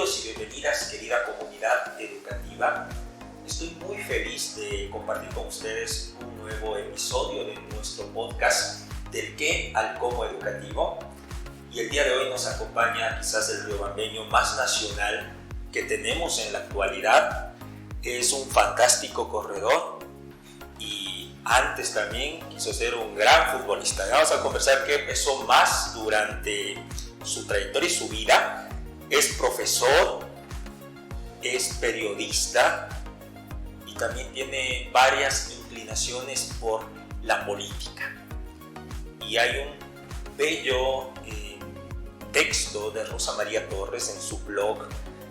Bienvenidos y bienvenidas, querida comunidad educativa. Estoy muy feliz de compartir con ustedes un nuevo episodio de nuestro podcast del qué al cómo educativo. Y el día de hoy nos acompaña quizás el riobambeño más nacional que tenemos en la actualidad. Es un fantástico corredor y antes también quiso ser un gran futbolista. Vamos a conversar qué empezó más durante su trayectoria y su vida. Es profesor, es periodista y también tiene varias inclinaciones por la política. Y hay un bello texto de Rosa María Torres en su blog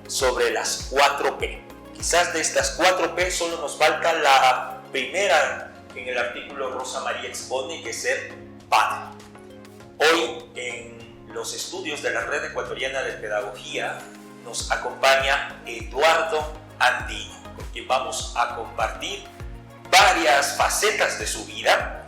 sobre las 4P. Quizás de estas 4P solo nos falta la primera que en el artículo Rosa María expone, que es ser padre. Hoy en los estudios de la Red Ecuatoriana de Pedagogía nos acompaña Eduardo Andino, con quien vamos a compartir varias facetas de su vida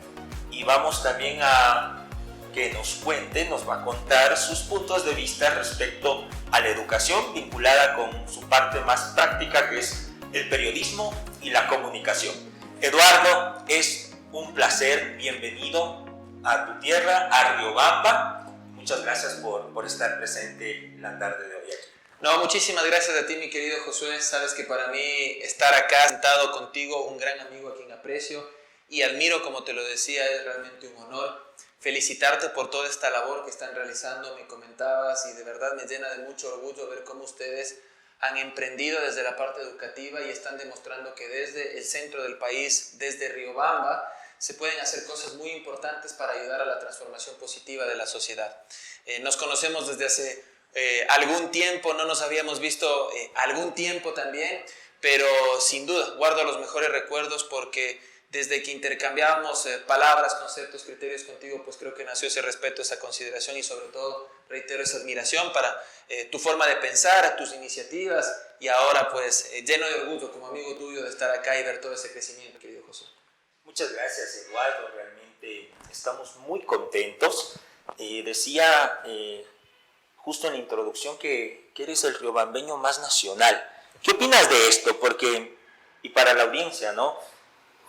y vamos también a que nos cuente, nos va a contar sus puntos de vista respecto a la educación vinculada con su parte más práctica, que es el periodismo y la comunicación. Eduardo, es un placer, bienvenido a tu tierra, a Riobamba. Muchas gracias por estar presente la tarde de hoy aquí. No, muchísimas gracias a ti, mi querido Josué. Sabes que para mí estar acá sentado contigo, un gran amigo a quien aprecio y admiro, como te lo decía, es realmente un honor. Felicitarte por toda esta labor que están realizando, me comentabas, y de verdad me llena de mucho orgullo ver cómo ustedes han emprendido desde la parte educativa y están demostrando que desde el centro del país, desde Riobamba, se pueden hacer cosas muy importantes para ayudar a la transformación positiva de la sociedad. Nos conocemos desde hace algún tiempo, no nos habíamos visto algún tiempo también, pero sin duda guardo los mejores recuerdos porque desde que intercambiábamos palabras, conceptos, criterios contigo, pues creo que nació ese respeto, esa consideración y sobre todo, reitero, esa admiración para tu forma de pensar, tus iniciativas y ahora pues lleno de orgullo como amigo tuyo de estar acá y ver todo ese crecimiento, querido José. Muchas gracias, Eduardo. Realmente estamos muy contentos. Decía justo en la introducción que eres el riobambeño más nacional. ¿Qué opinas de esto? Porque, y para la audiencia, ¿no?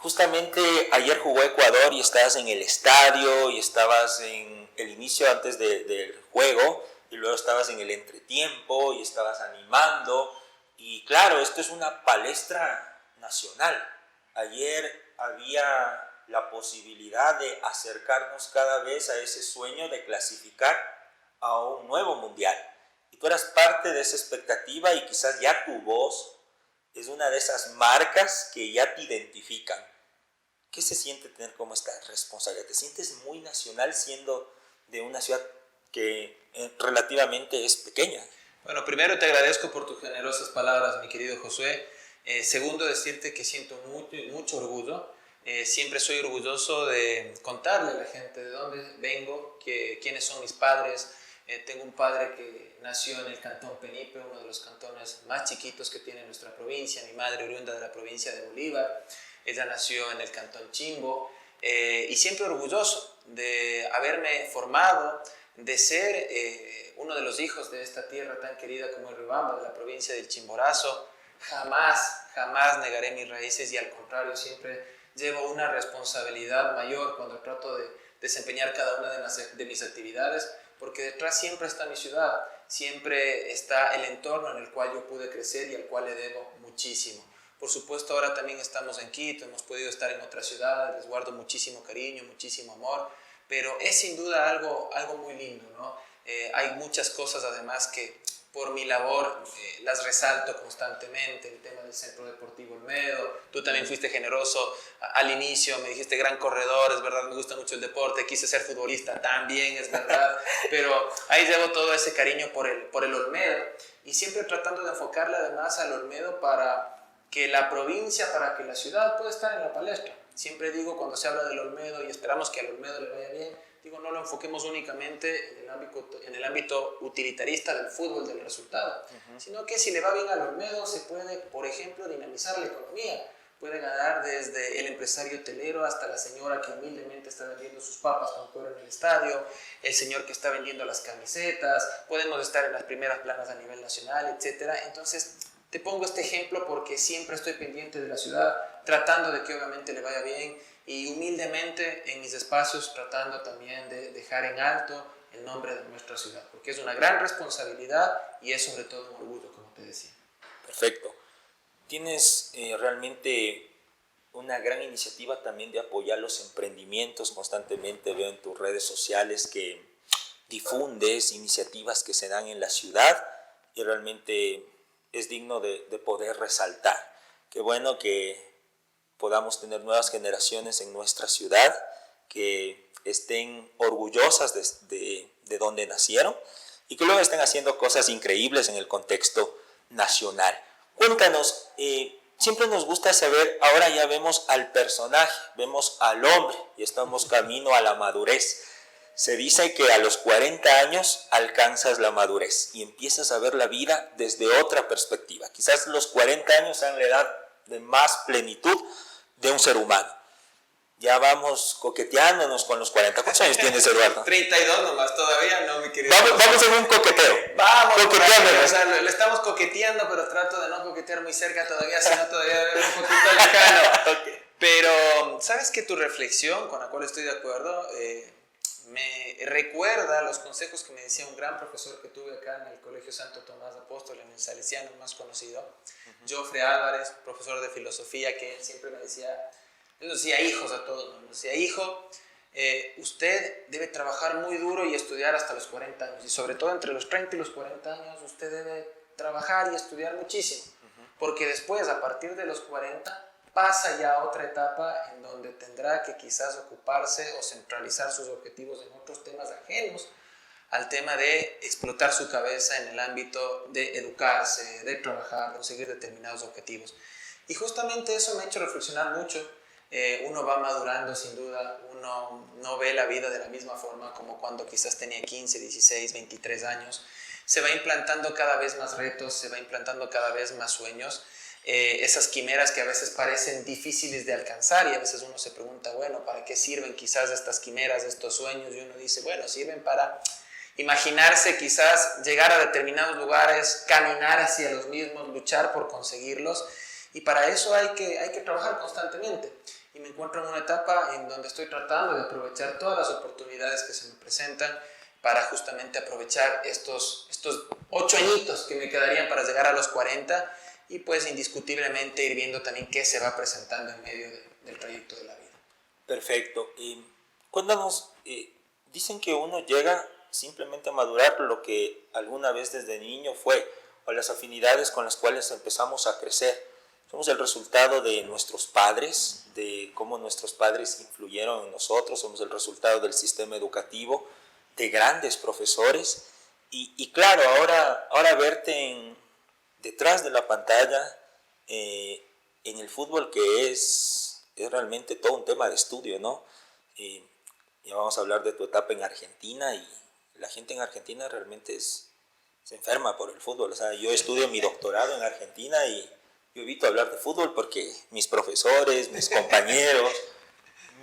Justamente ayer jugó Ecuador y estabas en el estadio y estabas en el inicio antes del juego y luego estabas en el entretiempo y estabas animando. Y claro, esto es una palestra nacional. Ayer había la posibilidad de acercarnos cada vez a ese sueño de clasificar a un nuevo mundial. Y tú eras parte de esa expectativa y quizás ya tu voz es una de esas marcas que ya te identifican. ¿Qué se siente tener como esta responsabilidad? ¿Te sientes muy nacional siendo de una ciudad que relativamente es pequeña? Bueno, primero te agradezco por tus generosas palabras, mi querido Josué. Segundo, decirte que siento mucho orgullo. Siempre soy orgulloso de contarle a la gente de dónde vengo, quiénes son mis padres. Tengo un padre que nació en el cantón Penipe, uno de los cantones más chiquitos que tiene nuestra provincia. Mi madre oriunda de la provincia de Bolívar. Ella nació en el cantón Chimbo. Y siempre orgulloso de haberme formado, de ser uno de los hijos de esta tierra tan querida como el Riobamba, de la provincia del Chimborazo. Jamás negaré mis raíces y al contrario, siempre llevo una responsabilidad mayor cuando trato de desempeñar cada una de mis actividades, porque detrás siempre está mi ciudad, siempre está el entorno en el cual yo pude crecer y al cual le debo muchísimo. Por supuesto, ahora también estamos en Quito, hemos podido estar en otras ciudades, les guardo muchísimo cariño, muchísimo amor, pero es sin duda algo muy lindo, ¿no? Hay muchas cosas además que por mi labor las resalto constantemente, el tema del Centro Deportivo Olmedo. Tú también fuiste generoso al inicio, me dijiste gran corredor, es verdad, me gusta mucho el deporte, quise ser futbolista, también es verdad, pero ahí llevo todo ese cariño por el Olmedo y siempre tratando de enfocarle además al Olmedo para que la provincia, para que la ciudad pueda estar en la palestra. Siempre digo cuando se habla del Olmedo y esperamos que al Olmedo le vaya bien, digo, no lo enfoquemos únicamente en el ámbito utilitarista del fútbol, del resultado, sino que si le va bien al Olmedo se puede, por ejemplo, dinamizar la economía, puede ganar desde el empresario hotelero hasta la señora que humildemente está vendiendo sus papas con cuero en el estadio, el señor que está vendiendo las camisetas, podemos estar en las primeras planas a nivel nacional, etc. Entonces, te pongo este ejemplo porque siempre estoy pendiente de la ciudad, tratando de que obviamente le vaya bien y humildemente en mis espacios tratando también de dejar en alto el nombre de nuestra ciudad, porque es una gran responsabilidad y es sobre todo un orgullo, como te decía. Perfecto. Tienes realmente una gran iniciativa también de apoyar los emprendimientos. Constantemente veo en tus redes sociales que difundes iniciativas que se dan en la ciudad y realmente es digno de poder resaltar. Qué bueno que podamos tener nuevas generaciones en nuestra ciudad que estén orgullosas de donde nacieron y que luego estén haciendo cosas increíbles en el contexto nacional. Cuéntanos, siempre nos gusta saber, ahora ya vemos al personaje, vemos al hombre y estamos camino a la madurez. Se dice que a los 40 años alcanzas la madurez y empiezas a ver la vida desde otra perspectiva. Quizás los 40 años sean la edad de más plenitud de un ser humano. Ya vamos coqueteándonos con los 40. ¿Cuántos años tienes, Eduardo? 32 nomás, todavía no, mi querido. Vamos en un coqueteo. Vamos, coqueteándonos. O sea, le estamos coqueteando, pero trato de no coquetear muy cerca todavía, sino todavía un poquito lejano. Okay. Pero, ¿sabes que tu reflexión, con la cual estoy de acuerdo, me recuerda los consejos que me decía un gran profesor que tuve acá en el Colegio Santo Tomás Apóstol, en el Salesiano, el más conocido, Jofre Álvarez, profesor de filosofía, que él siempre me decía, yo decía hijos a todos, me decía, hijo, usted debe trabajar muy duro y estudiar hasta los 40 años, y sobre todo entre los 30 y los 40 años, usted debe trabajar y estudiar muchísimo, porque después, a partir de los 40, pasa ya a otra etapa en donde tendrá que quizás ocuparse o centralizar sus objetivos en otros temas ajenos al tema de explotar su cabeza en el ámbito de educarse, de trabajar, conseguir determinados objetivos. Y justamente eso me ha hecho reflexionar mucho. Uno va madurando sin duda, uno no ve la vida de la misma forma como cuando quizás tenía 15, 16, 23 años. Se va implantando cada vez más retos, se va implantando cada vez más sueños. Esas quimeras que a veces parecen difíciles de alcanzar y a veces uno se pregunta, bueno, ¿para qué sirven quizás estas quimeras, estos sueños? Y uno dice, bueno, sirven para imaginarse quizás llegar a determinados lugares, caminar hacia los mismos, luchar por conseguirlos y para eso hay que trabajar constantemente. Y me encuentro en una etapa en donde estoy tratando de aprovechar todas las oportunidades que se me presentan para justamente aprovechar estos 8 añitos que me quedarían para llegar a los 40 y pues indiscutiblemente ir viendo también qué se va presentando en medio del trayecto de la vida. Perfecto. Cuéntanos, dicen que uno llega simplemente a madurar lo que alguna vez desde niño fue, o las afinidades con las cuales empezamos a crecer. Somos el resultado de nuestros padres, de cómo nuestros padres influyeron en nosotros, somos el resultado del sistema educativo, de grandes profesores, y claro, ahora verte detrás de la pantalla, en el fútbol, que es realmente todo un tema de estudio, ¿no? Ya vamos a hablar de tu etapa en Argentina, y la gente en Argentina realmente se enferma por el fútbol. O sea, yo estudio mi doctorado en Argentina y yo evito hablar de fútbol porque mis profesores, mis compañeros,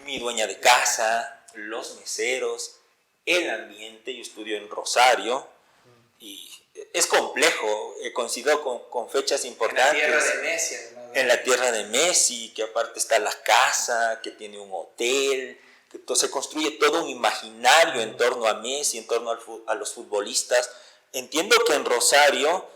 mi dueña de casa, los meseros, el ambiente. Yo estudio en Rosario y es complejo, coincido con fechas importantes. En la tierra de Messi. En la tierra de Messi, que aparte está la casa, que tiene un hotel, que se construye todo un imaginario en torno a Messi, en torno a los futbolistas. Entiendo que en Rosario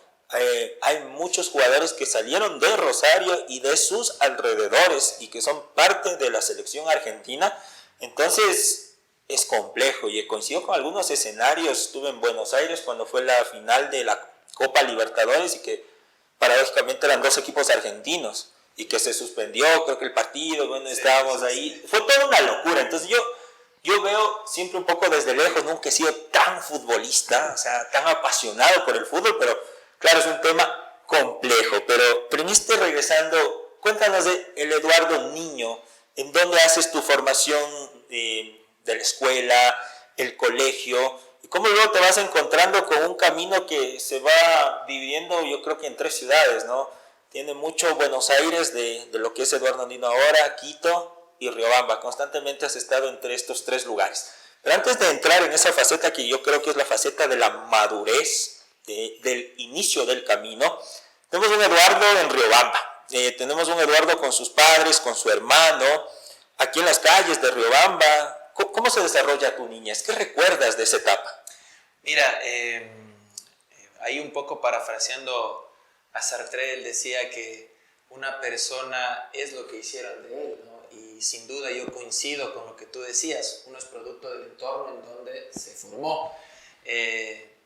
hay muchos jugadores que salieron de Rosario y de sus alrededores y que son parte de la selección argentina. Entonces es complejo y coincido con algunos escenarios. Estuve en Buenos Aires cuando fue la final de la Copa Libertadores y que paradójicamente eran 2 equipos argentinos y que se suspendió, creo que el partido, bueno, sí, estábamos ahí. Fue toda una locura. Entonces yo veo siempre un poco desde lejos, nunca he sido tan futbolista, o sea, tan apasionado por el fútbol, pero claro, es un tema complejo. Pero regresando, cuéntanos de el Eduardo niño, en dónde haces tu formación de la escuela, el colegio, y cómo luego te vas encontrando con un camino que se va dividiendo, yo creo que en 3 ciudades, ¿no? Tiene mucho Buenos Aires de lo que es Eduardo Andino ahora, Quito y Riobamba. Constantemente has estado entre estos tres lugares. Pero antes de entrar en esa faceta que yo creo que es la faceta de la madurez, del inicio del camino, tenemos un Eduardo en Riobamba. Tenemos un Eduardo con sus padres, con su hermano, aquí en las calles de Riobamba. ¿Cómo se desarrolla tu niñez? ¿Qué recuerdas de esa etapa? Mira, ahí un poco parafraseando a Sartre, él decía que una persona es lo que hicieron de él, ¿no? Y sin duda yo coincido con lo que tú decías, uno es producto del entorno en donde se formó.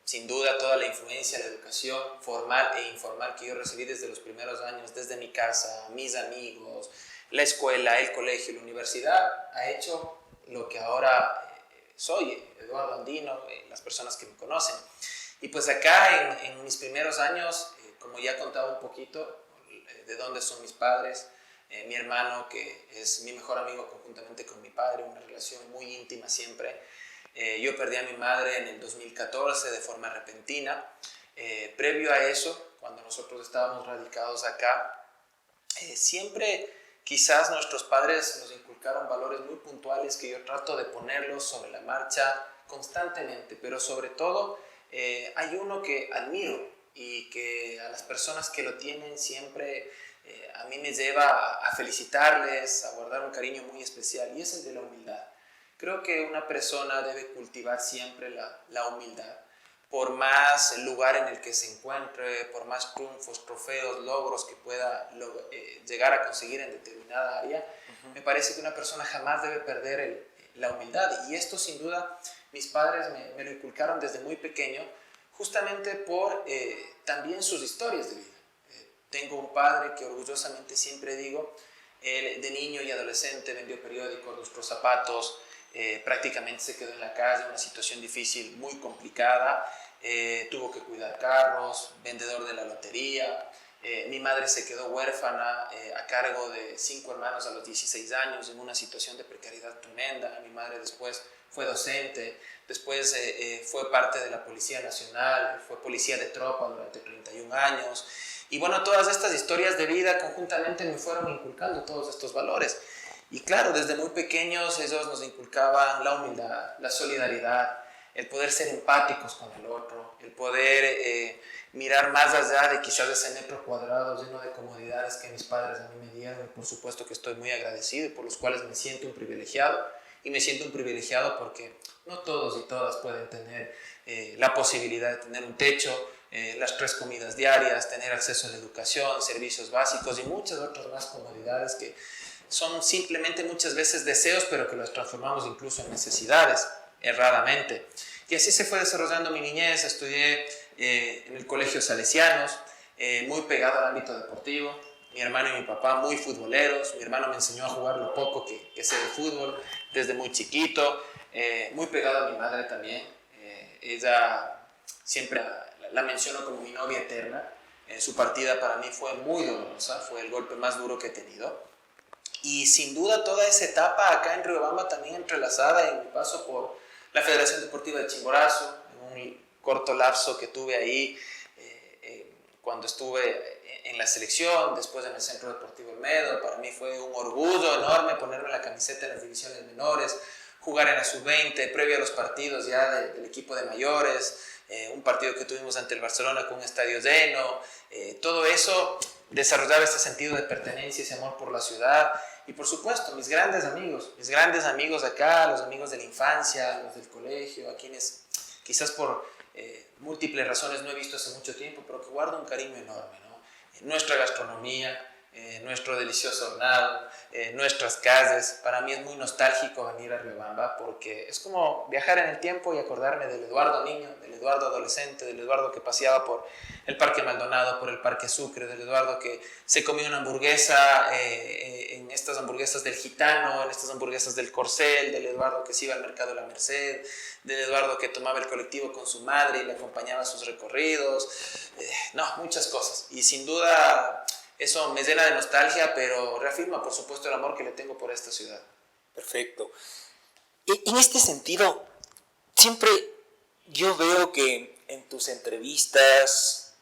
Sin duda toda la influencia, la educación formal e informal que yo recibí desde los primeros años, desde mi casa, mis amigos, la escuela, el colegio, la universidad, ha hecho lo que ahora soy, Eduardo Andino, las personas que me conocen. Y pues acá en mis primeros años, como ya he contado un poquito de dónde son mis padres, mi hermano que es mi mejor amigo conjuntamente con mi padre, una relación muy íntima siempre. Yo perdí a mi madre en el 2014 de forma repentina. Previo a eso, cuando nosotros estábamos radicados acá, siempre quizás nuestros padres nos inculcaron valores muy puntuales que yo trato de ponerlos sobre la marcha constantemente, pero sobre todo hay uno que admiro y que a las personas que lo tienen siempre a mí me lleva a felicitarles, a guardar un cariño muy especial, y es el de la humildad. Creo que una persona debe cultivar siempre la humildad, por más lugar en el que se encuentre, por más triunfos, trofeos, logros que pueda llegar a conseguir en determinada área. Me parece que una persona jamás debe perder la humildad, y esto sin duda mis padres me lo inculcaron desde muy pequeño, justamente por también sus historias de vida. Tengo un padre que orgullosamente siempre digo, él de niño y adolescente vendió periódicos, lustró zapatos, prácticamente se quedó en la calle, una situación difícil, muy complicada, tuvo que cuidar carros, vendedor de la lotería. Mi madre se quedó huérfana a cargo de 5 hermanos a los 16 años en una situación de precariedad tremenda. Mi madre después fue docente, después fue parte de la Policía Nacional, fue policía de tropa durante 31 años. Y bueno, todas estas historias de vida conjuntamente me fueron inculcando todos estos valores. Y claro, desde muy pequeños ellos nos inculcaban la humildad, la solidaridad, el poder ser empáticos con el otro, el poder mirar más allá de quizás ese metro cuadrado lleno de comodidades que mis padres a mí me dieron. Y por supuesto que estoy muy agradecido y por los cuales me siento un privilegiado. Y me siento un privilegiado porque no todos y todas pueden tener la posibilidad de tener un techo, las 3 comidas diarias, tener acceso a la educación, servicios básicos y muchas otras más comodidades que son simplemente muchas veces deseos, pero que los transformamos incluso en necesidades, erradamente. Y así se fue desarrollando mi niñez. Estudié en el Colegio Salesianos, muy pegado al ámbito deportivo. Mi hermano y mi papá muy futboleros. Mi hermano me enseñó a jugar lo poco que sé de fútbol desde muy chiquito. Muy pegado a mi madre también. Ella siempre la menciono como mi novia eterna. Su partida para mí fue muy dolorosa, fue el golpe más duro que he tenido. Y sin duda toda esa etapa acá en Riobamba también entrelazada en mi paso por la Federación Deportiva de Chimborazo, en un corto lapso que tuve ahí cuando estuve en la selección, después en el Centro Deportivo Olmedo. Para mí fue un orgullo enorme ponerme la camiseta en las divisiones menores, jugar en la sub-20, previo a los partidos ya del equipo de mayores, un partido que tuvimos ante el Barcelona con un estadio lleno. Todo eso desarrollaba este sentido de pertenencia, ese amor por la ciudad. Y por supuesto, mis grandes amigos acá, los amigos de la infancia, los del colegio, a quienes quizás por múltiples razones no he visto hace mucho tiempo, pero que guardo un cariño enorme, ¿no? Nuestra gastronomía, nuestro delicioso hornado, nuestras calles. Para mí es muy nostálgico venir a Riobamba porque es como viajar en el tiempo y acordarme del Eduardo niño, del Eduardo adolescente, del Eduardo que paseaba por el Parque Maldonado, por el Parque Sucre, del Eduardo que se comía una hamburguesa en estas hamburguesas del Gitano, en estas hamburguesas del Corcel, del Eduardo que se iba al Mercado de la Merced, del Eduardo que tomaba el colectivo con su madre y le acompañaba a sus recorridos. Muchas cosas. Y sin duda eso me llena de nostalgia, pero reafirma, por supuesto, el amor que le tengo por esta ciudad. Perfecto. En este sentido, siempre yo veo que en tus entrevistas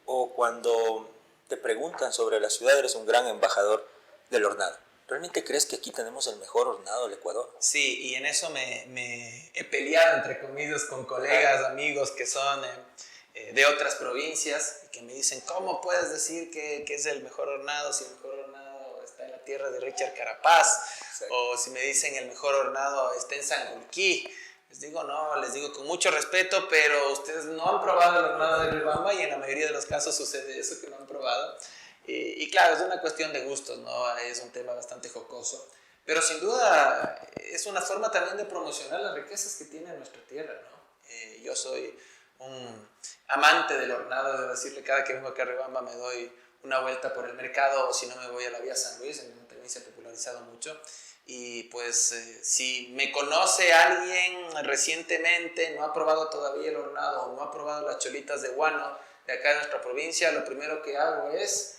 o cuando te preguntan sobre la ciudad, eres un gran embajador del hornado. ¿Realmente crees que aquí tenemos el mejor hornado del Ecuador? Sí, y en eso me he peleado, entre comillas, con colegas, amigos que son de otras provincias y que me dicen, ¿cómo puedes decir que es el mejor hornado si el mejor hornado está en la tierra de Richard Carapaz? Exacto. O si me dicen el mejor hornado está en Sangolquí. Les digo, no, les digo con mucho respeto, pero ustedes no han probado el hornado de Riobamba y en la mayoría de los casos sucede eso, que no han probado. Y claro, es una cuestión de gustos, ¿no? Es un tema bastante jocoso. Pero sin duda es una forma también de promocionar las riquezas que tiene nuestra tierra, ¿no? Yo soy un amante del hornado, debo decirle, cada que vengo acá a Riobamba me doy una vuelta por el mercado, o si no me voy a la vía San Luis, en donde también se ha popularizado mucho. Y pues si me conoce alguien recientemente, no ha probado todavía el hornado o no ha probado las cholitas de guano de acá de nuestra provincia, lo primero que hago es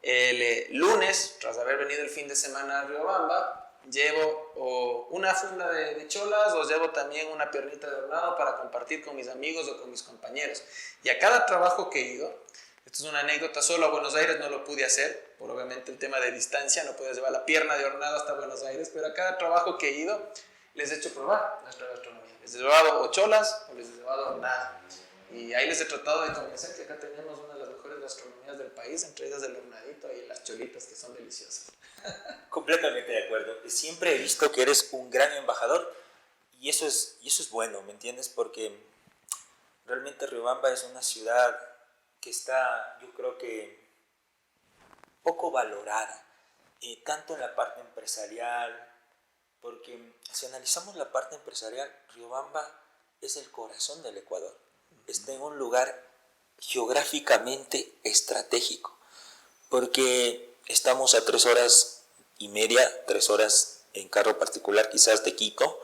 el lunes, tras haber venido el fin de semana a Riobamba, llevo o una funda de cholas o llevo también una piernita de hornado para compartir con mis amigos o con mis compañeros. Y a cada trabajo que he ido, esto es una anécdota, solo a Buenos Aires no lo pude hacer, por obviamente el tema de distancia, no puedes llevar la pierna de hornado hasta Buenos Aires, pero a cada trabajo que he ido les he hecho probar nuestra gastronomía. Les he llevado o cholas o les he llevado hornado. Y ahí les he tratado de convencer que acá tenemos una de las mejores gastronomías del país, entre ellas el hornadito y las cholitas, que son deliciosas. Completamente de acuerdo. Siempre he visto que eres un gran embajador y eso es bueno, ¿me entiendes? Porque realmente Riobamba es una ciudad que está, yo creo que, poco valorada, tanto en la parte empresarial, porque si analizamos la parte empresarial, Riobamba es el corazón del Ecuador. Está en un lugar geográficamente estratégico, porque estamos a 3 horas y media, 3 horas en carro particular quizás de Quito,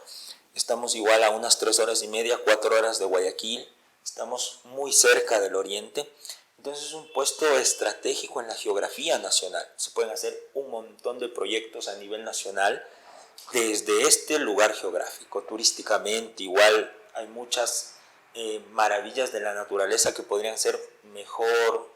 estamos igual a unas 3 horas y media, 4 horas de Guayaquil, estamos muy cerca del oriente, entonces es un puesto estratégico en la geografía nacional. Se pueden hacer un montón de proyectos a nivel nacional desde este lugar geográfico. Turísticamente igual hay muchas maravillas de la naturaleza que podrían ser mejor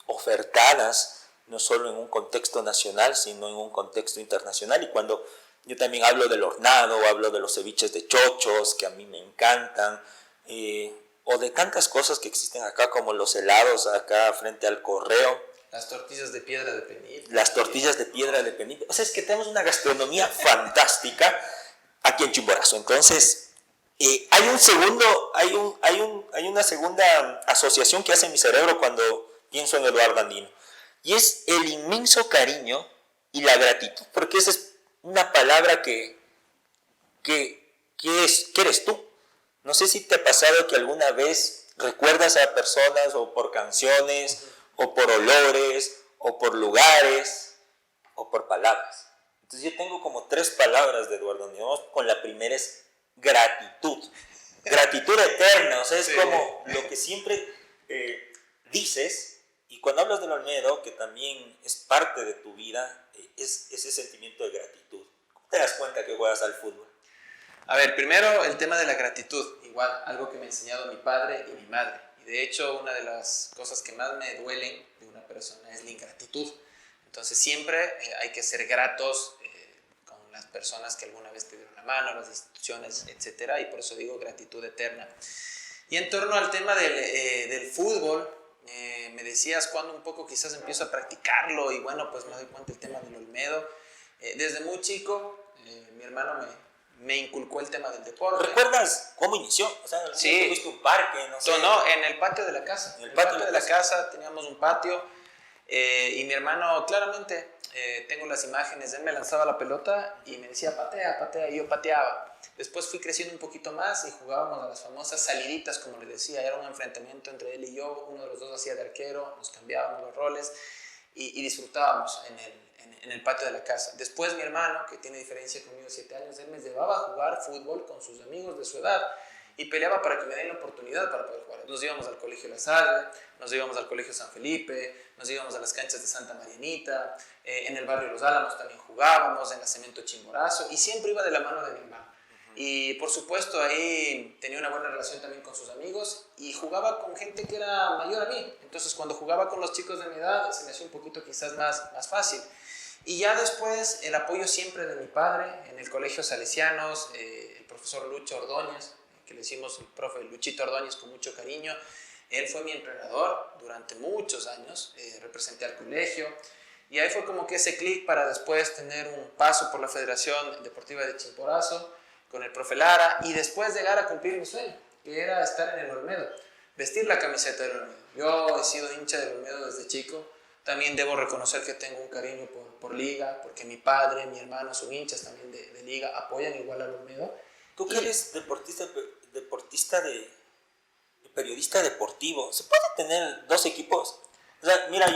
ofertadas, no solo en un contexto nacional, sino en un contexto internacional. Y cuando yo también hablo del hornado, hablo de los ceviches de chochos, que a mí me encantan, o de tantas cosas que existen acá, como los helados acá frente al Correo. Las tortillas de piedra de Penit. Las tortillas de piedra de Penit. O sea, es que tenemos una gastronomía fantástica aquí en Chimborazo. Entonces, hay una segunda asociación que hace mi cerebro cuando pienso en Eduardo Andino. Y es el inmenso cariño y la gratitud, porque esa es una palabra que eres tú. No sé si te ha pasado que alguna vez recuerdas a personas o por canciones, o por olores, o por lugares, o por palabras. Entonces yo tengo como 3 palabras de Eduardo Andino. Con la primera es gratitud. Gratitud eterna, o sea, es sí, como lo que siempre dices. Y cuando hablas del Olmedo, que también es parte de tu vida, es ese sentimiento de gratitud. ¿Cómo te das cuenta que juegas al fútbol? A ver, primero el tema de la gratitud. Igual, algo que me ha enseñado mi padre y mi madre. Y de hecho, una de las cosas que más me duelen de una persona es la ingratitud. Entonces, siempre hay que ser gratos con las personas que alguna vez te dieron la mano, las instituciones, etc. Y por eso digo gratitud eterna. Y en torno al tema del fútbol, me decías cuando un poco quizás empiezo a practicarlo y bueno, pues me doy cuenta del tema del Olmedo. Desde muy chico, mi hermano me inculcó el tema del deporte. ¿Recuerdas cómo inició? O sea, sí. ¿fuiste un parque? No sé. No, en el patio de la casa. En el patio de la casa teníamos un patio y mi hermano claramente, tengo las imágenes, él me lanzaba la pelota y me decía patea, patea, y yo pateaba. Después fui creciendo un poquito más y jugábamos a las famosas saliditas, como le decía. Era un enfrentamiento entre él y yo, uno de los dos hacía de arquero, nos cambiábamos los roles y disfrutábamos en el patio de la casa. Después mi hermano, que tiene diferencia conmigo 7 años, él me llevaba a jugar fútbol con sus amigos de su edad y peleaba para que me den la oportunidad para poder jugar. Nos íbamos al colegio La Salle, nos íbamos al colegio San Felipe, nos íbamos a las canchas de Santa Marianita, en el barrio Los Álamos también jugábamos, en la Cemento Chimborazo, y siempre iba de la mano de mi hermano. Y por supuesto ahí tenía una buena relación también con sus amigos y jugaba con gente que era mayor a mí. Entonces cuando jugaba con los chicos de mi edad se me hacía un poquito quizás más fácil. Y ya después el apoyo siempre de mi padre en el colegio Salesianos, el profesor Lucho Ordóñez, que le decimos el profe Luchito Ordóñez con mucho cariño. Él fue mi entrenador durante muchos años, representé al colegio y ahí fue como que ese clic para después tener un paso por la Federación Deportiva de Chimborazo con el profe Lara y después llegar a cumplir mi sueño, que era estar en el Olmedo, vestir la camiseta del Olmedo. Yo he sido hincha del Olmedo desde chico, también debo reconocer que tengo un cariño por Liga, porque mi padre, mi hermano son hinchas también de Liga, apoyan igual al Olmedo. Tú que eres periodista deportivo, ¿se puede tener dos equipos? O sea, mira,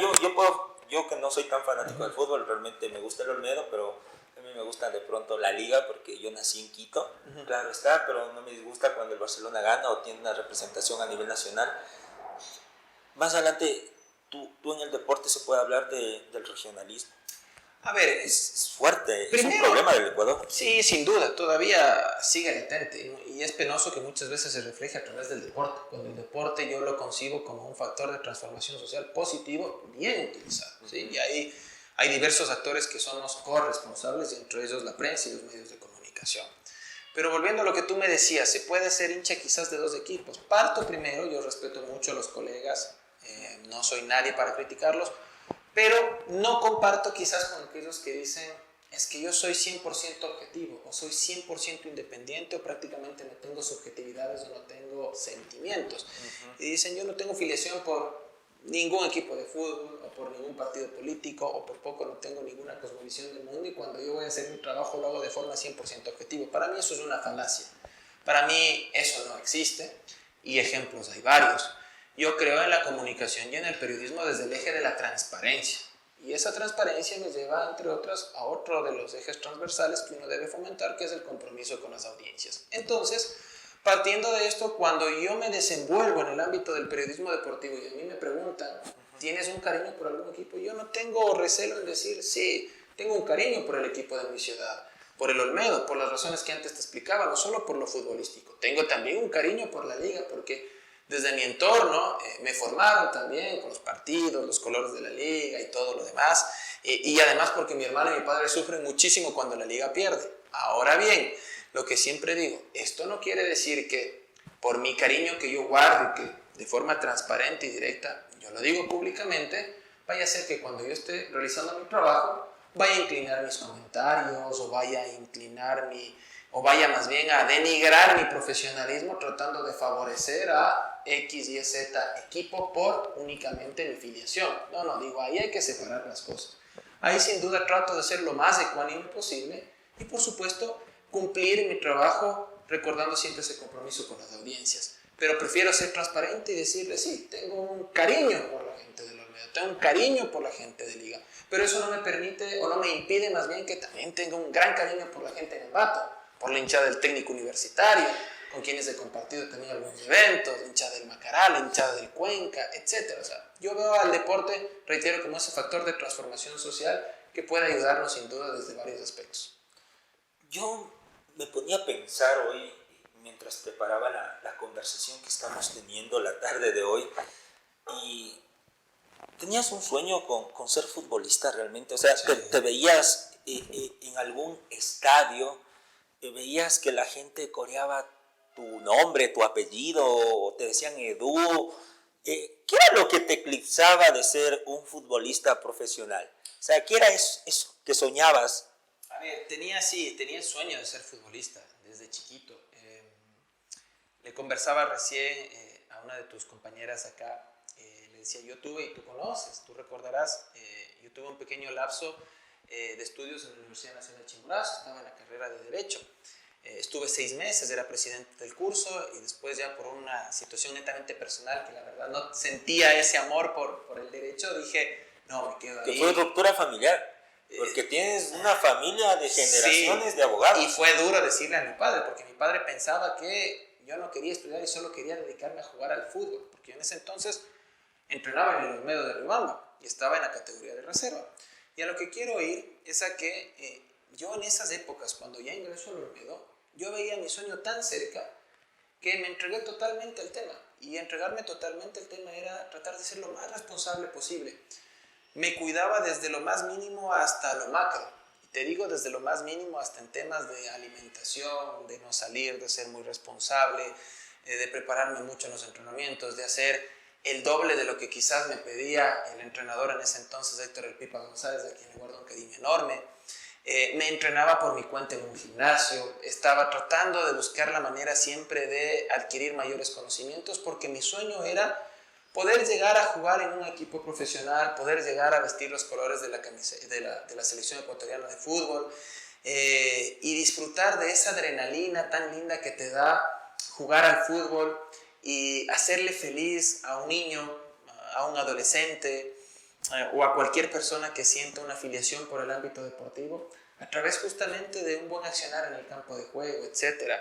yo que no soy tan fanático del fútbol, realmente me gusta el Olmedo, pero a mí me gusta de pronto la Liga porque yo nací en Quito, claro está, pero no me disgusta cuando el Barcelona gana o tiene una representación a nivel nacional. Más adelante, tú en el deporte se puede hablar del regionalismo. A ver, es fuerte, primero, es un problema del Ecuador. Sí, sin duda, todavía sigue latente y es penoso que muchas veces se refleje a través del deporte, cuando el deporte yo lo concibo como un factor de transformación social positivo, bien utilizado, ¿sí? Y ahí hay diversos actores que somos corresponsables, entre ellos la prensa y los medios de comunicación. Pero volviendo a lo que tú me decías, se puede ser hincha quizás de dos equipos. Parto primero, yo respeto mucho a los colegas, no soy nadie para criticarlos, pero no comparto quizás con aquellos que dicen es que yo soy 100% objetivo o soy 100% independiente o prácticamente no tengo subjetividades o no tengo sentimientos. Y dicen yo no tengo filiación por ningún equipo de fútbol o por ningún partido político o por poco no tengo ninguna cosmovisión del mundo y cuando yo voy a hacer mi trabajo lo hago de forma 100% objetivo. Para mí eso es una falacia. Para mí eso no existe y ejemplos hay varios. Yo creo en la comunicación y en el periodismo desde el eje de la transparencia. Y esa transparencia nos lleva, entre otras, a otro de los ejes transversales que uno debe fomentar, que es el compromiso con las audiencias. Entonces, partiendo de esto, cuando yo me desenvuelvo en el ámbito del periodismo deportivo y a mí me preguntan, ¿tienes un cariño por algún equipo? Yo no tengo recelo en decir, sí, tengo un cariño por el equipo de mi ciudad, por el Olmedo, por las razones que antes te explicaba, no solo por lo futbolístico. Tengo también un cariño por la liga, porque desde mi entorno me formaron también con los partidos, los colores de la liga y todo lo demás. Y además porque mi hermano y mi padre sufren muchísimo cuando la liga pierde. Ahora bien, lo que siempre digo, esto no quiere decir que por mi cariño que yo guardo, que de forma transparente y directa, yo lo digo públicamente, vaya a ser que cuando yo esté realizando mi trabajo, vaya a inclinar mis comentarios o vaya a inclinar o vaya más bien a denigrar mi profesionalismo tratando de favorecer a X, Y, Z equipo por únicamente mi filiación. No, digo, ahí hay que separar las cosas. Ahí sin duda trato de ser lo más ecuánime posible y por supuesto cumplir mi trabajo recordando siempre ese compromiso con las audiencias. Pero prefiero ser transparente y decirle, sí, tengo un cariño por la gente del Olmedo, tengo un cariño por la gente de Liga, pero eso no me permite o no me impide más bien que también tenga un gran cariño por la gente de Ambato, por la hinchada del técnico universitario, con quienes he compartido también algunos eventos, la hinchada del Macará, la hinchada del Cuenca, etc. O sea, yo veo al deporte, reitero, como ese factor de transformación social que puede ayudarnos sin duda desde varios aspectos. Yo me ponía a pensar hoy, mientras preparaba la conversación que estamos teniendo la tarde de hoy, y tenías un sueño con ser futbolista realmente, o sea, sí. te veías en algún estadio, veías que la gente coreaba tu nombre, tu apellido, o te decían Edu. ¿Qué era lo que te eclipsaba de ser un futbolista profesional? O sea, ¿qué era eso que soñabas? A ver, tenía el sueño de ser futbolista desde chiquito. Le conversaba recién a una de tus compañeras acá, le decía, yo tuve, y tú conoces, tú recordarás, yo tuve un pequeño lapso de estudios en la Universidad Nacional de Chimborazo, estaba en la carrera de Derecho. Estuve 6 meses, era presidente del curso y después ya por una situación netamente personal que la verdad no sentía ese amor por el derecho, dije, no, me quedo ahí. Que fue ruptura familiar, porque tienes una familia de generaciones de abogados. Y fue duro decirle a mi padre, porque mi padre pensaba que yo no quería estudiar y solo quería dedicarme a jugar al fútbol, porque yo en ese entonces entrenaba en el Olmedo de Riobamba y estaba en la categoría de reserva. Y a lo que quiero ir es a que yo en esas épocas, cuando ya ingreso al Olmedo, yo veía mi sueño tan cerca que me entregué totalmente al tema. Y entregarme totalmente al tema era tratar de ser lo más responsable posible. Me cuidaba desde lo más mínimo hasta lo macro. Y te digo desde lo más mínimo hasta en temas de alimentación, de no salir, de ser muy responsable, de prepararme mucho en los entrenamientos, de hacer el doble de lo que quizás me pedía el entrenador en ese entonces, Héctor El Pipa González, de quien le guardo un cariño enorme. Me entrenaba por mi cuenta en un gimnasio, estaba tratando de buscar la manera siempre de adquirir mayores conocimientos, porque mi sueño era poder llegar a jugar en un equipo profesional, poder llegar a vestir los colores de la selección ecuatoriana de fútbol, y disfrutar de esa adrenalina tan linda que te da jugar al fútbol y hacerle feliz a un niño, a un adolescente, o a cualquier persona que sienta una afiliación por el ámbito deportivo a través justamente de un buen accionar en el campo de juego, etc.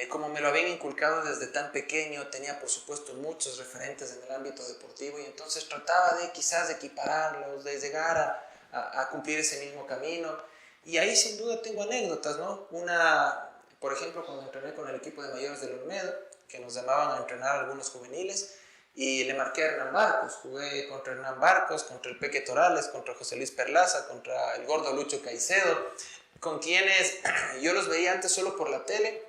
Como me lo habían inculcado desde tan pequeño, tenía por supuesto muchos referentes en el ámbito deportivo y entonces trataba de quizás equipararlos, de llegar a cumplir ese mismo camino. Y ahí sin duda tengo anécdotas, ¿no? Una, por ejemplo, cuando entrené con el equipo de mayores del Olmedo, que nos llamaban a entrenar a algunos juveniles, y le marqué a Hernán Barcos. Jugué contra Hernán Barcos, contra el Peque Torales, contra José Luis Perlaza, contra el gordo Lucho Caicedo, con quienes yo los veía antes solo por la tele,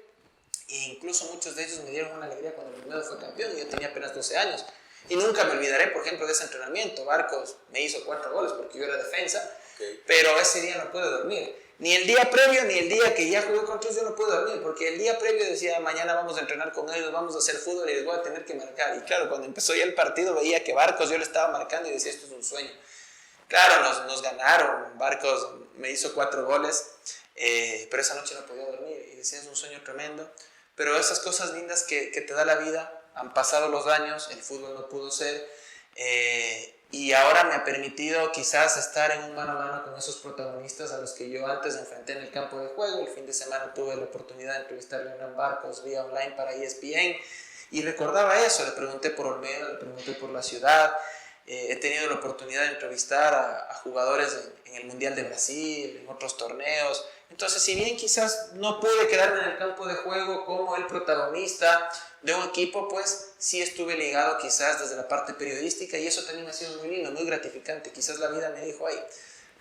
e incluso muchos de ellos me dieron una alegría cuando el Olmedo fue campeón y yo tenía apenas 12 años. Y nunca me olvidaré, por ejemplo, de ese entrenamiento. Barcos me hizo 4 goles porque yo era defensa, pero ese día no pude dormir. Ni el día previo, ni el día que ya jugué contra ellos, yo no pude dormir, porque el día previo decía, mañana vamos a entrenar con ellos, vamos a hacer fútbol y les voy a tener que marcar. Y claro, cuando empezó ya el partido veía que Barcos yo le estaba marcando y decía, esto es un sueño. Claro, nos ganaron, Barcos me hizo 4 goles, pero esa noche no podía dormir y decía, es un sueño tremendo. Pero esas cosas lindas que te da la vida, han pasado los años, el fútbol no pudo ser, y ahora me ha permitido quizás estar en un mano a mano con esos protagonistas a los que yo antes enfrenté en el campo de juego. El fin de semana tuve la oportunidad de entrevistarle a Hernán Barcos vía online para ESPN y recordaba eso, le pregunté por Olmedo, le pregunté por la ciudad. He tenido la oportunidad de entrevistar a jugadores en el Mundial de Brasil, en otros torneos. Entonces, si bien quizás no pude quedarme en el campo de juego como el protagonista de un equipo, pues sí estuve ligado quizás desde la parte periodística y eso también ha sido muy lindo, muy gratificante. Quizás la vida me dijo, ay,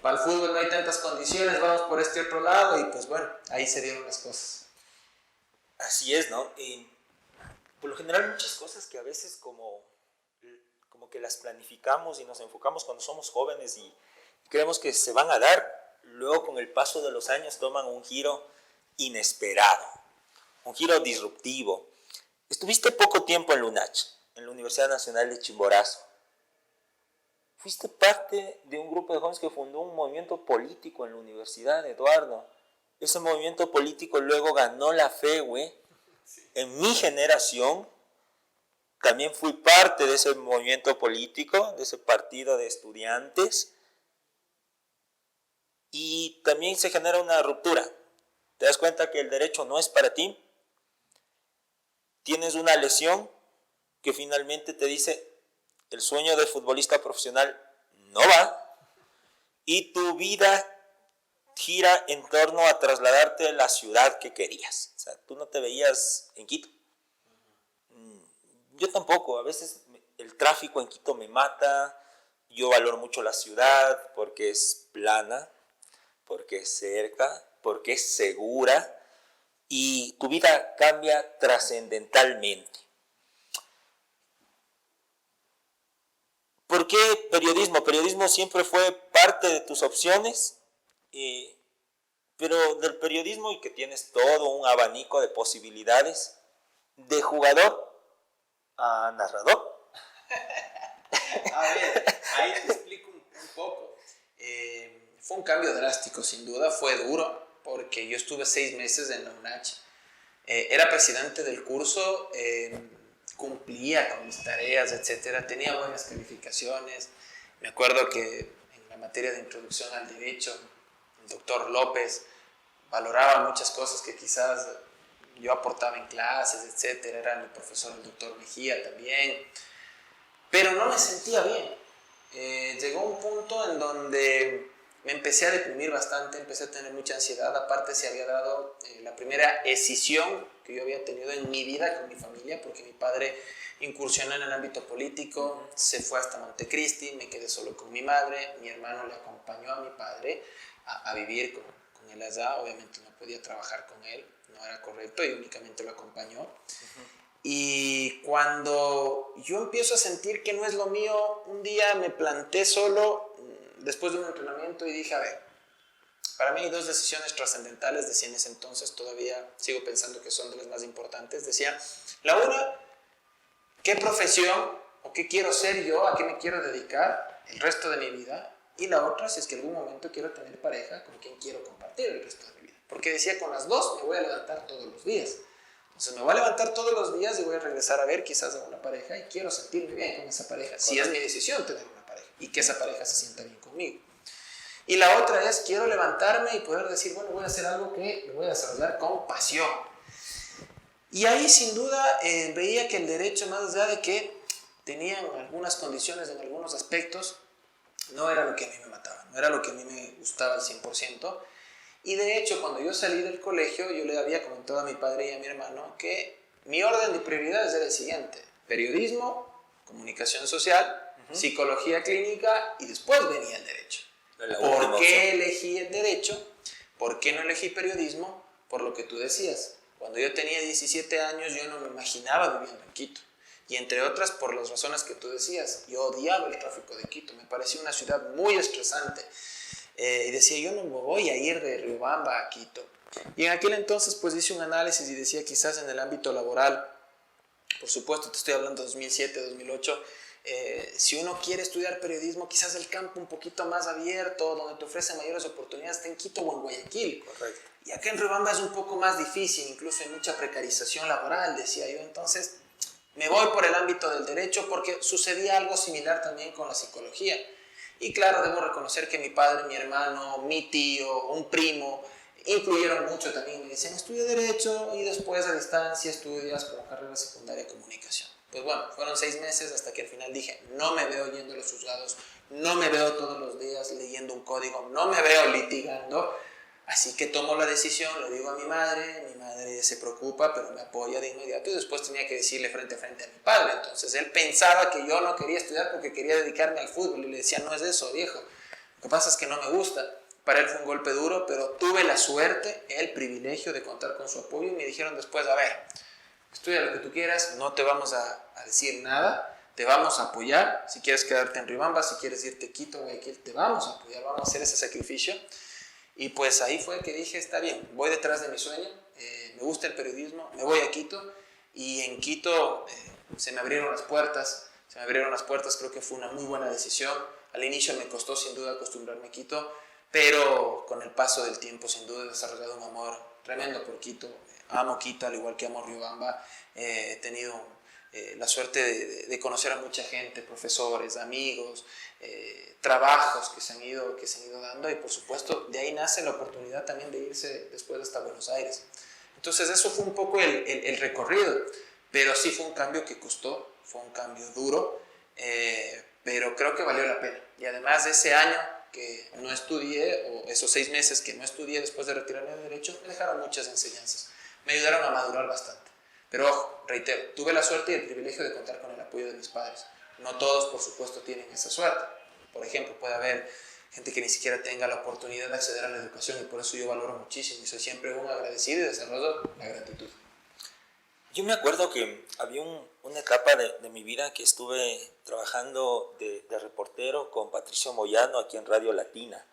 para el fútbol no hay tantas condiciones, vamos por este otro lado y pues bueno, ahí se dieron las cosas. Así es, ¿no? Por lo general muchas cosas que a veces como que las planificamos y nos enfocamos cuando somos jóvenes y creemos que se van a dar, luego con el paso de los años toman un giro inesperado, un giro disruptivo. Estuviste poco tiempo en la UNACH, en la Universidad Nacional de Chimborazo. Fuiste parte de un grupo de jóvenes que fundó un movimiento político en la universidad, Eduardo. Ese movimiento político luego ganó la FEWE. En mi generación también fui parte de ese movimiento político, de ese partido de estudiantes. Y también se genera una ruptura. Te das cuenta que el derecho no es para ti. Tienes una lesión que finalmente te dice, el sueño de futbolista profesional no va. Y tu vida gira en torno a trasladarte a la ciudad que querías. O sea, tú no te veías en Quito. Yo tampoco. A veces el tráfico en Quito me mata. Yo valoro mucho la ciudad porque es plana, porque es cerca, porque es segura y tu vida cambia trascendentalmente. ¿Por qué periodismo? Periodismo siempre fue parte de tus opciones, pero del periodismo y que tienes todo un abanico de posibilidades, de jugador a narrador. A ver, ahí te explico un poco. Fue un cambio drástico, sin duda, fue duro, porque yo estuve 6 meses en la UNACH. Era presidente del curso, cumplía con mis tareas, etc. Tenía buenas calificaciones. Me acuerdo que en la materia de introducción al derecho, el doctor López valoraba muchas cosas que quizás yo aportaba en clases, etc. Era mi profesor el doctor Mejía también. Pero no me sentía bien. Llegó un punto en donde me empecé a deprimir bastante, empecé a tener mucha ansiedad. Aparte se había dado la primera escisión que yo había tenido en mi vida con mi familia, porque mi padre incursionó en el ámbito político, se fue hasta Montecristi, me quedé solo con mi madre, mi hermano le acompañó a mi padre a vivir con él allá. Obviamente no podía trabajar con él, no era correcto, y únicamente lo acompañó. Y cuando yo empiezo a sentir que no es lo mío, un día me planté solo después de un entrenamiento y dije, a ver, para mí hay dos decisiones trascendentales, decía en ese entonces, todavía sigo pensando que son de las más importantes. Decía, la una, ¿qué profesión o qué quiero ser yo, a qué me quiero dedicar el resto de mi vida? Y la otra, si es que en algún momento quiero tener pareja con quien quiero compartir el resto de mi vida. Porque decía, con las dos me voy a levantar todos los días. Entonces me voy a levantar todos los días y voy a regresar a ver quizás a una pareja y quiero sentirme bien con esa pareja. Si es mi decisión tener una pareja y que esa pareja se sienta bien conmigo. Y la otra es, quiero levantarme y poder decir, bueno, voy a hacer algo que lo voy a desarrollar con pasión. Y ahí sin duda veía que el derecho, más allá de que tenían algunas condiciones en algunos aspectos, no era lo que a mí me mataba, no era lo que a mí me gustaba al 100%. Y de hecho, cuando yo salí del colegio, yo le había comentado a mi padre y a mi hermano que mi orden de prioridades era el siguiente: periodismo, comunicación social, psicología clínica, y después venía el derecho. ¿Por qué elegí el derecho? ¿Por qué no elegí periodismo? Por lo que tú decías. Cuando yo tenía 17 años, yo no me imaginaba viviendo en Quito. Y entre otras, por las razones que tú decías. Yo odiaba el tráfico de Quito, me parecía una ciudad muy estresante. Y decía, yo no me voy a ir de Riobamba a Quito. Y en aquel entonces pues hice un análisis y decía, quizás en el ámbito laboral, por supuesto te estoy hablando de 2007, 2008, si uno quiere estudiar periodismo, quizás el campo un poquito más abierto, donde te ofrecen mayores oportunidades, está en Quito o en Guayaquil. Correcto. Y acá en Riobamba es un poco más difícil, incluso hay mucha precarización laboral, decía yo. Entonces me voy por el ámbito del derecho porque sucedía algo similar también con la psicología. Y claro, debo reconocer que mi padre, mi hermano, mi tío, un primo, influyeron mucho también. Me decían, estudia Derecho y después a distancia estudias como carrera secundaria Comunicación. Pues bueno, fueron 6 meses hasta que al final dije, no me veo yendo a los juzgados, no me veo todos los días leyendo un código, no me veo litigando. Así que tomo la decisión, lo digo a mi madre se preocupa, pero me apoya de inmediato, y después tenía que decirle frente a frente a mi padre. Entonces él pensaba que yo no quería estudiar porque quería dedicarme al fútbol, y le decía, no es eso, viejo, lo que pasa es que no me gusta. Para él fue un golpe duro, pero tuve la suerte, el privilegio de contar con su apoyo, y me dijeron después, a ver, estudia lo que tú quieras, no te vamos a decir nada, te vamos a apoyar. Si quieres quedarte en Riobamba, si quieres irte a Quito, Guayaquil, te vamos a apoyar, vamos a hacer ese sacrificio. Y pues ahí fue que dije, está bien, voy detrás de mi sueño, me gusta el periodismo, me voy a Quito. Y en Quito se me abrieron las puertas, creo que fue una muy buena decisión. Al inicio me costó sin duda acostumbrarme a Quito, pero con el paso del tiempo sin duda he desarrollado un amor tremendo por Quito. Amo Quito al igual que amo Riobamba. He tenido la suerte de conocer a mucha gente, profesores, amigos, trabajos que se han ido dando, y por supuesto de ahí nace la oportunidad también de irse después hasta Buenos Aires. Entonces eso fue un poco el recorrido, pero sí fue un cambio que costó, fue un cambio duro, pero creo que valió la pena. Y además de ese año que no estudié, o esos 6 meses que no estudié después de retirarme de Derecho, me dejaron muchas enseñanzas, me ayudaron a madurar bastante. Pero ojo, reitero, tuve la suerte y el privilegio de contar con el apoyo de mis padres. No todos, por supuesto, tienen esa suerte. Por ejemplo, puede haber gente que ni siquiera tenga la oportunidad de acceder a la educación, y por eso yo valoro muchísimo y soy siempre un agradecido y desarrollo la gratitud. Yo me acuerdo que había una etapa de mi vida que estuve trabajando de reportero con Patricio Moyano aquí en Radio Latina.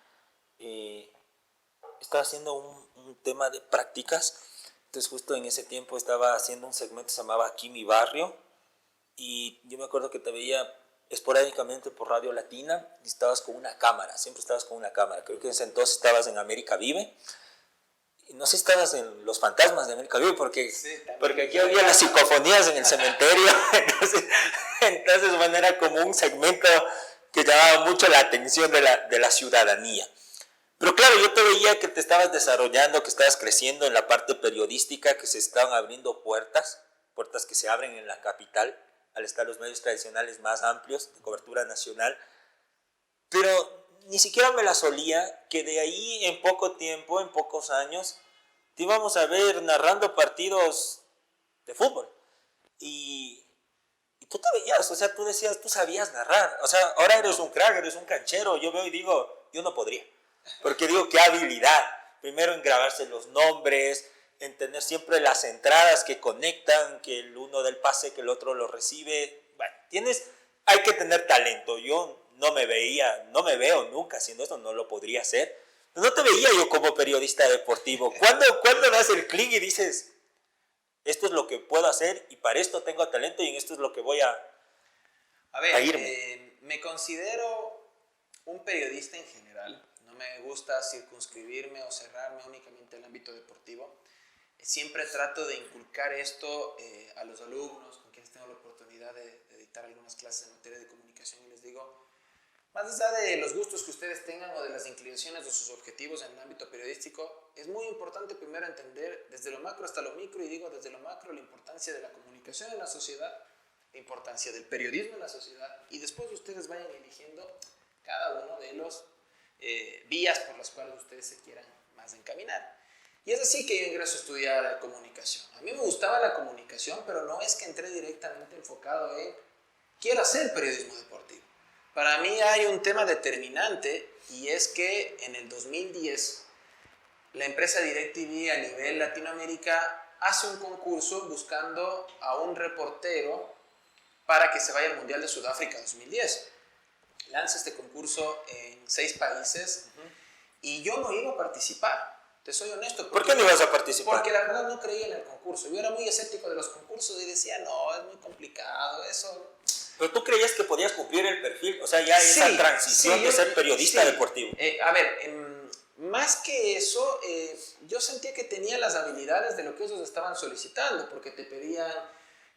Estaba haciendo un tema de prácticas. Entonces justo en ese tiempo estaba haciendo un segmento que se llamaba Aquí mi barrio, y yo me acuerdo que te veía esporádicamente por Radio Latina y estabas con una cámara, siempre estabas con una cámara. Creo que en ese entonces estabas en América Vive, y no sé si estabas en Los Fantasmas de América Vive, porque aquí había las psicofonías en el cementerio. entonces bueno, era como un segmento que llamaba mucho la atención de la ciudadanía. Pero claro, yo te veía que te estabas desarrollando, que estabas creciendo en la parte periodística, que se estaban abriendo puertas que se abren en la capital, al estar los medios tradicionales más amplios de cobertura nacional. Pero ni siquiera me la solía, que de ahí en poco tiempo, en pocos años, te íbamos a ver narrando partidos de fútbol. Y tú te veías, o sea, tú decías, tú sabías narrar. O sea, ahora eres un crack, eres un canchero. Yo veo y digo, yo no podría. Porque digo, qué habilidad. Primero en grabarse los nombres, en tener siempre las entradas que conectan, que el uno da el pase, que el otro lo recibe. Bueno, hay que tener talento. Yo no me veo nunca haciendo esto, no lo podría hacer. No te veía yo como periodista deportivo. ¿Cuándo das el clic y dices, esto es lo que puedo hacer y para esto tengo talento y en esto es lo que voy a irme? Me considero un periodista en general. No me gusta circunscribirme o cerrarme únicamente al ámbito deportivo. Siempre trato de inculcar esto a los alumnos con quienes tengo la oportunidad de dictar algunas clases en materia de comunicación y les digo, más allá de los gustos que ustedes tengan o de las inclinaciones o sus objetivos en el ámbito periodístico, es muy importante primero entender desde lo macro hasta lo micro, y digo desde lo macro la importancia de la comunicación en la sociedad, la importancia del periodismo en la sociedad, y después ustedes vayan eligiendo cada uno de los vías por las cuales ustedes se quieran más encaminar. Y es así que yo ingreso a estudiar comunicación. A mí me gustaba la comunicación, pero no es que entré directamente enfocado en quiero hacer periodismo deportivo. Para mí hay un tema determinante, y es que en el 2010 la empresa DirecTV a nivel Latinoamérica hace un concurso buscando a un reportero para que se vaya al Mundial de Sudáfrica 2010. Lanza este concurso en 6 países y yo no iba a participar. Te soy honesto. ¿Por qué no ibas a participar? Porque la verdad no creía en el concurso. Yo era muy escéptico de los concursos y decía, no, es muy complicado, eso. Pero tú creías que podías cumplir el perfil, o sea, ya esa transición de ser periodista deportivo. Más que eso, yo sentía que tenía las habilidades de lo que ellos estaban solicitando, porque te pedían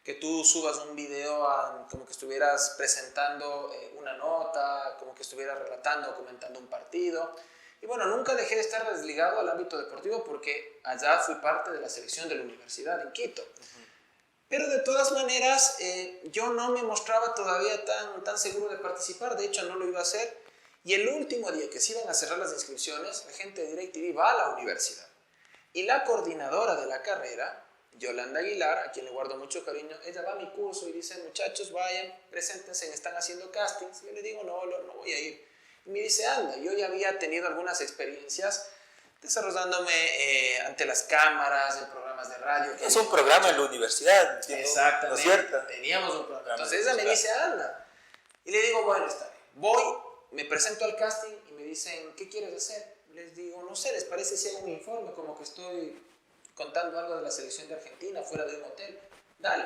que tú subas un video como que estuvieras presentando una nota, como que estuvieras relatando o comentando un partido. Y bueno, nunca dejé de estar desligado al ámbito deportivo porque allá fui parte de la selección de la universidad en Quito. Pero de todas maneras, yo no me mostraba todavía tan seguro de participar. De hecho, no lo iba a hacer. Y el último día que se iban a cerrar las inscripciones, la gente de DirecTV va a la universidad. Y la coordinadora de la carrera, Yolanda Aguilar, a quien le guardo mucho cariño, ella va a mi curso y dice, muchachos, vayan, preséntense, están haciendo castings. Yo le digo, no voy a ir. Y me dice, anda, yo ya había tenido algunas experiencias desarrollándome ante las cámaras, en programas de radio. Es un programa en la universidad. Exactamente. ¿No es cierto? Teníamos un programa. Entonces ella me dice, anda. Y le digo, bueno, está bien. Voy, me presento al casting y me dicen, ¿qué quieres hacer? Les digo, no sé, ¿les parece si hago un informe? Como que estoy contando algo de la selección de Argentina fuera de un hotel. Dale.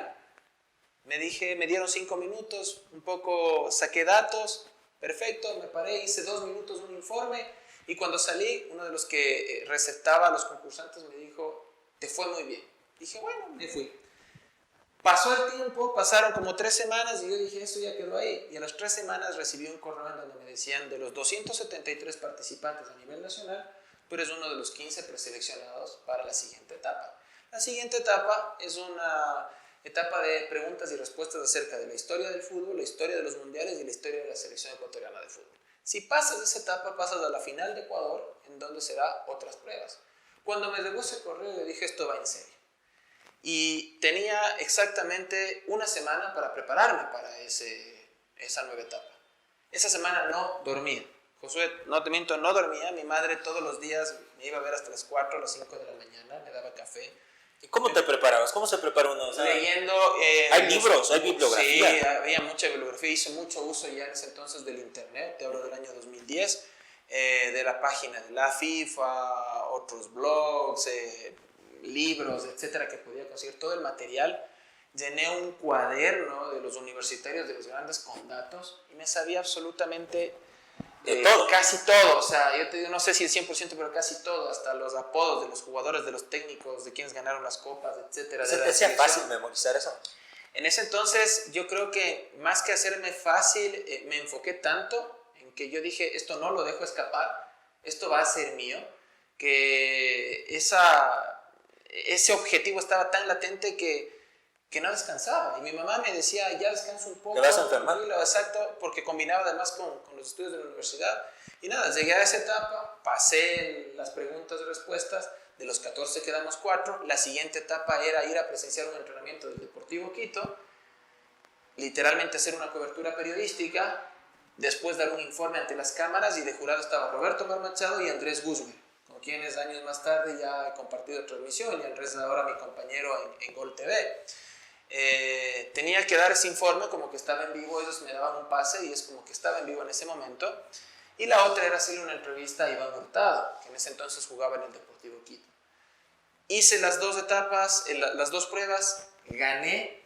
Me dieron 5 minutos, un poco saqué datos. Perfecto, me paré, hice 2 minutos un informe. Y cuando salí, uno de los que receptaba a los concursantes me dijo, te fue muy bien. Dije, bueno, me fui. Pasó el tiempo, pasaron como 3 semanas y yo dije, esto ya quedó ahí. Y a las 3 semanas recibí un correo en donde me decían, de los 273 participantes a nivel nacional, tú eres uno de los 15 preseleccionados para la siguiente etapa. La siguiente etapa es una etapa de preguntas y respuestas acerca de la historia del fútbol, la historia de los mundiales y la historia de la selección ecuatoriana de fútbol. Si pasas esa etapa, pasas a la final de Ecuador, en donde será otras pruebas. Cuando me llegó ese correo, yo dije, esto va en serio. Y tenía exactamente una semana para prepararme para esa nueva etapa. Esa semana no dormía. Josué, no te miento, no dormía. Mi madre todos los días me iba a ver hasta las 4 o las 5 de la mañana, me daba café. ¿Y cómo te preparabas? ¿Cómo se prepara uno? O sea, leyendo. ¿Hay libros? ¿Hay bibliografía? Sí, había mucha bibliografía. Hice mucho uso ya en ese entonces del internet. Te hablo del año 2010. De la página de la FIFA, otros blogs, libros, etcétera, que podía conseguir todo el material. Llené un cuaderno de los universitarios de los grandes con datos y me sabía absolutamente todo. Casi todo. O sea, yo te digo, no sé si el 100%, pero casi todo, hasta los apodos de los jugadores, de los técnicos, de quienes ganaron las copas, etcétera. ¿Se te hacía fácil memorizar eso? En ese entonces yo creo que más que hacerme fácil, me enfoqué tanto en que yo dije, esto no lo dejo escapar, esto va a ser mío, que ese objetivo estaba tan latente que que no descansaba. Y mi mamá me decía, ya descansa un poco. ¿Te vas a enfermar? Exacto, porque combinaba además con los estudios de la universidad. Y nada, llegué a esa etapa, pasé las preguntas y respuestas, de los 14 quedamos 4. La siguiente etapa era ir a presenciar un entrenamiento del Deportivo Quito, literalmente hacer una cobertura periodística, después dar un informe ante las cámaras, y de jurado estaba Roberto Mar Machado y Andrés Guzmán, con quienes años más tarde ya he compartido transmisión, y Andrés es ahora mi compañero en Gol TV. Tenía que dar ese informe como que estaba en vivo, ellos me daban un pase y es como que estaba en vivo en ese momento. Y la otra era hacerle una entrevista a Iván Hurtado, que en ese entonces jugaba en el Deportivo Quito. Hice las 2 etapas, las 2 pruebas, gané.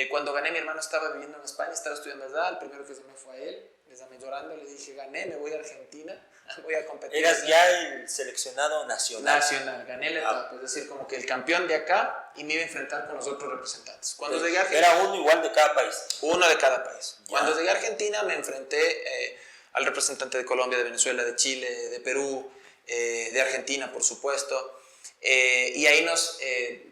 Cuando gané, mi hermano estaba viviendo en España, estaba estudiando allá. El primero que se me fue a él, le llamé llorando, le dije, gané, me voy a Argentina, voy a competir. Eras ya el seleccionado nacional. Nacional, gané la etapa, es decir, como que el campeón de acá, y me iba a enfrentar con los otros representantes. Cuando llegué a Argentina, era uno igual de cada país. Uno de cada país. Ya. Cuando llegué a Argentina me enfrenté al representante de Colombia, de Venezuela, de Chile, de Perú, de Argentina, por supuesto. Y ahí nos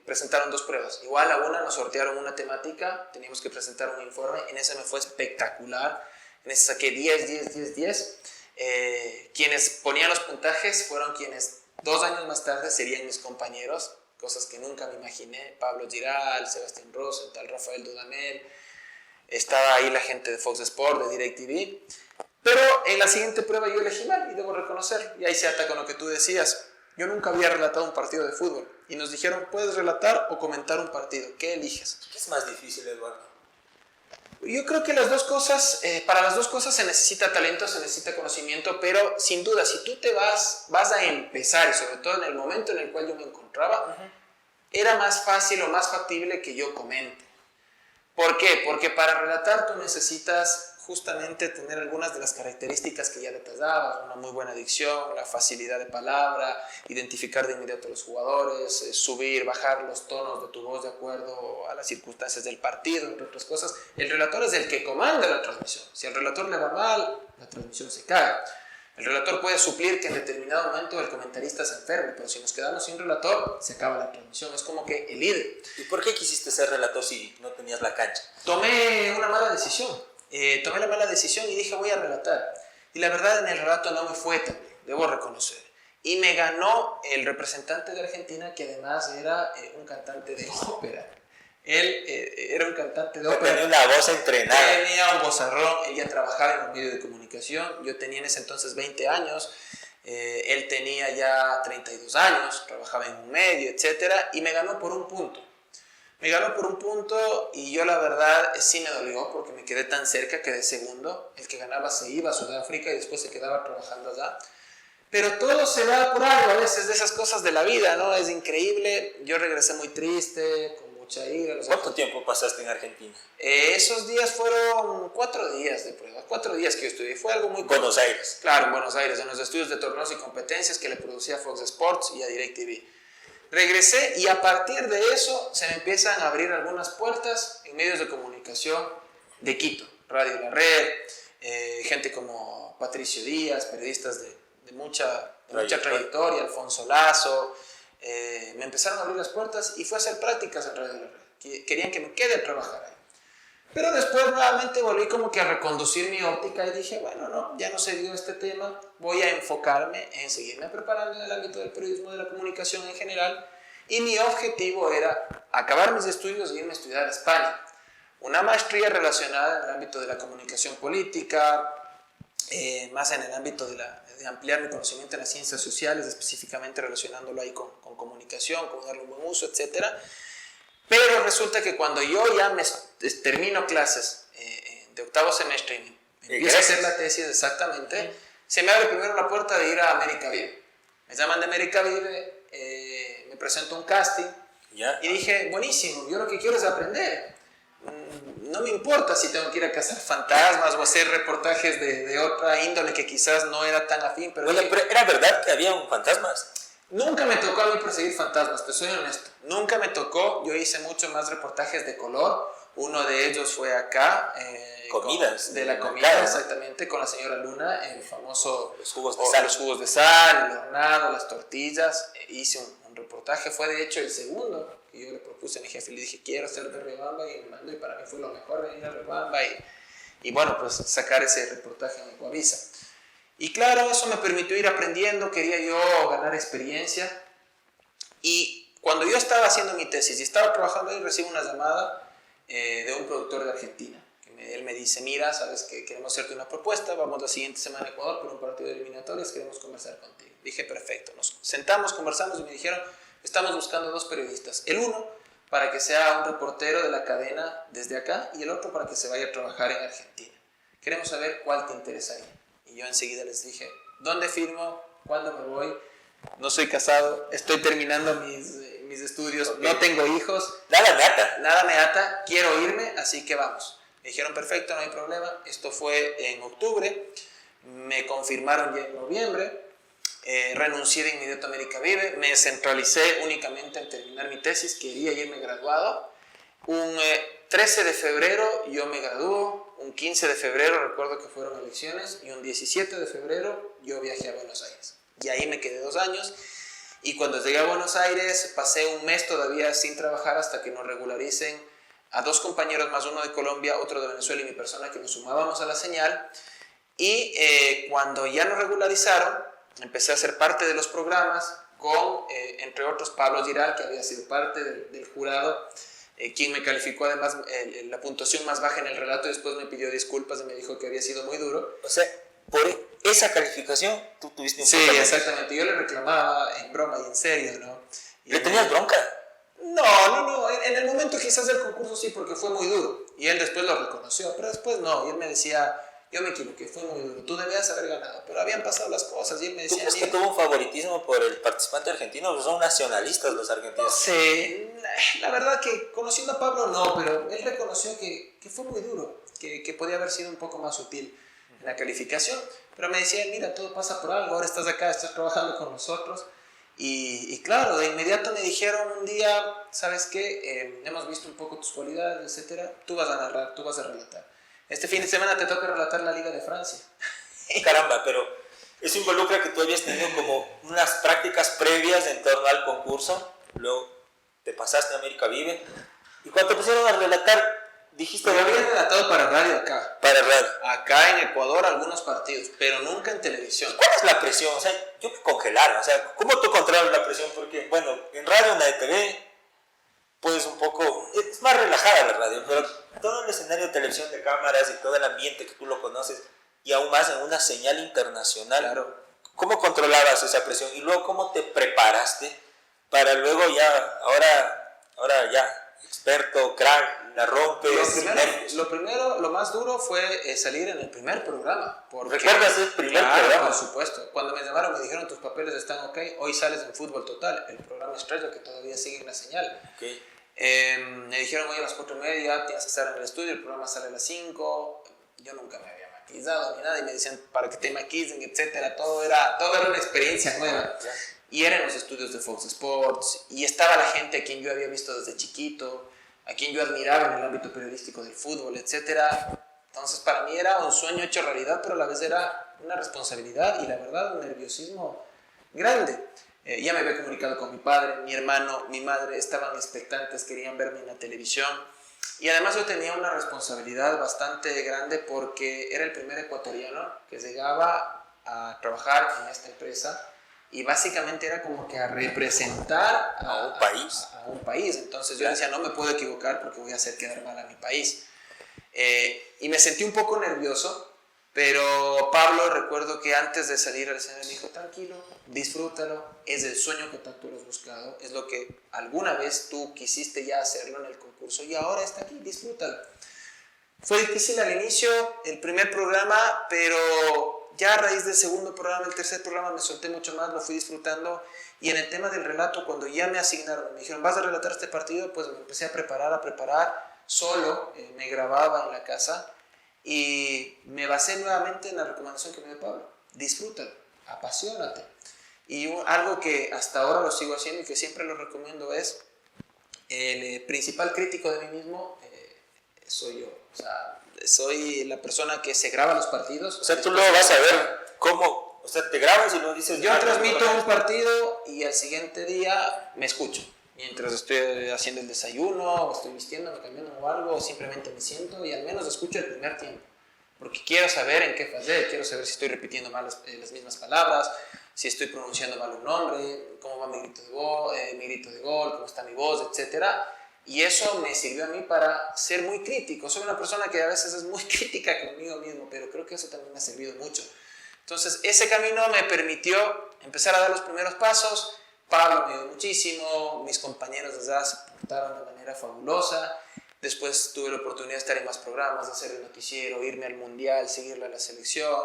presentaron 2 pruebas. Igual a una nos sortearon una temática, teníamos que presentar un informe. En esa me fue espectacular. En esa saqué 10. Quienes ponían los puntajes fueron quienes 2 años más tarde serían mis compañeros, cosas que nunca me imaginé. Pablo Giral, Sebastián Rosenthal, Rafael Dudamel. Estaba ahí la gente de Fox Sports, de DirecTV. Pero en la siguiente prueba yo elegí mal, y debo reconocer, y ahí se ata con lo que tú decías. Yo nunca había relatado un partido de fútbol, y nos dijeron, puedes relatar o comentar un partido, ¿qué eliges? ¿Qué es más difícil, Eduardo? Yo creo que las dos cosas, para las dos cosas se necesita talento, se necesita conocimiento, pero sin duda, si tú te vas a empezar, y sobre todo en el momento en el cual yo me encontraba, era más fácil o más factible que yo comente. ¿Por qué? Porque para relatar tú necesitas justamente tener algunas de las características que ya detallabas, una muy buena dicción, la facilidad de palabra, identificar de inmediato a los jugadores, subir, bajar los tonos de tu voz de acuerdo a las circunstancias del partido, entre otras cosas. El relator es el que comanda la transmisión. Si al relator le va mal, la transmisión se cae. El relator puede suplir que en determinado momento el comentarista se enferme, pero si nos quedamos sin relator, se acaba la transmisión. Es como que el líder. ¿Y por qué quisiste ser relator si no tenías la cancha? Tomé una mala decisión. Tomé la mala decisión y dije, voy a relatar. Y la verdad, en el relato no me fue tan bien, debo reconocer. Y me ganó el representante de Argentina, que además era un cantante de ópera. Él era un cantante de ópera. Tenía una voz entrenada. Tenía un vozarrón, él ya trabajaba en un medio de comunicación. Yo tenía en ese entonces 20 años. Él tenía ya 32 años, trabajaba en un medio, etc. Y me ganó por un punto. Me ganó por un punto y yo la verdad sí me dolió porque me quedé tan cerca, quedé segundo. El que ganaba se iba a Sudáfrica y después se quedaba trabajando allá. Pero todo se da por algo a veces, de esas cosas de la vida, ¿no? Es increíble. Yo regresé muy triste, con mucha ira. ¿Cuánto tiempo pasaste en Argentina? Esos días fueron 4 días de prueba, 4 días que yo estudié. Fue algo muy... Buenos Aires. Claro, en Buenos Aires, en los estudios de torneos y competencias que le producía a Fox Sports y a DirecTV. Regresé y a partir de eso se me empiezan a abrir algunas puertas en medios de comunicación de Quito, Radio La Red, gente como Patricio Díaz, periodistas de mucha trayectoria, Alfonso Lazo. Me empezaron a abrir las puertas y fui a hacer prácticas en Radio La Red. Querían que me quede a trabajar ahí. Pero después nuevamente volví como que a reconducir mi óptica y dije, bueno, no, ya no se dio este tema, voy a enfocarme en seguirme preparando en el ámbito del periodismo, de la comunicación en general, y mi objetivo era acabar mis estudios y irme a estudiar a España. Una maestría relacionada en el ámbito de la comunicación política, más en el ámbito de ampliar mi conocimiento en las ciencias sociales, específicamente relacionándolo ahí con comunicación, con darle un buen uso, etcétera. Pero resulta que cuando yo ya termino clases de octavo semestre y empiezo a hacer la tesis exactamente, se me abre primero la puerta de ir a América Vive. Me llaman de América Vive, me presento a un casting y dije, buenísimo, yo lo que quiero es aprender. No me importa si tengo que ir a cazar fantasmas o hacer reportajes de otra índole que quizás no era tan afín. Pero ¿era verdad que había fantasmas? Nunca me tocó a mí perseguir fantasmas, te soy honesto. Nunca me tocó, yo hice mucho más reportajes de color. Uno de ellos fue acá. Comidas. De la comida, exactamente, con la señora Luna, el famoso... Los jugos de sal. Los jugos de sal, el hornado, las tortillas. Hice un reportaje, fue de hecho el segundo que yo le propuse puse a mi jefe y le dije, quiero ser de Riobamba, y me mandó, y para mí fue lo mejor venir a Riobamba y bueno, pues sacar ese reportaje en Ecuavisa. Y claro, eso me permitió ir aprendiendo, quería yo ganar experiencia. Y cuando yo estaba haciendo mi tesis y estaba trabajando ahí, recibo una llamada de un productor de Argentina. Él me dice, mira, sabes que queremos hacerte una propuesta, vamos la siguiente semana a Ecuador por un partido de eliminatorias, queremos conversar contigo. Dije, perfecto, nos sentamos, conversamos y me dijeron, estamos buscando 2 periodistas. El uno para que sea un reportero de la cadena desde acá y el otro para que se vaya a trabajar en Argentina. Queremos saber cuál te interesaría. Y yo enseguida les dije, ¿dónde firmo? ¿Cuándo me voy? No soy casado, estoy terminando mis estudios, okay. No tengo hijos. Nada me ata, quiero irme, así que vamos. Me dijeron, perfecto, no hay problema. Esto fue en octubre, me confirmaron ya en noviembre, renuncié de inmediato a América Vive, me centralicé únicamente en terminar mi tesis, quería irme graduado. Un 13 de febrero yo me graduó, un 15 de febrero recuerdo que fueron elecciones, y un 17 de febrero yo viajé a Buenos Aires. Y ahí me quedé 2 años, y cuando llegué a Buenos Aires pasé un mes todavía sin trabajar hasta que nos regularicen a 2 compañeros más, uno de Colombia, otro de Venezuela y mi persona, que nos sumábamos a la señal. Y cuando ya nos regularizaron, empecé a ser parte de los programas con, entre otros, Pablo Giral, que había sido parte del jurado, quien me calificó además la puntuación más baja en el relato, y después me pidió disculpas y me dijo que había sido muy duro. O sea, por esa calificación tú tuviste un problema. Sí, exactamente. Yo le reclamaba en broma y en serio, ¿no? ¿Le tenías bronca? No. En el momento quizás del concurso sí, porque fue muy duro. Y él después lo reconoció, pero después no. Y él me decía, yo me equivoqué, fue muy duro. Tú debías haber ganado, pero habían pasado las cosas. Y él me decía, ¿tú crees que tuvo un favoritismo por el participante argentino? Son nacionalistas los argentinos. No sé, la verdad que conociendo a Pablo no, pero él reconoció que fue muy duro, que podía haber sido un poco más sutil en la calificación. Pero me decía, mira, todo pasa por algo, ahora estás acá, estás trabajando con nosotros. Y claro, de inmediato me dijeron un día, ¿sabes qué? Hemos visto un poco tus cualidades, etcétera. Tú vas a narrar, tú vas a relatar. Este fin de semana te toca relatar la Liga de Francia. Caramba, pero eso involucra que tú habías tenido como unas prácticas previas en torno al concurso, luego te pasaste a América Vive, y cuando te pusieron a relatar, dijiste... Yo había relatado para radio acá. Para radio. Acá en Ecuador algunos partidos, pero nunca en televisión. ¿Cuál es la presión? O sea, yo me congelaron. O sea, ¿cómo tú controlas la presión? Porque, bueno, en radio, en la de TV, pues un poco... Es más relajada la radio, pero todo el escenario de televisión, de cámaras y todo el ambiente que tú lo conoces, y aún más en una señal internacional. Claro. ¿Cómo controlabas esa presión? Y luego, ¿cómo te preparaste para luego ya, ahora ya... experto, crack, la rompes? Lo más duro fue salir en el primer programa. ¿Recuerdas el primer programa? Por supuesto. Cuando me llamaron me dijeron, tus papeles están ok, hoy sales en Fútbol Total, el programa estrella que todavía sigue en la señal. Okay. Me dijeron, hoy a las 4:30 tienes que estar en el estudio, el programa sale a las 5. Yo nunca me había maquillado ni nada, y me decían, para que te maquillen, etcétera. Todo era una experiencia nueva. Y eran los estudios de Fox Sports, y estaba la gente a quien yo había visto desde chiquito, a quien yo admiraba en el ámbito periodístico del fútbol, etc. Entonces para mí era un sueño hecho realidad, pero a la vez era una responsabilidad y la verdad un nerviosismo grande. Ya me había comunicado con mi padre, mi hermano, mi madre, estaban expectantes, querían verme en la televisión. Y además yo tenía una responsabilidad bastante grande porque era el primer ecuatoriano que llegaba a trabajar en esta empresa. Y básicamente era como que a representar a un país. Entonces yo decía, no me puedo equivocar porque voy a hacer quedar mal a mi país. Y me sentí un poco nervioso, pero Pablo, recuerdo que antes de salir al escenario me dijo, tranquilo, disfrútalo, es el sueño que tanto has buscado, es lo que alguna vez tú quisiste ya hacerlo en el concurso y ahora está aquí, disfrútalo. Fue difícil al inicio, el primer programa, pero... ya a raíz del segundo programa, el tercer programa, me solté mucho más, lo fui disfrutando. Y en el tema del relato, cuando ya me asignaron, me dijeron, ¿vas a relatar este partido? Pues me empecé a preparar solo, me grababa en la casa y me basé nuevamente en la recomendación que me dio Pablo. Disfrútalo, apasionate. Y algo que hasta ahora lo sigo haciendo y que siempre lo recomiendo es, el principal crítico de mí mismo soy yo. O sea, soy la persona que se graba los partidos. O sea, tú luego vas a ver cómo, o sea, te grabas y luego dices... Yo transmito un partido y al siguiente día me escucho. mientras estoy haciendo el desayuno, o estoy vistiéndome, cambiando o algo, o simplemente me siento y al menos escucho el primer tiempo. Porque quiero saber en qué fallé, quiero saber si estoy repitiendo mal las mismas palabras, si estoy pronunciando mal un nombre, cómo va mi grito de gol, cómo está mi voz, etc. Y eso me sirvió a mí para ser muy crítico. Soy una persona que a veces es muy crítica conmigo mismo, pero creo que eso también me ha servido mucho. Entonces, ese camino me permitió empezar a dar los primeros pasos. Pablo me ayudó muchísimo, mis compañeros de edad se portaron de manera fabulosa. Después tuve la oportunidad de estar en más programas, de hacer el noticiero, irme al mundial, seguirle a la selección.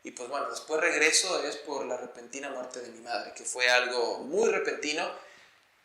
Y pues bueno, después regreso es por la repentina muerte de mi madre, que fue algo muy repentino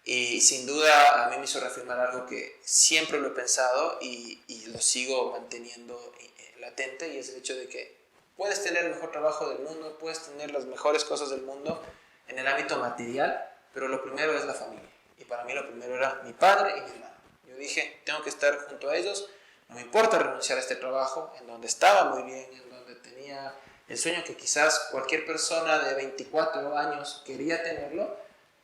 y sin duda a mí me hizo reafirmar algo que siempre lo he pensado y lo sigo manteniendo latente, y es el hecho de que puedes tener el mejor trabajo del mundo, puedes tener las mejores cosas del mundo en el ámbito material, pero lo primero es la familia. Y para mí lo primero era mi padre y mi hermano. Yo dije, tengo que estar junto a ellos, no me importa renunciar a este trabajo, en donde estaba muy bien, en donde tenía el sueño que quizás cualquier persona de 24 años quería tenerlo,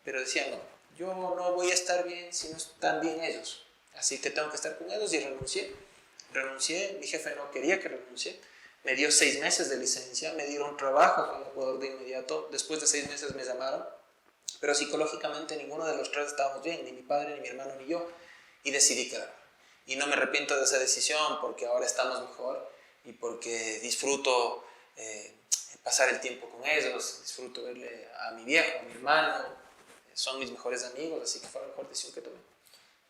pero decía, no, yo no voy a estar bien si no están bien ellos. Así que tengo que estar con ellos y renuncié. Renuncié, mi jefe no quería que renuncie. Me dio 6 meses de licencia, me dieron trabajo con Ecuador de inmediato. Después de 6 meses me llamaron, pero psicológicamente ninguno de los tres estábamos bien, ni mi padre, ni mi hermano, ni yo, y decidí quedarme. Y no me arrepiento de esa decisión porque ahora estamos mejor y porque disfruto pasar el tiempo con ellos, disfruto verle a mi viejo, a mi hermano, son mis mejores amigos, así que fue la mejor decisión que tomé.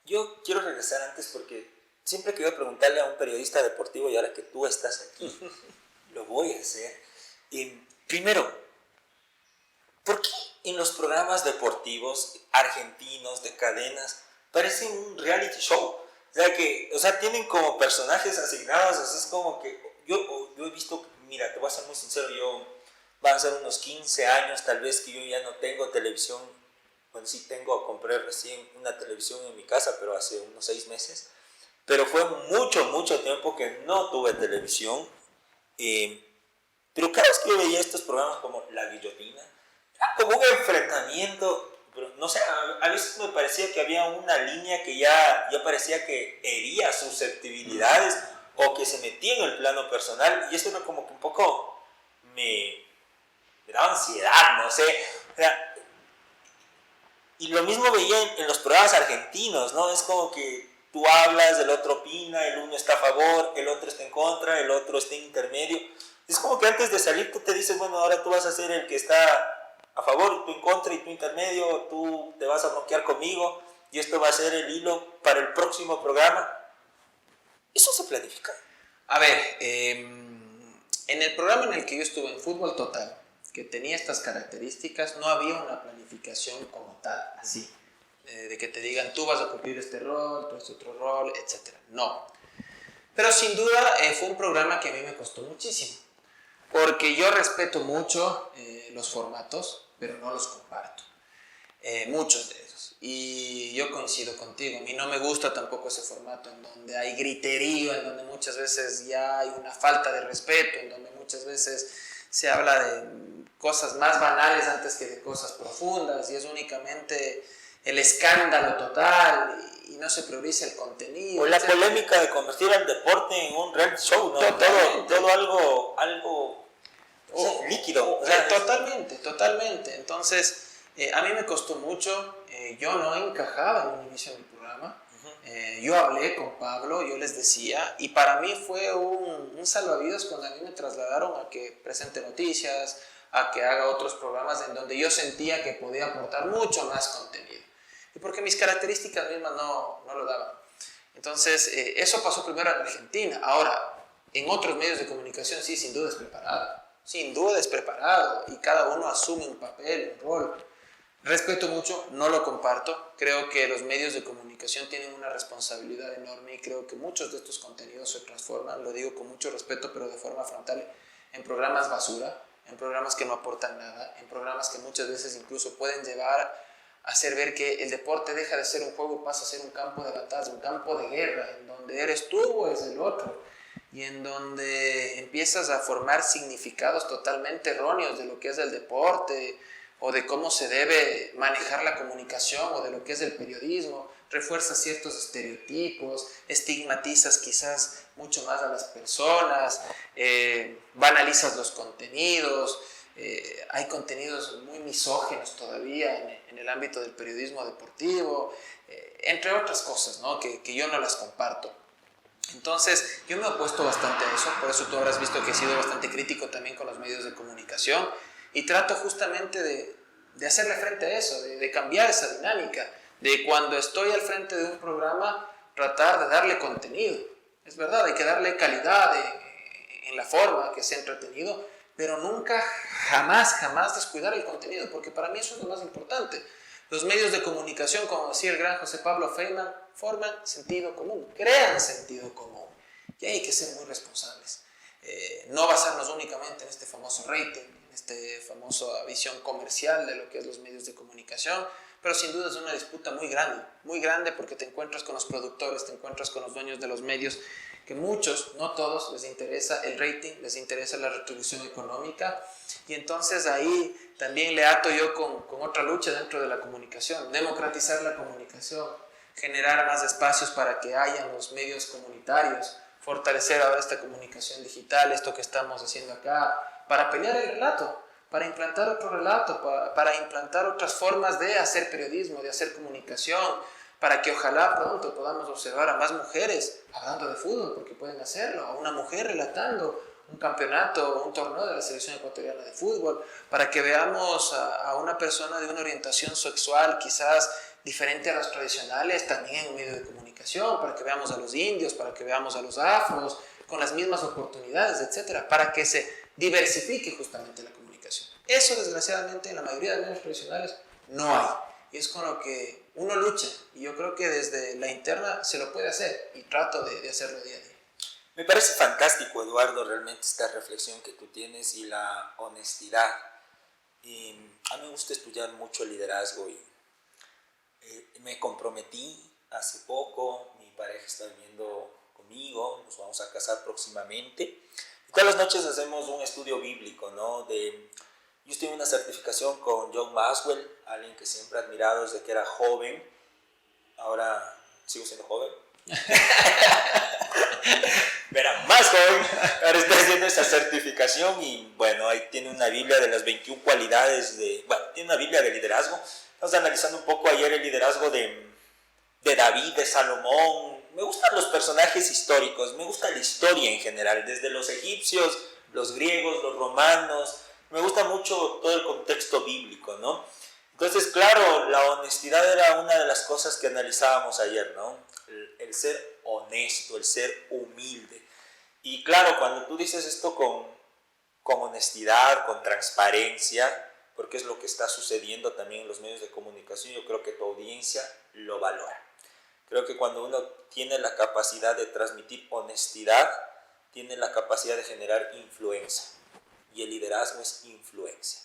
Yo quiero regresar antes porque siempre quiero preguntarle a un periodista deportivo, y ahora que tú estás aquí, lo voy a hacer. Primero, ¿por qué en los programas deportivos argentinos de cadenas parecen un reality show? O sea, tienen como personajes asignados, o sea, es como que yo he visto, mira, te voy a ser muy sincero, van a ser unos 15 años tal vez que yo ya no tengo televisión. Bueno, sí compré recién una televisión en mi casa, pero hace unos 6 meses. Pero fue mucho tiempo que no tuve televisión. Pero cada vez que yo veía estos programas como La Guillotina, era como un enfrentamiento, pero no sé, a veces me parecía que había una línea que ya parecía que hería susceptibilidades o que se metía en el plano personal, y esto era como que un poco me daba ansiedad, no sé. O sea, y lo mismo veía en los programas argentinos, ¿no? Es como que tú hablas, el otro opina, el uno está a favor, el otro está en contra, el otro está en intermedio. Es como que antes de salir tú te dices, bueno, ahora tú vas a ser el que está a favor, tú en contra y tú intermedio, tú te vas a bloquear conmigo y esto va a ser el hilo para el próximo programa. ¿Eso se planifica? A ver, en el programa en el que yo estuve en Fútbol Total, que tenía estas características, no había una planificación como tal, así, de que te digan tú vas a cumplir este rol, tú este otro rol, etc. No. Pero sin duda fue un programa que a mí me costó muchísimo, porque yo respeto mucho los formatos, pero no los comparto, muchos de ellos. Y yo coincido contigo, a mí no me gusta tampoco ese formato en donde hay griterío, en donde muchas veces ya hay una falta de respeto, en donde muchas veces se habla de cosas más banales antes que de cosas profundas, y es únicamente el escándalo total y no se prioriza el contenido. O la polémica de convertir al deporte en un reality show, ¿no? Todo algo líquido. O sea, totalmente. Entonces, a mí me costó mucho, yo no encajaba en un inicio del programa. Yo hablé con Pablo, yo les decía, y para mí fue un salvavidas cuando a mí me trasladaron a que presente noticias, a que haga otros programas en donde yo sentía que podía aportar mucho más contenido. Y porque mis características mismas no lo daban. Entonces, eso pasó primero en Argentina. Ahora, en otros medios de comunicación sí, sin duda es preparado. Sin duda es preparado y cada uno asume un papel, un rol. Respeto mucho, no lo comparto. Creo que los medios de comunicación tienen una responsabilidad enorme y creo que muchos de estos contenidos se transforman, lo digo con mucho respeto, pero de forma frontal, en programas basura, en programas que no aportan nada, en programas que muchas veces incluso pueden llevar a hacer ver que el deporte deja de ser un juego y pasa a ser un campo de batalla, un campo de guerra, en donde eres tú o es el otro, y en donde empiezas a formar significados totalmente erróneos de lo que es el deporte, o de cómo se debe manejar la comunicación o de lo que es el periodismo, refuerzas ciertos estereotipos, estigmatizas quizás mucho más a las personas, banalizas los contenidos, hay contenidos muy misóginos todavía en el ámbito del periodismo deportivo, entre otras cosas, ¿no? que yo no las comparto. Entonces, yo me he opuesto bastante a eso, por eso tú habrás visto que he sido bastante crítico también con los medios de comunicación y trato justamente de hacerle frente a eso, de cambiar esa dinámica, de cuando estoy al frente de un programa, tratar de darle contenido. Es verdad, hay que darle calidad en la forma, que sea entretenido, pero nunca, jamás descuidar el contenido, porque para mí eso es lo más importante. Los medios de comunicación, como decía el gran José Pablo Feynman, forman sentido común, crean sentido común. Y hay que ser muy responsables. No basarnos únicamente en este famoso rating, en esta famosa visión comercial de lo que es los medios de comunicación, pero sin duda es una disputa muy grande porque te encuentras con los productores, te encuentras con los dueños de los medios, que muchos, no todos, les interesa el rating, les interesa la retribución económica, y entonces ahí también le ato yo con otra lucha dentro de la comunicación, democratizar la comunicación, generar más espacios para que haya los medios comunitarios, fortalecer ahora esta comunicación digital, esto que estamos haciendo acá, para pelear el relato, para implantar otro relato, para implantar otras formas de hacer periodismo, de hacer comunicación, para que ojalá pronto podamos observar a más mujeres hablando de fútbol, porque pueden hacerlo, a una mujer relatando un campeonato o un torneo de la selección ecuatoriana de fútbol, para que veamos a una persona de una orientación sexual quizás diferente a las tradicionales también en un medio de comunicación, para que veamos a los indios, para que veamos a los afros, con las mismas oportunidades, etcétera, para que se diversifique justamente la comunicación. Eso desgraciadamente en la mayoría de medios tradicionales no hay, y es con lo que uno lucha, y yo creo que desde la interna se lo puede hacer, y trato de hacerlo día a día. Me parece fantástico, Eduardo, realmente esta reflexión que tú tienes y la honestidad. Y a mí me gusta estudiar mucho liderazgo y me comprometí hace poco, mi pareja está viviendo conmigo, nos vamos a casar próximamente. Y todas las noches hacemos un estudio bíblico, ¿no? Yo estoy en una certificación con John Maxwell, alguien que siempre he admirado desde que era joven. Ahora sigo siendo joven. Era más joven, ahora está haciendo esa certificación y bueno, ahí tiene una Biblia de las 21 cualidades tiene una Biblia de liderazgo. Estamos analizando un poco ayer el liderazgo de David, de Salomón. Me gustan los personajes históricos, me gusta la historia en general, desde los egipcios, los griegos, los romanos. Me gusta mucho todo el contexto bíblico, ¿no? Entonces, claro, la honestidad era una de las cosas que analizábamos ayer, ¿no? El ser honesto, el ser humilde. Y claro, cuando tú dices esto con honestidad, con transparencia, porque es lo que está sucediendo también en los medios de comunicación, yo creo que tu audiencia lo valora. Creo que cuando uno tiene la capacidad de transmitir honestidad, tiene la capacidad de generar influencia. Y el liderazgo es influencia.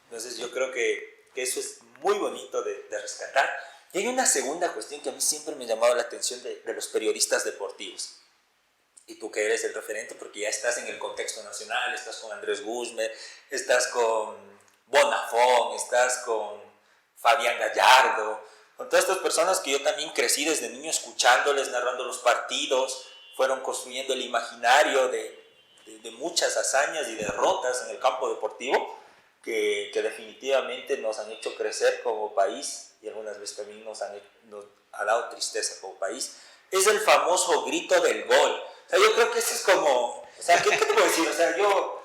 Entonces yo creo que eso es muy bonito de rescatar. Y hay una segunda cuestión que a mí siempre me ha llamado la atención de los periodistas deportivos. Y tú que eres el referente porque ya estás en el contexto nacional, estás con Andrés Guzmán, estás con Bonafón, estás con Fabián Gallardo, con todas estas personas que yo también crecí desde niño escuchándoles, narrando los partidos, fueron construyendo el imaginario de muchas hazañas y derrotas en el campo deportivo que definitivamente nos han hecho crecer como país y algunas veces también nos ha dado tristeza como país. Es el famoso grito del gol. O sea, yo creo que eso es como... O sea, ¿qué te puedo decir? O sea, yo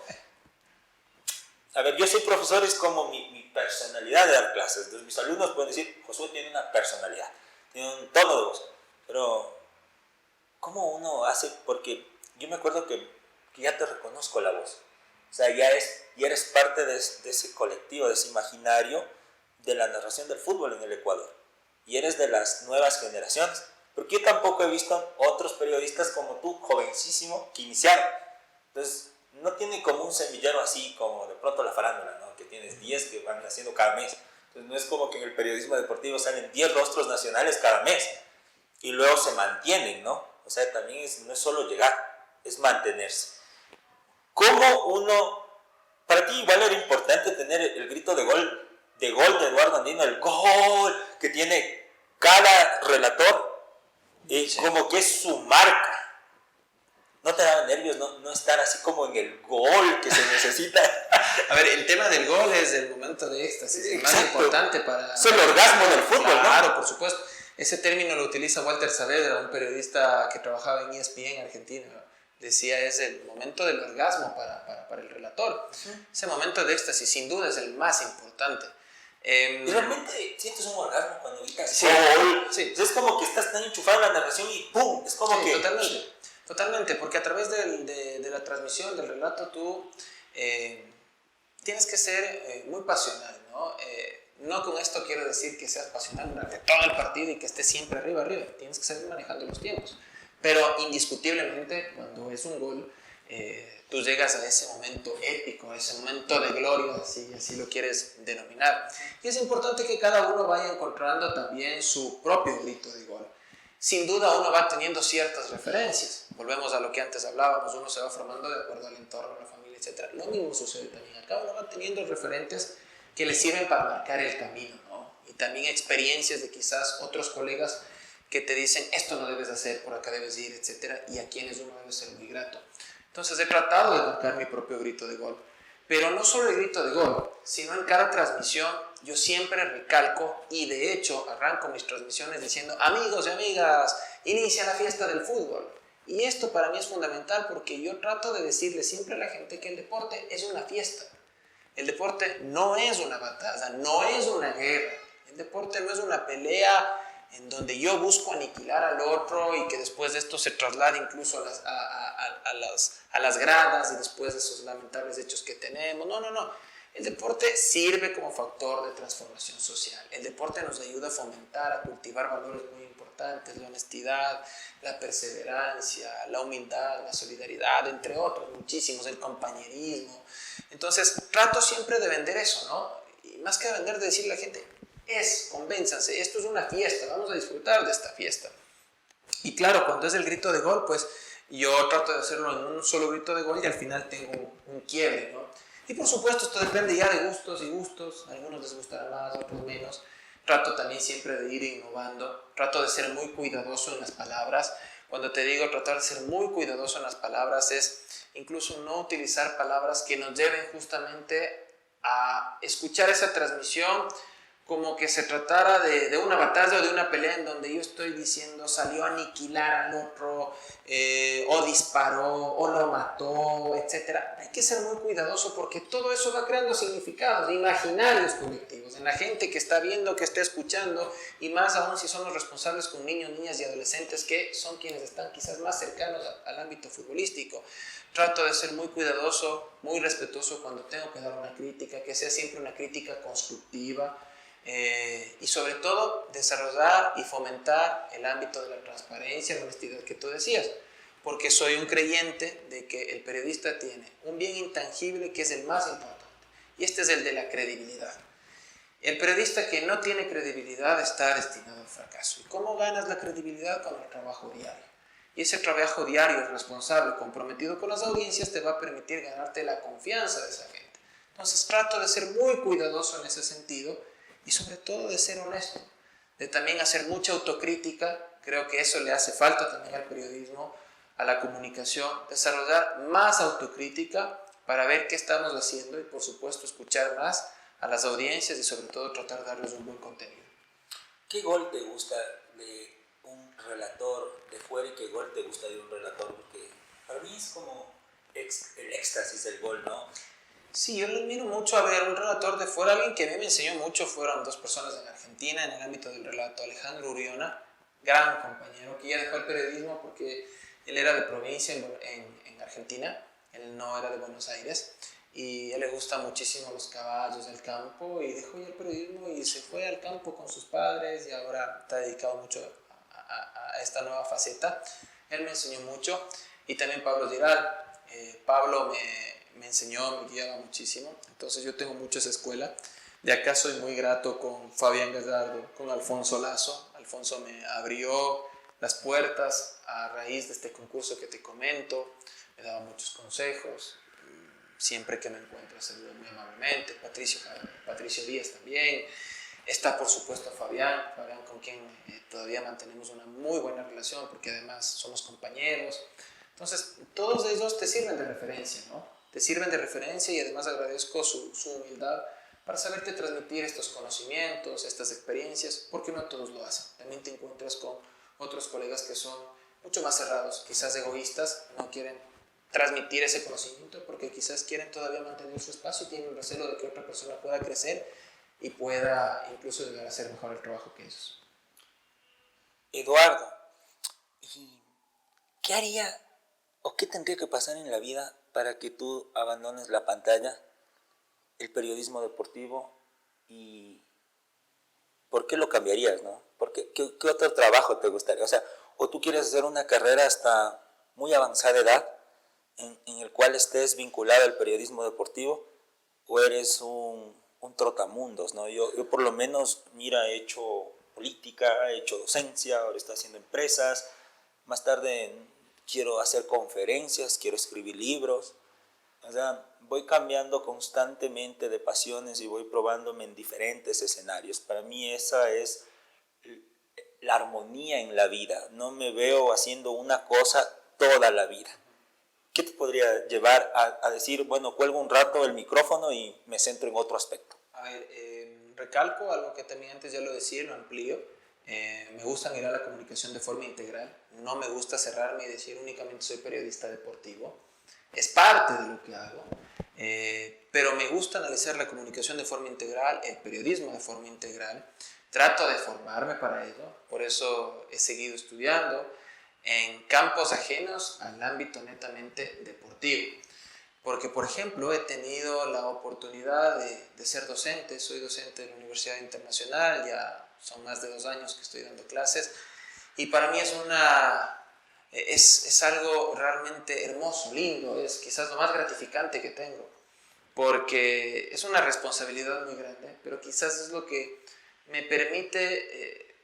soy profesor, es como mi personalidad de dar clases. Entonces mis alumnos pueden decir, Josué tiene una personalidad, tiene un tono de voz. Pero, ¿cómo uno hace? Porque yo me acuerdo que ya te reconozco la voz. O sea, ya eres parte de ese colectivo, de ese imaginario de la narración del fútbol en el Ecuador. Y eres de las nuevas generaciones. Porque yo tampoco he visto otros periodistas como tú, jovencísimo, que iniciaron. Entonces, no tiene como un semillero así como de pronto la farándula, ¿no? Que tienes 10 que van haciendo cada mes. Entonces, no es como que en el periodismo deportivo salen 10 rostros nacionales cada mes. Y luego se mantienen, ¿no? O sea, también no es solo llegar, es mantenerse. ¿Cómo uno... Para ti igual era importante tener el grito de gol de gol de Eduardo Andino, el gol que tiene cada relator, Sí. como que es su marca. ¿No te daba nervios no estar así como en el gol que se necesita? A ver, el tema del gol es el momento de éxtasis, el más Exacto. importante para... Es el orgasmo del fútbol, ¿no? Claro, por supuesto. Ese término lo utiliza Walter Saavedra, un periodista que trabajaba en ESPN Argentina. Decía, es el momento del orgasmo para el relator. Ese momento de éxtasis, sin duda, es el más importante. Y realmente sientes un orgasmo cuando gritas Sí, gol. sí. Es como que estás tan enchufado en la narración y ¡pum! Es como Sí, que... totalmente, porque a través de la transmisión, del relato, tú tienes que ser muy pasional, ¿no? No con esto quiero decir que seas pasional durante todo el partido y que estés siempre arriba. Tienes que saber manejando los tiempos. Pero indiscutiblemente, cuando es un gol, tú llegas a ese momento épico, a ese momento de gloria, si así lo quieres denominar. Y es importante que cada uno vaya encontrando también su propio grito de gol. Sin duda uno va teniendo ciertas referencias. Volvemos a lo que antes hablábamos, uno se va formando de acuerdo al entorno, a la familia, etc. Lo mismo sucede también acá, uno va teniendo referentes que le sirven para marcar el camino, ¿no? Y también experiencias de quizás otros colegas que te dicen, esto no debes hacer, por acá debes ir, etc. Y a quienes uno debe ser muy grato. Entonces he tratado de marcar mi propio grito de gol. Pero no solo el grito de gol, sino en cada transmisión yo siempre recalco y de hecho arranco mis transmisiones diciendo, amigos y amigas, inicia la fiesta del fútbol. Y esto para mí es fundamental porque yo trato de decirle siempre a la gente que el deporte es una fiesta. El deporte no es una batalla, no es una guerra. El deporte no es una pelea en donde yo busco aniquilar al otro y que después de esto se traslade incluso a las gradas y después de esos lamentables hechos que tenemos. No. El deporte sirve como factor de transformación social. El deporte nos ayuda a fomentar, a cultivar valores muy importantes, la honestidad, la perseverancia, la humildad, la solidaridad, entre otros muchísimos, el compañerismo. Entonces, trato siempre de vender eso, ¿no? Y más que de vender, de decirle a la gente, convénzanse, esto es una fiesta, vamos a disfrutar de esta fiesta. Y claro, cuando es el grito de gol, pues yo trato de hacerlo en un solo grito de gol y al final tengo un quiebre, ¿no? Y por supuesto esto depende ya de gustos y gustos, a algunos les gustará más, a otros menos. Trato también siempre de ir innovando, trato de ser muy cuidadoso en las palabras. Cuando te digo tratar de ser muy cuidadoso en las palabras es incluso no utilizar palabras que nos lleven justamente a escuchar esa transmisión como que se tratara de una batalla o de una pelea en donde yo estoy diciendo salió a aniquilar al otro, o disparó, o lo mató, etc. Hay que ser muy cuidadoso porque todo eso va creando significados, imaginarios colectivos, en la gente que está viendo, que está escuchando, y más aún si son los responsables con niños, niñas y adolescentes que son quienes están quizás más cercanos al ámbito futbolístico. Trato de ser muy cuidadoso, muy respetuoso cuando tengo que dar una crítica, que sea siempre una crítica constructiva, y sobre todo desarrollar y fomentar el ámbito de la transparencia, la honestidad que tú decías, porque soy un creyente de que el periodista tiene un bien intangible que es el más importante, y este es el de la credibilidad. El periodista que no tiene credibilidad está destinado al fracaso. ¿Y cómo ganas la credibilidad? Con el trabajo diario. Y ese trabajo diario, responsable, comprometido con las audiencias, te va a permitir ganarte la confianza de esa gente. Entonces trato de ser muy cuidadoso en ese sentido y sobre todo de ser honesto, de también hacer mucha autocrítica. Creo que eso le hace falta también al periodismo, a la comunicación, desarrollar más autocrítica para ver qué estamos haciendo y por supuesto escuchar más a las audiencias y sobre todo tratar de darles un buen contenido. ¿Qué gol te gusta de un relator de fuera y qué gol te gusta de un relator? Porque para mí es como el éxtasis del gol, ¿no? Sí, yo le admiro mucho a ver un relator de fuera. Alguien que a mí me enseñó mucho fueron dos personas en Argentina en el ámbito del relato. Alejandro Uriona, gran compañero, que ya dejó el periodismo porque él era de provincia en Argentina, él no era de Buenos Aires, y a él le gustan muchísimo los caballos, el campo, y dejó ya el periodismo y se fue al campo con sus padres y ahora está dedicado mucho a esta nueva faceta. Él me enseñó mucho, y también Pablo Giral. Pablo me enseñó, me guiaba muchísimo, entonces yo tengo mucho esa escuela. De acá soy muy grato con Fabián Gallardo, con Alfonso Lazo. Alfonso me abrió las puertas a raíz de este concurso que te comento, me daba muchos consejos. siempre que me encuentro, saludo muy amablemente. Patricio Díaz también. Está, por supuesto, Fabián con quien todavía mantenemos una muy buena relación, porque además somos compañeros. Entonces, todos ellos te sirven de referencia, ¿no? Te sirven de referencia, y además agradezco su humildad para saberte transmitir estos conocimientos, estas experiencias, porque no todos lo hacen. También te encuentras con otros colegas que son mucho más cerrados, quizás egoístas, no quieren transmitir ese conocimiento porque quizás quieren todavía mantener su espacio y tienen recelo de que otra persona pueda crecer y pueda incluso llegar a hacer mejor el trabajo que ellos. Eduardo, ¿y qué haría o qué tendría que pasar en la vida para que tú abandones la pantalla, el periodismo deportivo, y por qué lo cambiarías, ¿no? ¿Qué otro trabajo te gustaría? O sea, o tú quieres hacer una carrera hasta muy avanzada edad en el cual estés vinculado al periodismo deportivo, o eres un trotamundos, ¿no? Yo por lo menos, mira, he hecho política, he hecho docencia, ahora estoy haciendo empresas, más tarde quiero hacer conferencias, quiero escribir libros. O sea, voy cambiando constantemente de pasiones y voy probándome en diferentes escenarios. Para mí esa es la armonía en la vida. No me veo haciendo una cosa toda la vida. ¿Qué te podría llevar a decir, bueno, cuelgo un rato el micrófono y me centro en otro aspecto? A ver, recalco algo que también antes ya lo decía y lo amplío. Me gusta mirar la comunicación de forma integral. No me gusta cerrarme y decir únicamente soy periodista deportivo. Es parte de lo que hago. Pero me gusta analizar la comunicación de forma integral, el periodismo de forma integral. Trato de formarme para ello. Por eso he seguido estudiando en campos ajenos al ámbito netamente deportivo. Porque, por ejemplo, he tenido la oportunidad de ser docente. Soy docente de la Universidad Internacional, ya son más de 2 años que estoy dando clases, y para mí es algo realmente hermoso, lindo, es quizás lo más gratificante que tengo, porque es una responsabilidad muy grande, pero quizás es lo que me permite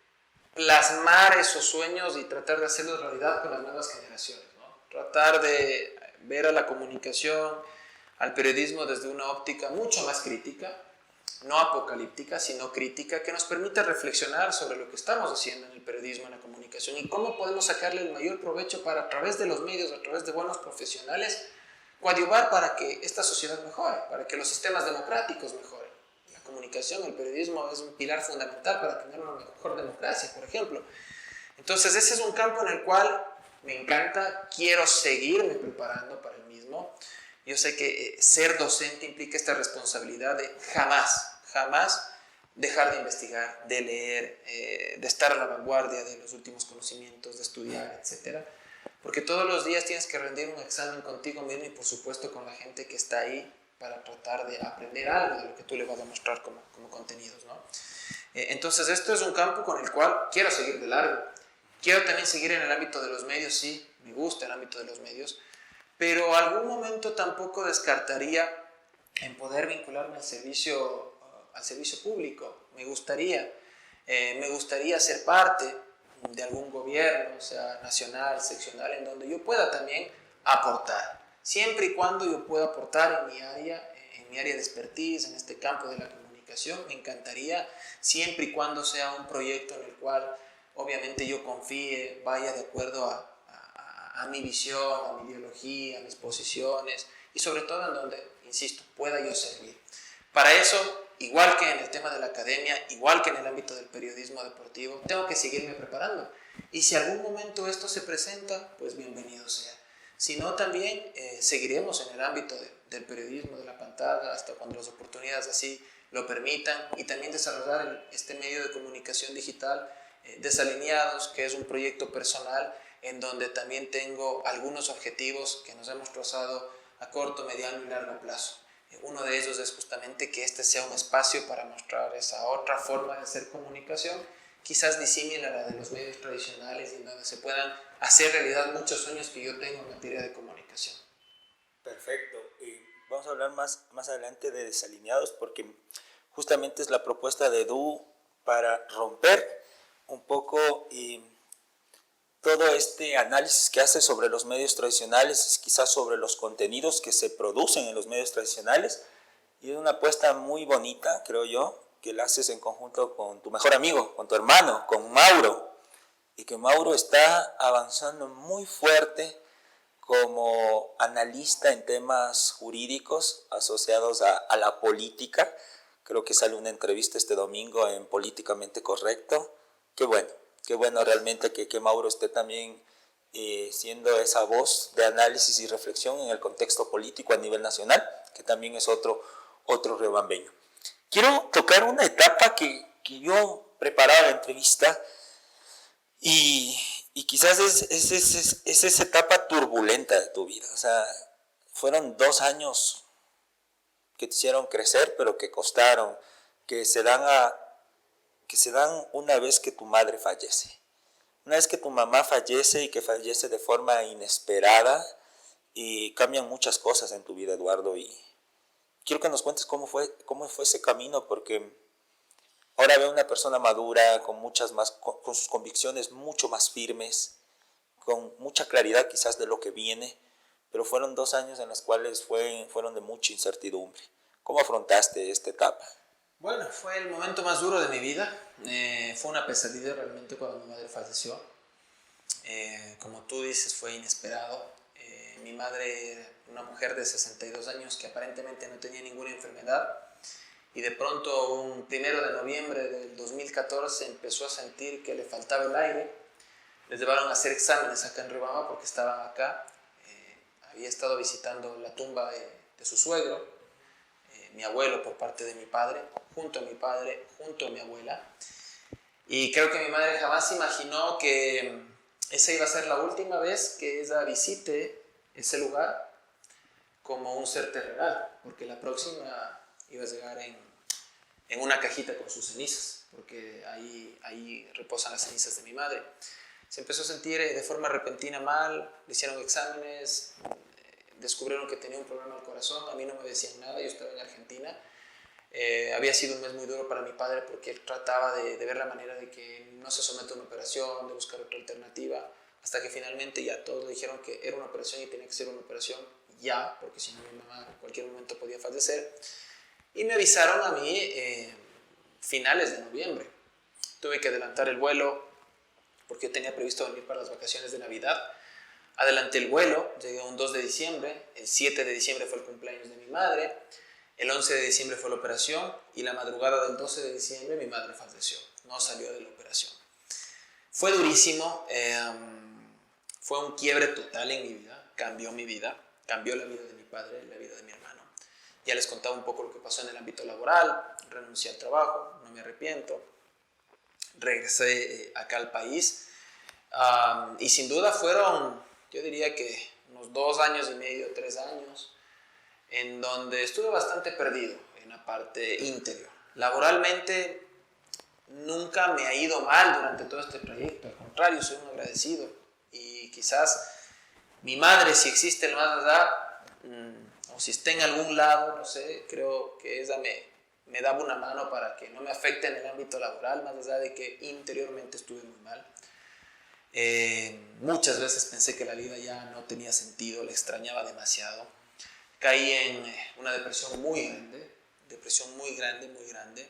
plasmar esos sueños y tratar de hacerlos realidad con las nuevas generaciones, ¿no? Tratar de ver a la comunicación, al periodismo desde una óptica mucho más crítica, no apocalíptica, sino crítica, que nos permita reflexionar sobre lo que estamos haciendo en el periodismo, en la comunicación, y cómo podemos sacarle el mayor provecho para, a través de los medios, a través de buenos profesionales, coadyuvar para que esta sociedad mejore, para que los sistemas democráticos mejoren. La comunicación, el periodismo es un pilar fundamental para tener una mejor democracia, por ejemplo. Entonces ese es un campo en el cual me encanta, quiero seguirme preparando para el mismo. Yo sé que ser docente implica esta responsabilidad de jamás dejar de investigar, de leer, de estar a la vanguardia de los últimos conocimientos, de estudiar, etc. Porque todos los días tienes que rendir un examen contigo mismo y por supuesto con la gente que está ahí para tratar de aprender algo de lo que tú le vas a mostrar como contenidos, ¿no? Entonces esto es un campo con el cual quiero seguir de largo. Quiero también seguir en el ámbito de los medios, sí, me gusta el ámbito de los medios, pero algún momento tampoco descartaría en poder vincularme al servicio público. Me gustaría ser parte de algún gobierno, sea nacional, seccional, en donde yo pueda también aportar, siempre y cuando yo pueda aportar en mi área de expertise, en este campo de la comunicación. Me encantaría, siempre y cuando sea un proyecto en el cual obviamente yo confíe, vaya de acuerdo a mi visión, a mi ideología, a mis posiciones, y sobre todo en donde, insisto, pueda yo servir. Para eso, igual que en el tema de la academia, igual que en el ámbito del periodismo deportivo, tengo que seguirme preparando. Y si algún momento esto se presenta, pues bienvenido sea. Si no, también seguiremos en el ámbito del periodismo, de la pantalla, hasta cuando las oportunidades así lo permitan, y también desarrollar este medio de comunicación digital Desalineados, que es un proyecto personal en donde también tengo algunos objetivos que nos hemos trazado a corto, mediano y largo plazo. Uno de ellos es justamente que este sea un espacio para mostrar esa otra forma de hacer comunicación, quizás disímil a la de los medios tradicionales, y en donde se puedan hacer realidad muchos sueños que yo tengo en materia de comunicación. Perfecto. Vamos a hablar más adelante de Desalineados, porque justamente es la propuesta de Edu para romper un poco todo este análisis que haces sobre los medios tradicionales, quizás sobre los contenidos que se producen en los medios tradicionales, y es una apuesta muy bonita, creo yo, que la haces en conjunto con tu mejor amigo, con tu hermano, con Mauro, y que Mauro está avanzando muy fuerte como analista en temas jurídicos asociados a la política. Creo que sale una entrevista este domingo en Políticamente Correcto. Qué bueno realmente que Mauro esté también siendo esa voz de análisis y reflexión en el contexto político a nivel nacional, que también es otro riobambeño. Quiero tocar una etapa que yo preparaba la entrevista y quizás es esa etapa turbulenta de tu vida. O sea, fueron 2 años que te hicieron crecer, pero que costaron, que se dan una vez que tu madre fallece. Una vez que tu mamá fallece y que fallece de forma inesperada, y cambian muchas cosas en tu vida, Eduardo. Y quiero que nos cuentes cómo fue ese camino, porque ahora veo una persona madura, con sus convicciones mucho más firmes, con mucha claridad quizás de lo que viene, pero fueron 2 años en los cuales fueron de mucha incertidumbre. ¿Cómo afrontaste esta etapa? Bueno, fue el momento más duro de mi vida. Fue una pesadilla realmente cuando mi madre falleció. Como tú dices, fue inesperado. Mi madre, una mujer de 62 años que aparentemente no tenía ninguna enfermedad, y de pronto un 1 de noviembre del 2014 empezó a sentir que le faltaba el aire. Les llevaron a hacer exámenes acá en Riobamba porque estaban acá. Había estado visitando la tumba de su suegro, mi abuelo por parte de mi padre, junto a mi padre, junto a mi abuela. Y creo que mi madre jamás imaginó que esa iba a ser la última vez que ella visite ese lugar como un ser terrenal, porque la próxima iba a llegar en una cajita con sus cenizas, porque ahí reposan las cenizas de mi madre. Se empezó a sentir de forma repentina mal, le hicieron exámenes, descubrieron que tenía un problema al corazón, a mí no me decían nada, yo estaba en Argentina. Había sido un mes muy duro para mi padre porque él trataba de ver la manera de que no se someta a una operación, de buscar otra alternativa, hasta que finalmente ya todos le dijeron que era una operación y tenía que ser una operación ya, porque si no mi mamá en cualquier momento podía fallecer. Y me avisaron a mí finales de noviembre. Tuve que adelantar el vuelo porque yo tenía previsto venir para las vacaciones de Navidad. Adelanté el vuelo, llegué un 2 de diciembre, el 7 de diciembre fue el cumpleaños de mi madre, el 11 de diciembre fue la operación y la madrugada del 12 de diciembre mi madre falleció, no salió de la operación. Fue durísimo, fue un quiebre total en mi vida, cambió mi vida, cambió la vida de mi padre, la vida de mi hermano. Ya les contaba un poco lo que pasó en el ámbito laboral, renuncié al trabajo, no me arrepiento, regresé acá al país y sin duda fueron, yo diría que unos 2 años y medio, 3 años, en donde estuve bastante perdido en la parte interior. Laboralmente nunca me ha ido mal durante todo este trayecto, al contrario, soy un agradecido. Y quizás mi madre, si existe el más allá, o si está en algún lado, no sé, creo que ella me daba una mano para que no me afecte en el ámbito laboral, más allá de que interiormente estuve muy mal. Muchas veces pensé que la vida ya no tenía sentido, la extrañaba demasiado. Caí en una depresión muy grande,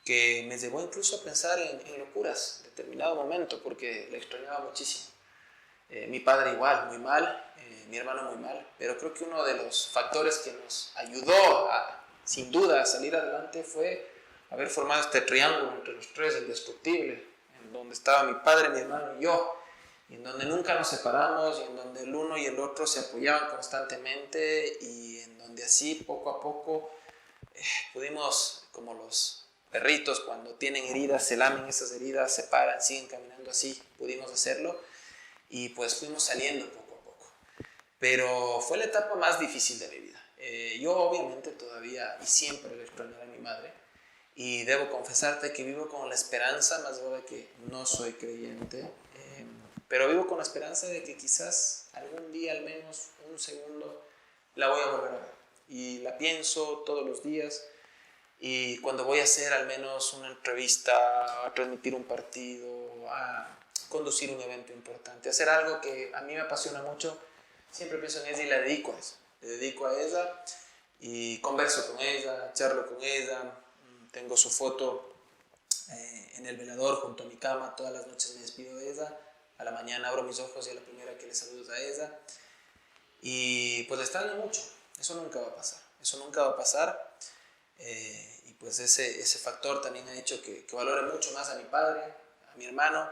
que me llevó incluso a pensar en locuras en determinado momento, porque la extrañaba muchísimo. Mi padre igual, muy mal, mi hermano muy mal, pero creo que uno de los factores que nos ayudó sin duda a salir adelante fue haber formado este triángulo entre los tres, indestructible, en donde estaba mi padre, mi hermano y yo, y en donde nunca nos separamos, y en donde el uno y el otro se apoyaban constantemente, y en donde así poco a poco pudimos, como los perritos cuando tienen heridas, se lamen esas heridas, se paran, siguen caminando, así pudimos hacerlo, y pues fuimos saliendo poco a poco. Pero fue la etapa más difícil de mi vida. Yo obviamente todavía y siempre le extrañaré a mi madre, y debo confesarte que vivo con la esperanza, más allá de que no soy creyente, pero vivo con la esperanza de que quizás algún día, al menos un segundo, la voy a volver a ver. Y la pienso todos los días, y cuando voy a hacer al menos una entrevista, a transmitir un partido, a conducir un evento importante, hacer algo que a mí me apasiona mucho. Siempre pienso en ella y la dedico a eso. Le dedico a ella y converso con ella, charlo con ella. Tengo su foto en el velador junto a mi cama. Todas las noches me despido de ella. A la mañana abro mis ojos y a la primera que le saludo es a ella. Y pues le extraño mucho. Eso nunca va a pasar. Eso nunca va a pasar. Y pues ese factor también ha hecho que valore mucho más a mi padre, a mi hermano,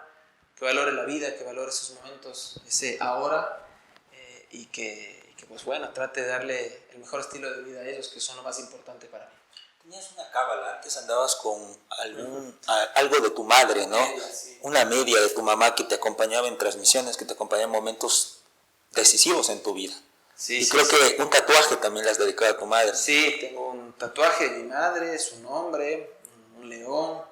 que valore la vida, que valore esos momentos, ese ahora, y que pues bueno, trate de darle el mejor estilo de vida a ellos, que son lo más importante para mí. Tenías una cábala, antes andabas con algo de tu madre, ¿no? Sí. Una media de tu mamá que te acompañaba en transmisiones, que te acompañaba en momentos decisivos en tu vida. Sí, y sí, creo sí. que un tatuaje también le has dedicado a tu madre. Sí, tengo un tatuaje de mi madre, su nombre, un león.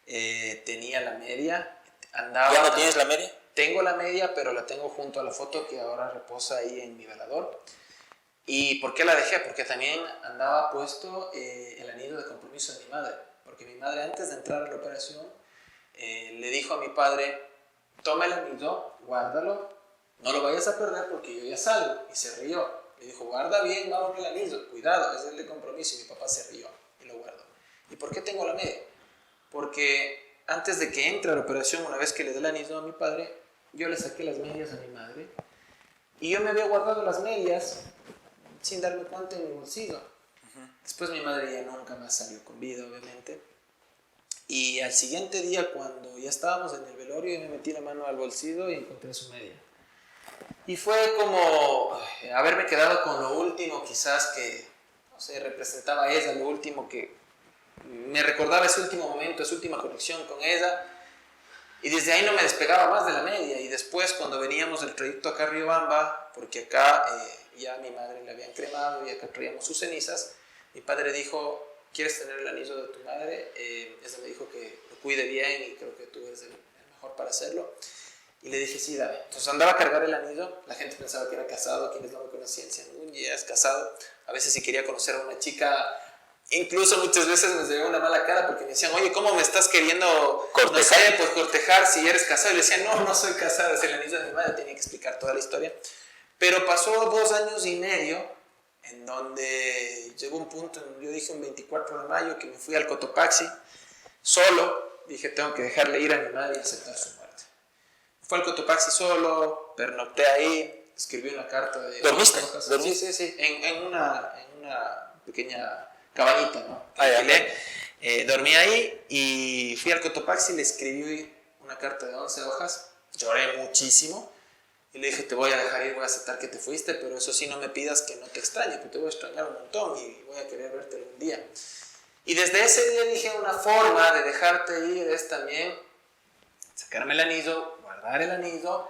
Tenía la media. Andaba, ¿Ya no tienes la media? Tengo la media, pero la tengo junto a la foto que ahora reposa ahí en mi velador. ¿Y por qué la dejé? Porque también andaba puesto el anillo de compromiso de mi madre. Porque mi madre, antes de entrar a la operación, le dijo a mi padre: toma el anillo, guárdalo, no lo vayas a perder porque yo ya salgo. Y se rió. Le dijo: guarda bien, vamos con el anillo, cuidado, es el de compromiso. Y mi papá se rió y lo guardó. ¿Y por qué tengo la media? Porque antes de que entre a la operación, una vez que le dé el anillo a mi padre, yo le saqué las medias a mi madre. Y yo me había guardado las medias sin darme cuenta en mi bolsillo. Después mi madre ya nunca más salió con vida, obviamente. Y al siguiente día, cuando ya estábamos en el velorio, yo me metí la mano al bolsillo y encontré su media. Y fue como haberme quedado con lo último, quizás que, no sé, representaba a ella, lo último que me recordaba, ese último momento, esa última conexión con ella. Y desde ahí no me despegaba más de la media. Y después, cuando veníamos del trayecto acá a Riobamba, porque acá ya a mi madre le habían cremado y acá traíamos sus cenizas, mi padre dijo: ¿quieres tener el anillo de tu madre? Ella me dijo que lo cuide bien y creo que tú eres el mejor para hacerlo. Y le dije: sí, dame. Entonces andaba a cargar el anillo. La gente pensaba que era casado. Quienes no me conocían decían: ya es casado. A veces si quería conocer a una chica, incluso muchas veces me llevaba una mala cara porque me decían: oye, ¿cómo me estás queriendo cortejar? No sé, pues cortejar si eres casado. Y le decía: no soy casado, es el anillo de mi madre. Tenía que explicar toda la historia. Pero pasó 2 años y medio en donde llegó un punto, yo dije un 24 de mayo que me fui al Cotopaxi solo. Dije: tengo que dejarle ir a mi madre y aceptar su muerte. Fue al Cotopaxi solo, pernocté ahí, escribí una carta de... ¿Dormiste? Sí, en una pequeña cabañita, ¿no? Dormí ahí y fui al Cotopaxi, le escribí una carta de 11 hojas, lloré muchísimo y le dije: te voy a dejar ir, voy a aceptar que te fuiste, pero eso sí, no me pidas que no te extrañe, porque te voy a extrañar un montón y voy a querer verte algún día. Y desde ese día dije: una forma de dejarte ir es también sacarme el anillo, guardar el anillo,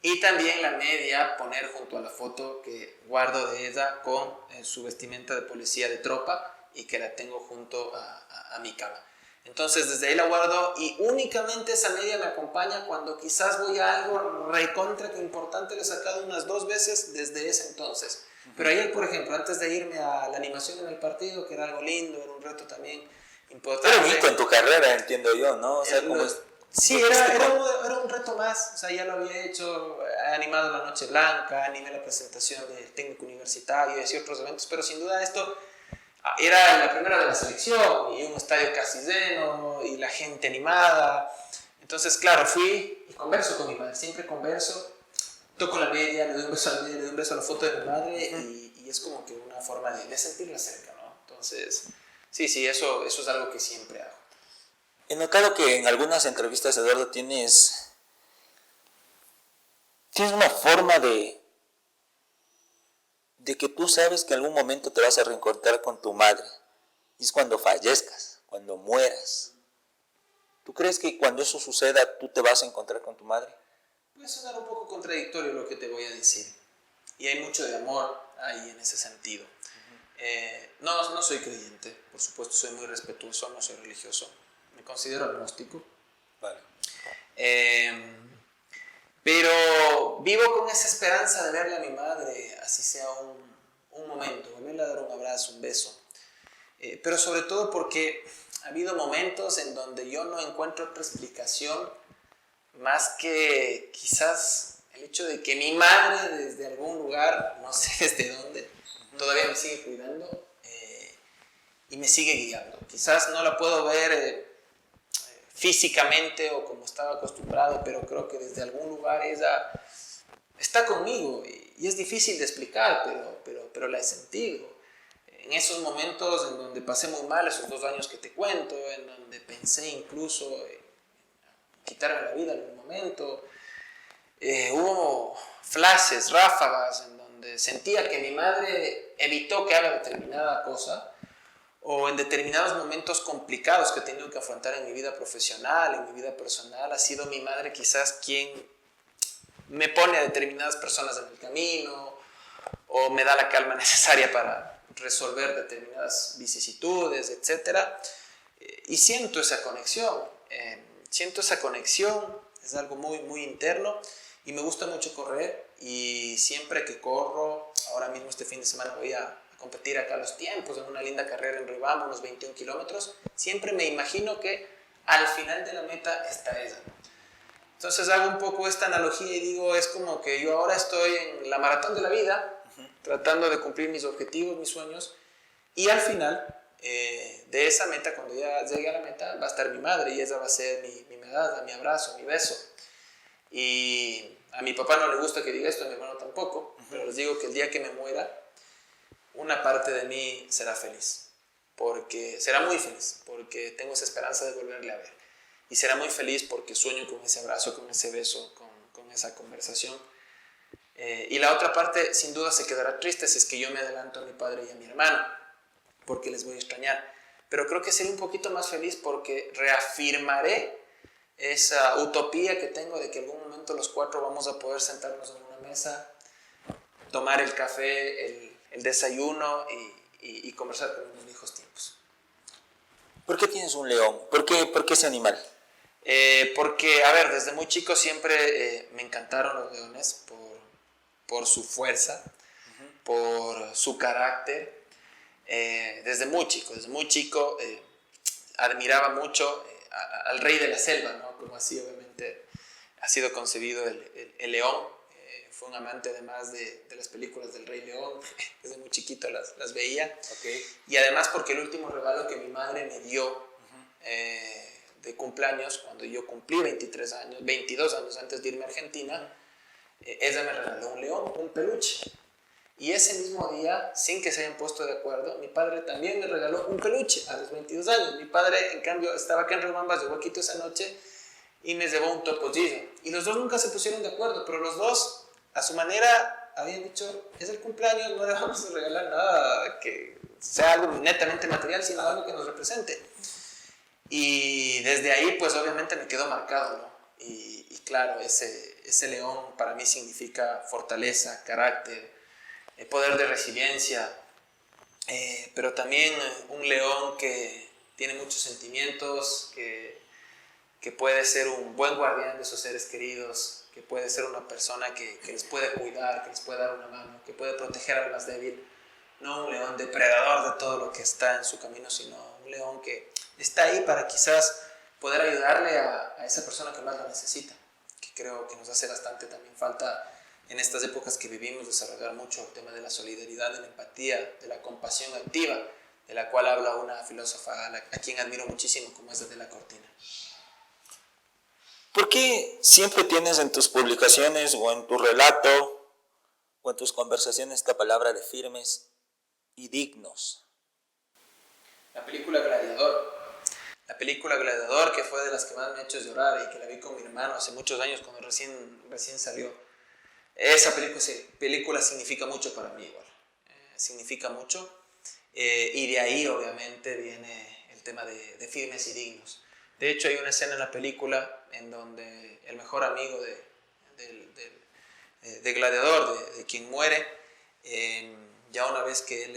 y también la media poner junto a la foto que guardo de ella con su vestimenta de policía de tropa y que la tengo junto a mi cama. Entonces desde ahí la guardo y únicamente esa media me acompaña cuando quizás voy a algo recontra que importante. Le he sacado unas 2 veces desde ese entonces. Pero ayer, por ejemplo, antes de irme a la animación en el partido, que era algo lindo, era un reto también importante. Pero bonito en tu carrera, entiendo yo, ¿no? O sea, como sí, era un reto más. O sea, ya lo había hecho, he animado la Noche Blanca, animé la presentación del técnico universitario y así otros eventos, pero sin duda esto era la primera de la selección y un estadio casi lleno y la gente animada. Entonces, claro, fui y converso con mi madre, siempre converso, toco la media, le doy un beso a la media, le doy un beso a la foto de mi madre y es como que una forma de sentirla cerca, ¿no? Entonces, sí, eso es algo que siempre hago. He notado que en algunas entrevistas, Eduardo, tienes una forma de que tú sabes que en algún momento te vas a reencontrar con tu madre. Y es cuando fallezcas, cuando mueras. ¿Tú crees que cuando eso suceda tú te vas a encontrar con tu madre? Puede sonar un poco contradictorio lo que te voy a decir. Y hay mucho de amor ahí en ese sentido. No soy creyente, por supuesto soy muy respetuoso, no soy religioso. Me considero agnóstico. Vale. Pero vivo con esa esperanza de verle a mi madre, así sea un momento, volverle a dar un abrazo, un beso. Pero sobre todo porque ha habido momentos en donde yo no encuentro otra explicación más que quizás el hecho de que mi madre desde algún lugar, no sé desde dónde, todavía me sigue cuidando y me sigue guiando. Quizás no la puedo ver físicamente o como estaba acostumbrado, pero creo que desde algún lugar ella está conmigo y es difícil de explicar, pero la he sentido. En esos momentos en donde pasé muy mal, esos 2 años que te cuento, en donde pensé incluso en quitarme la vida en un momento, hubo flashes, ráfagas, en donde sentía que mi madre evitó que haga determinada cosa, o en determinados momentos complicados que he tenido que afrontar en mi vida profesional, en mi vida personal, ha sido mi madre quizás quien me pone a determinadas personas en el camino, o me da la calma necesaria para resolver determinadas vicisitudes, etc. Y siento esa conexión, es algo muy, muy interno, y me gusta mucho correr, y siempre que corro, ahora mismo este fin de semana voy a competir acá a los tiempos, en una linda carrera en Riobamba, unos 21 kilómetros, siempre me imagino que al final de la meta está ella. Entonces hago un poco esta analogía y digo, es como que yo ahora estoy en la maratón de la vida, tratando de cumplir mis objetivos, mis sueños, y al final de esa meta, cuando ya llegue a la meta, va a estar mi madre, y esa va a ser mi medalla, mi abrazo, mi beso. Y a mi papá no le gusta que diga esto, a mi hermano tampoco, pero les digo que el día que me muera, una parte de mí será feliz, porque será muy feliz, porque tengo esa esperanza de volverle a ver, y será muy feliz porque sueño con ese abrazo, con ese beso, con esa conversación. Y la otra parte sin duda se quedará triste si es que yo me adelanto a mi padre y a mi hermano, porque les voy a extrañar, pero creo que seré un poquito más feliz porque reafirmaré esa utopía que tengo de que en algún momento los 4 vamos a poder sentarnos en una mesa, tomar el café, el desayuno y conversar con unos viejos tiempos. ¿Por qué tienes un león? ¿Por qué ese animal? Porque, a ver, desde muy chico siempre me encantaron los leones por su fuerza, por su carácter. Desde muy chico admiraba mucho al rey de la selva, ¿no? Como así obviamente ha sido concebido el león. Fue un amante además de las películas del Rey León, desde muy chiquito las veía. Okay. Y además porque el último regalo que mi madre me dio de cumpleaños, cuando yo cumplí 22 años antes de irme a Argentina, ella me regaló un león, un peluche. Y ese mismo día, sin que se hayan puesto de acuerdo, mi padre también me regaló un peluche a los 22 años. Mi padre, en cambio, estaba acá en Riobamba, llegó a Quito esa noche y me llevó un topollillo. Y los dos nunca se pusieron de acuerdo, pero los dos, a su manera, habían dicho, es el cumpleaños, no le vamos a regalar nada que sea algo netamente material, sino algo que nos represente. Y desde ahí, pues obviamente me quedó marcado, ¿no? Y claro, ese león para mí significa fortaleza, carácter, poder de resiliencia, pero también un león que tiene muchos sentimientos, que puede ser un buen guardián de sus seres queridos, que puede ser una persona que les puede cuidar, que les puede dar una mano, que puede proteger al más débil. No un león depredador de todo lo que está en su camino, sino un león que está ahí para quizás poder ayudarle a esa persona que más lo necesita, que creo que nos hace bastante también falta en estas épocas que vivimos, desarrollar mucho el tema de la solidaridad, de la empatía, de la compasión activa, de la cual habla una filósofa a quien admiro muchísimo, como es Adela Cortina. ¿Por qué siempre tienes en tus publicaciones o en tu relato o en tus conversaciones esta palabra de firmes y dignos? La película Gladiador, que fue de las que más me ha hecho llorar y que la vi con mi hermano hace muchos años cuando recién salió. Esa película significa mucho para mí igual, significa mucho, y de ahí obviamente viene el tema de firmes y dignos. De hecho hay una escena en la película en donde el mejor amigo de Gladiador, de quien muere, ya una vez que él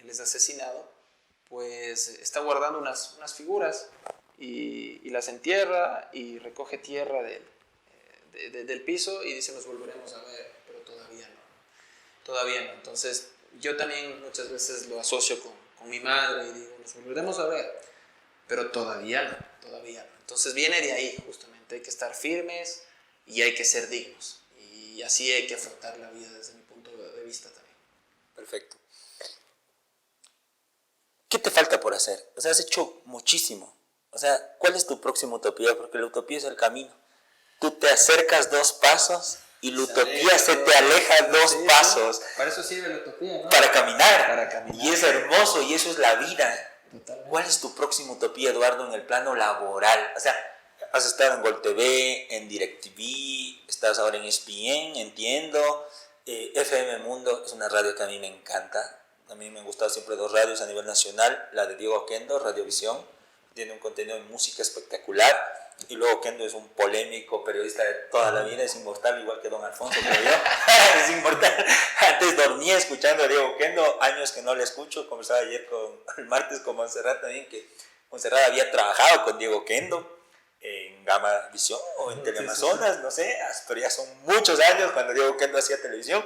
es asesinado, pues está guardando unas figuras y las entierra y recoge tierra del piso y dice, nos volveremos a ver, pero todavía no. Entonces yo también muchas veces lo asocio con mi madre y digo, nos volveremos a ver, pero todavía no, todavía no. Entonces viene de ahí, justamente, hay que estar firmes y hay que ser dignos. Y así hay que afrontar la vida desde mi punto de vista también. Perfecto. ¿Qué te falta por hacer? O sea, has hecho muchísimo. O sea, ¿cuál es tu próxima utopía? Porque la utopía es el camino. Tú te acercas 2 pasos y la utopía se te aleja 2 pasos. Para eso sirve la utopía, ¿no? Para caminar. Para caminar. Y es hermoso y eso es la vida. Totalmente. ¿Cuál es tu próxima utopía, Eduardo, en el plano laboral? O sea, has estado en Gol TV, en DirecTV, estás ahora en ESPN, entiendo. FM Mundo es una radio que a mí me encanta. A mí me han gustado siempre 2 radios a nivel nacional. La de Diego Oquendo, Radiovisión. Tiene un contenido de música espectacular. Y luego Oquendo es un polémico periodista de toda la vida. Es inmortal, igual que Don Alfonso, creo yo. Es inmortal. Antes dormía escuchando a Diego Oquendo. Años que no le escucho. Conversaba ayer el martes con Montserrat también, que Montserrat había trabajado con Diego Oquendo en Gama Visión o en Teleamazonas, no sé, pero ya son muchos años cuando Diego Oquendo hacía televisión.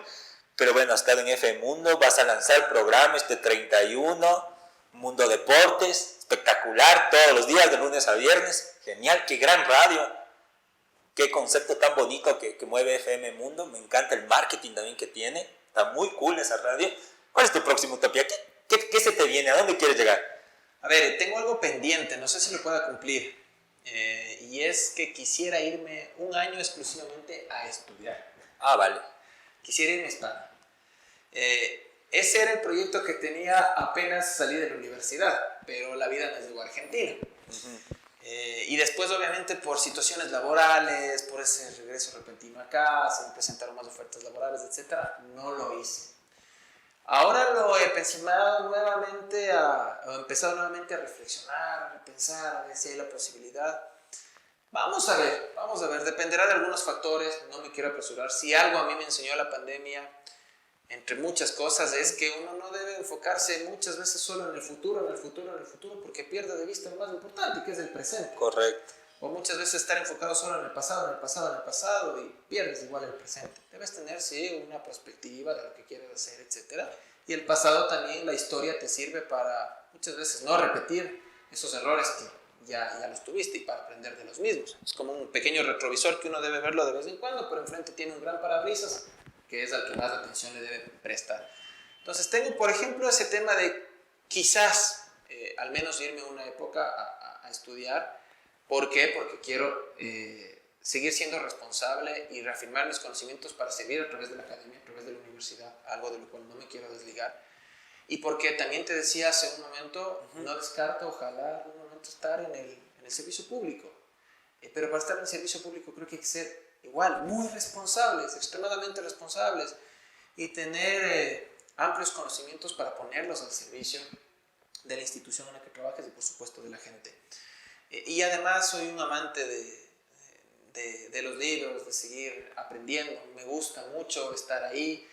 Pero bueno, has estado en FM Mundo, vas a lanzar programa este 31, Mundo Deportes, espectacular, todos los días, de lunes a viernes, genial, qué gran radio, qué concepto tan bonito que mueve FM Mundo, me encanta el marketing también que tiene, está muy cool esa radio. ¿Cuál es tu próxima utopía? ¿Qué se te viene? ¿A dónde quieres llegar? A ver, tengo algo pendiente, no sé si lo pueda cumplir, y es que quisiera irme un año exclusivamente a estudiar. Ah, vale. Quisiera irme a España. Ese era el proyecto que tenía apenas salí de la universidad, pero la vida me llevó a Argentina. Y después, obviamente, por situaciones laborales, por ese regreso repentino acá, se me presentaron más ofertas laborales, etc., no lo hice. Ahora lo he pensado nuevamente, he empezado nuevamente a reflexionar, a repensar, a ver si hay la posibilidad. Vamos a ver, dependerá de algunos factores, no me quiero apresurar. Si algo a mí me enseñó la pandemia, entre muchas cosas, es que uno no debe enfocarse muchas veces solo en el futuro, porque pierde de vista lo más importante, que es el presente. Correcto. O muchas veces estar enfocado solo en el pasado, y pierdes igual el presente. Debes tener, sí, una perspectiva de lo que quieres hacer, etc. Y el pasado también, la historia te sirve para muchas veces no repetir esos errores que ya los tuviste y para aprender de los mismos. Es como un pequeño retrovisor que uno debe verlo de vez en cuando, pero enfrente tiene un gran parabrisas que es al que más atención le debe prestar. Entonces tengo, por ejemplo, ese tema de quizás al menos irme una época a estudiar. ¿Por qué? Porque quiero seguir siendo responsable y reafirmar mis conocimientos para servir a través de la academia, a través de la universidad, algo de lo cual no me quiero desligar. Y porque también te decía hace un momento, no descarto, ojalá algún momento estar en el servicio público. Pero para estar en el servicio público creo que hay que ser igual, muy responsables, extremadamente responsables, y tener amplios conocimientos para ponerlos al servicio de la institución en la que trabajes y por supuesto de la gente. Y además soy un amante de los libros, de seguir aprendiendo. Me gusta mucho estar ahí,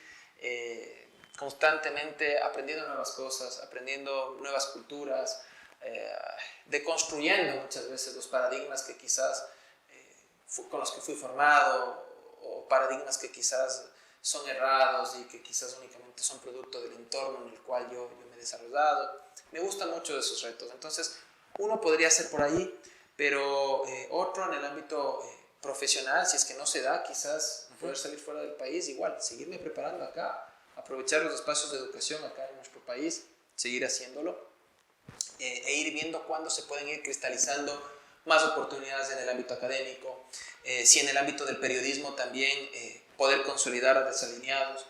constantemente aprendiendo nuevas cosas, aprendiendo nuevas culturas, deconstruyendo muchas veces los paradigmas que quizás con los que fui formado, o paradigmas que quizás son errados y que quizás únicamente son producto del entorno en el cual yo me he desarrollado. Me gustan mucho esos retos. Entonces, uno podría ser por ahí, pero otro en el ámbito profesional, si es que no se da, quizás poder salir fuera del país, igual, seguirme preparando acá, aprovechar los espacios de educación acá en nuestro país, seguir haciéndolo, e ir viendo cuándo se pueden ir cristalizando más oportunidades en el ámbito académico, si en el ámbito del periodismo también poder consolidar a desalineados,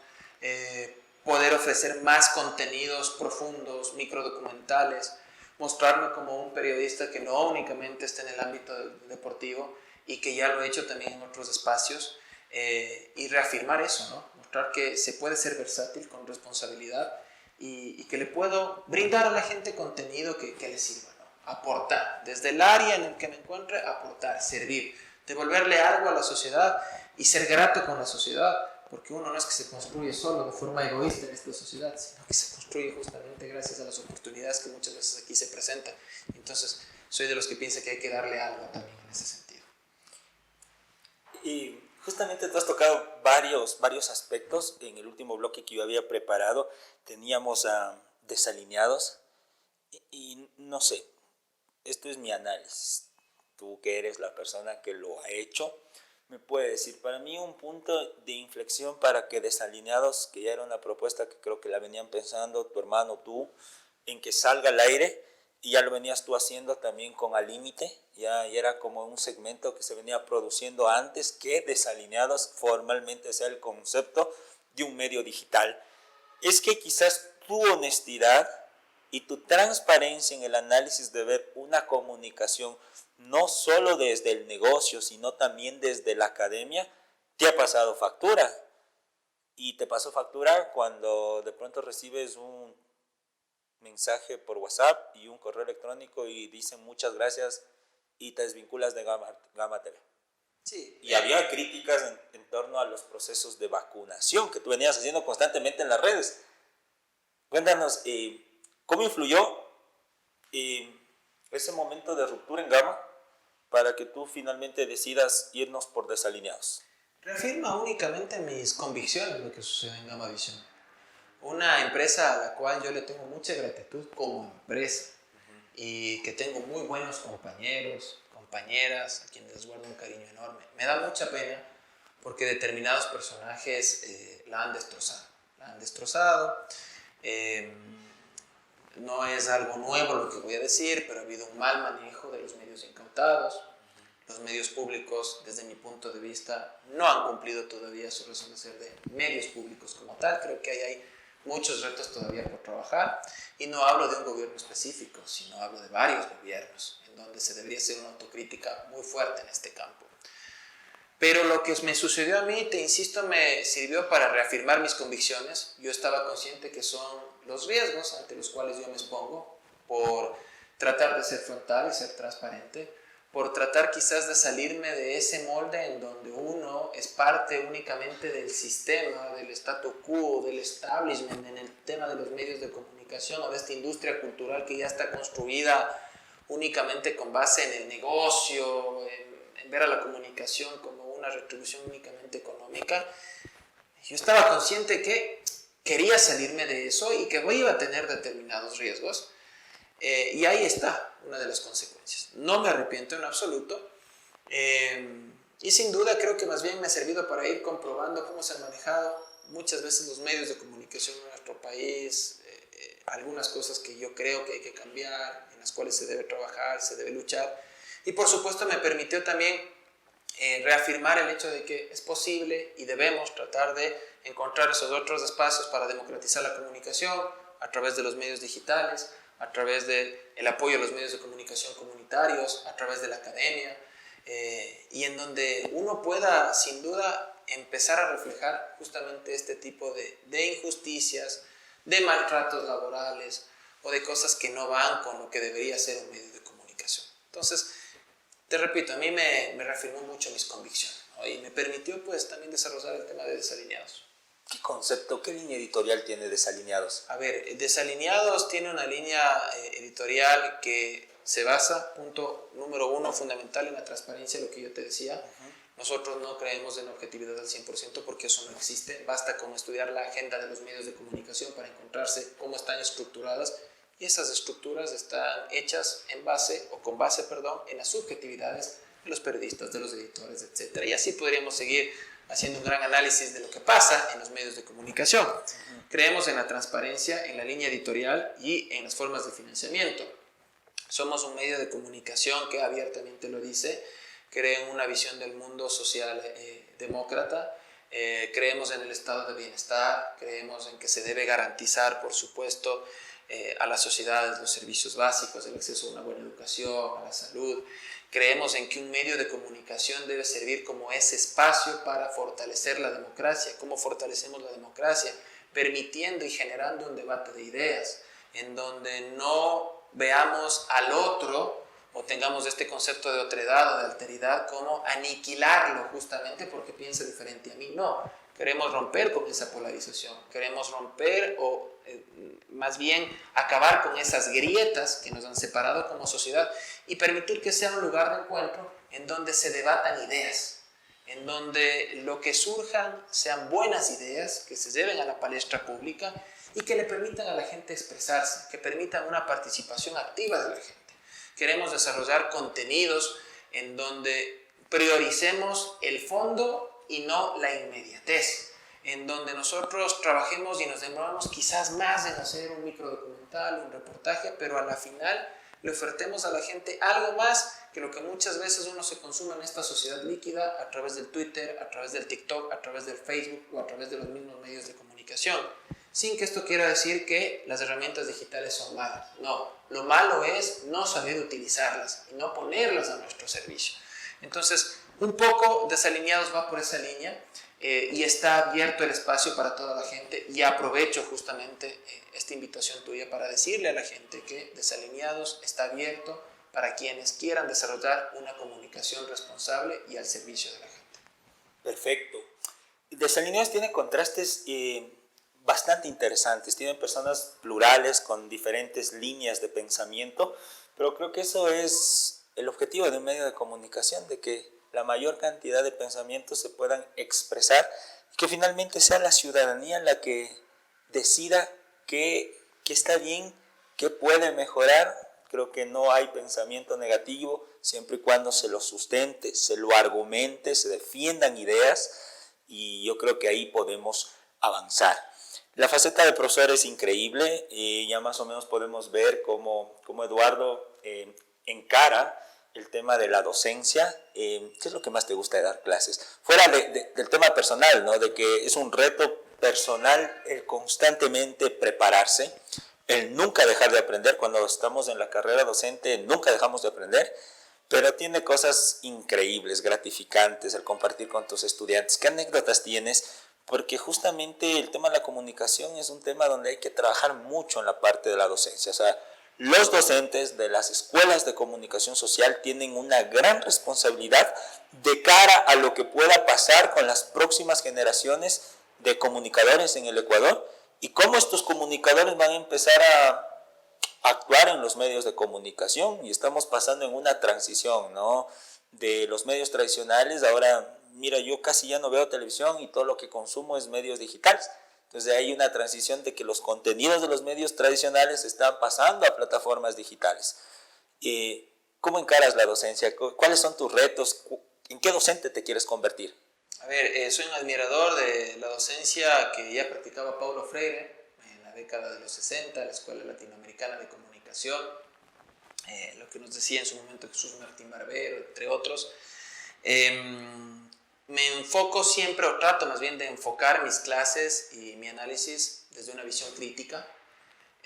poder ofrecer más contenidos profundos, microdocumentales, mostrarme como un periodista que no únicamente está en el ámbito deportivo y que ya lo he hecho también en otros espacios, y reafirmar eso, ¿no? Mostrar que se puede ser versátil con responsabilidad y que le puedo brindar a la gente contenido que le sirva, ¿no? Aportar, desde el área en el que me encuentre, aportar, servir, devolverle algo a la sociedad y ser grato con la sociedad, porque uno no es que se construye solo de forma egoísta en esta sociedad, sino que se construye justamente gracias a las oportunidades que muchas veces aquí se presentan. Entonces, soy de los que piensa que hay que darle algo también en ese sentido. Y justamente tú has tocado varios aspectos. En el último bloque que yo había preparado teníamos a desalineados y no sé, esto es mi análisis. Tú que eres la persona que lo ha hecho, me puede decir, para mí un punto de inflexión para que Desalineados, que ya era una propuesta que creo que la venían pensando tu hermano, tú, en que salga al aire, y ya lo venías tú haciendo también con Al Límite, ya era como un segmento que se venía produciendo antes que Desalineados formalmente sea el concepto de un medio digital. Es que quizás tu honestidad y tu transparencia en el análisis de ver una comunicación no solo desde el negocio, sino también desde la academia, te ha pasado factura. Y te pasó factura cuando de pronto recibes un mensaje por WhatsApp y un correo electrónico y dicen muchas gracias y te desvinculas de Gama TV. Sí. Y había críticas en torno a los procesos de vacunación que tú venías haciendo constantemente en las redes. Cuéntanos, ¿cómo influyó ese momento de ruptura en Gama para que tú finalmente decidas irnos por Desalineados? Reafirma únicamente mis convicciones lo que sucede en Gama Visión. Una empresa a la cual yo le tengo mucha gratitud como empresa y que tengo muy buenos compañeros, compañeras, a quienes les guardo un cariño enorme. Me da mucha pena porque determinados personajes la han destrozado. No es algo nuevo lo que voy a decir, pero ha habido un mal manejo de los medios incautados. Los medios públicos, desde mi punto de vista, no han cumplido todavía su razón de ser de medios públicos como tal. Creo que hay muchos retos todavía por trabajar. Y no hablo de un gobierno específico, sino hablo de varios gobiernos, en donde se debería hacer una autocrítica muy fuerte en este campo. Pero lo que me sucedió a mí, te insisto, me sirvió para reafirmar mis convicciones. Yo estaba consciente que son los riesgos ante los cuales yo me expongo por tratar de ser frontal y ser transparente, por tratar quizás de salirme de ese molde en donde uno es parte únicamente del sistema, del statu quo, del establishment en el tema de los medios de comunicación o de esta industria cultural que ya está construida únicamente con base en el negocio, en ver a la comunicación como una retribución únicamente económica. Yo estaba consciente que quería salirme de eso y que iba a tener determinados riesgos. Y ahí está una de las consecuencias. No me arrepiento en absoluto. Y sin duda creo que más bien me ha servido para ir comprobando cómo se han manejado muchas veces los medios de comunicación en nuestro país, algunas cosas que yo creo que hay que cambiar, en las cuales se debe trabajar, se debe luchar. Y por supuesto me permitió también reafirmar el hecho de que es posible y debemos tratar de encontrar esos otros espacios para democratizar la comunicación a través de los medios digitales, a través del apoyo a los medios de comunicación comunitarios, a través de la academia, y en donde uno pueda, sin duda, empezar a reflejar justamente este tipo de injusticias, de maltratos laborales o de cosas que no van con lo que debería ser un medio de comunicación. Entonces, te repito, a mí me reafirmó mucho mis convicciones, ¿no? Y me permitió pues también desarrollar el tema de Desalineados. ¿Qué concepto, qué línea editorial tiene Desalineados? A ver, Desalineados tiene una línea editorial que se basa, punto número uno, fundamental en la transparencia, lo que yo te decía. Nosotros no creemos en la objetividad al 100% porque eso no existe. Basta con estudiar la agenda de los medios de comunicación para encontrarse cómo están estructuradas. Y esas estructuras están hechas en base, o con base, perdón, en las subjetividades de los periodistas, de los editores, etc. Y así podríamos seguir haciendo un gran análisis de lo que pasa en los medios de comunicación. Creemos en la transparencia, en la línea editorial y en las formas de financiamiento. Somos un medio de comunicación que abiertamente lo dice, cree en una visión del mundo social demócrata, creemos en el estado de bienestar, creemos en que se debe garantizar, por supuesto, a las sociedades los servicios básicos, el acceso a una buena educación, a la salud. Creemos en que un medio de comunicación debe servir como ese espacio para fortalecer la democracia. ¿Cómo fortalecemos la democracia? Permitiendo y generando un debate de ideas, en donde no veamos al otro o tengamos este concepto de otredad o de alteridad como aniquilarlo justamente porque piensa diferente a mí. No, queremos romper con esa polarización, queremos romper o más bien acabar con esas grietas que nos han separado como sociedad y permitir que sea un lugar de encuentro en donde se debatan ideas, en donde lo que surjan sean buenas ideas que se lleven a la palestra pública y que le permitan a la gente expresarse, que permitan una participación activa de la gente. Queremos desarrollar contenidos en donde prioricemos el fondo y no la inmediatez, en donde nosotros trabajemos y nos demoramos quizás más en hacer un microdocumental, un reportaje, pero a la final le ofertemos a la gente algo más que lo que muchas veces uno se consume en esta sociedad líquida a través del Twitter, a través del TikTok, a través del Facebook o a través de los mismos medios de comunicación. Sin que esto quiera decir que las herramientas digitales son malas. No, lo malo es no saber utilizarlas y no ponerlas a nuestro servicio. Entonces, un poco Desalineados va por esa línea y está abierto el espacio para toda la gente, y aprovecho justamente esta invitación tuya para decirle a la gente que Desalineados está abierto para quienes quieran desarrollar una comunicación responsable y al servicio de la gente. Perfecto. Desalineados tiene contrastes bastante interesantes, tienen personas plurales con diferentes líneas de pensamiento, pero creo que eso es el objetivo de un medio de comunicación, de que la mayor cantidad de pensamientos se puedan expresar y que finalmente sea la ciudadanía la que decida qué está bien, qué puede mejorar. Creo que no hay pensamiento negativo siempre y cuando se lo sustente, se lo argumente, se defiendan ideas, y yo creo que ahí podemos avanzar. La faceta de profesor es increíble, ya más o menos podemos ver cómo Eduardo encara el tema de la docencia. ¿Qué es lo que más te gusta de dar clases? Fuera del tema personal, ¿no? De que es un reto personal el constantemente prepararse, el nunca dejar de aprender. Cuando estamos en la carrera docente nunca dejamos de aprender, pero tiene cosas increíbles, gratificantes, el compartir con tus estudiantes. ¿Qué anécdotas tienes? Porque justamente el tema de la comunicación es un tema donde hay que trabajar mucho en la parte de la docencia. O sea, los docentes de las escuelas de comunicación social tienen una gran responsabilidad de cara a lo que pueda pasar con las próximas generaciones de comunicadores en el Ecuador, y cómo estos comunicadores van a empezar a actuar en los medios de comunicación. Y estamos pasando en una transición, ¿no? De los medios tradicionales. Ahora, mira, yo casi ya no veo televisión y todo lo que consumo es medios digitales. Entonces hay una transición de que los contenidos de los medios tradicionales están pasando a plataformas digitales. ¿Cómo encaras la docencia? ¿Cuáles son tus retos? ¿En qué docente te quieres convertir? A ver, soy un admirador de la docencia que ya practicaba Paulo Freire en la década de los 60, la Escuela Latinoamericana de Comunicación, lo que nos decía en su momento Jesús Martín Barbero, entre otros. Me enfoco siempre, o trato más bien de enfocar mis clases y mi análisis desde una visión crítica,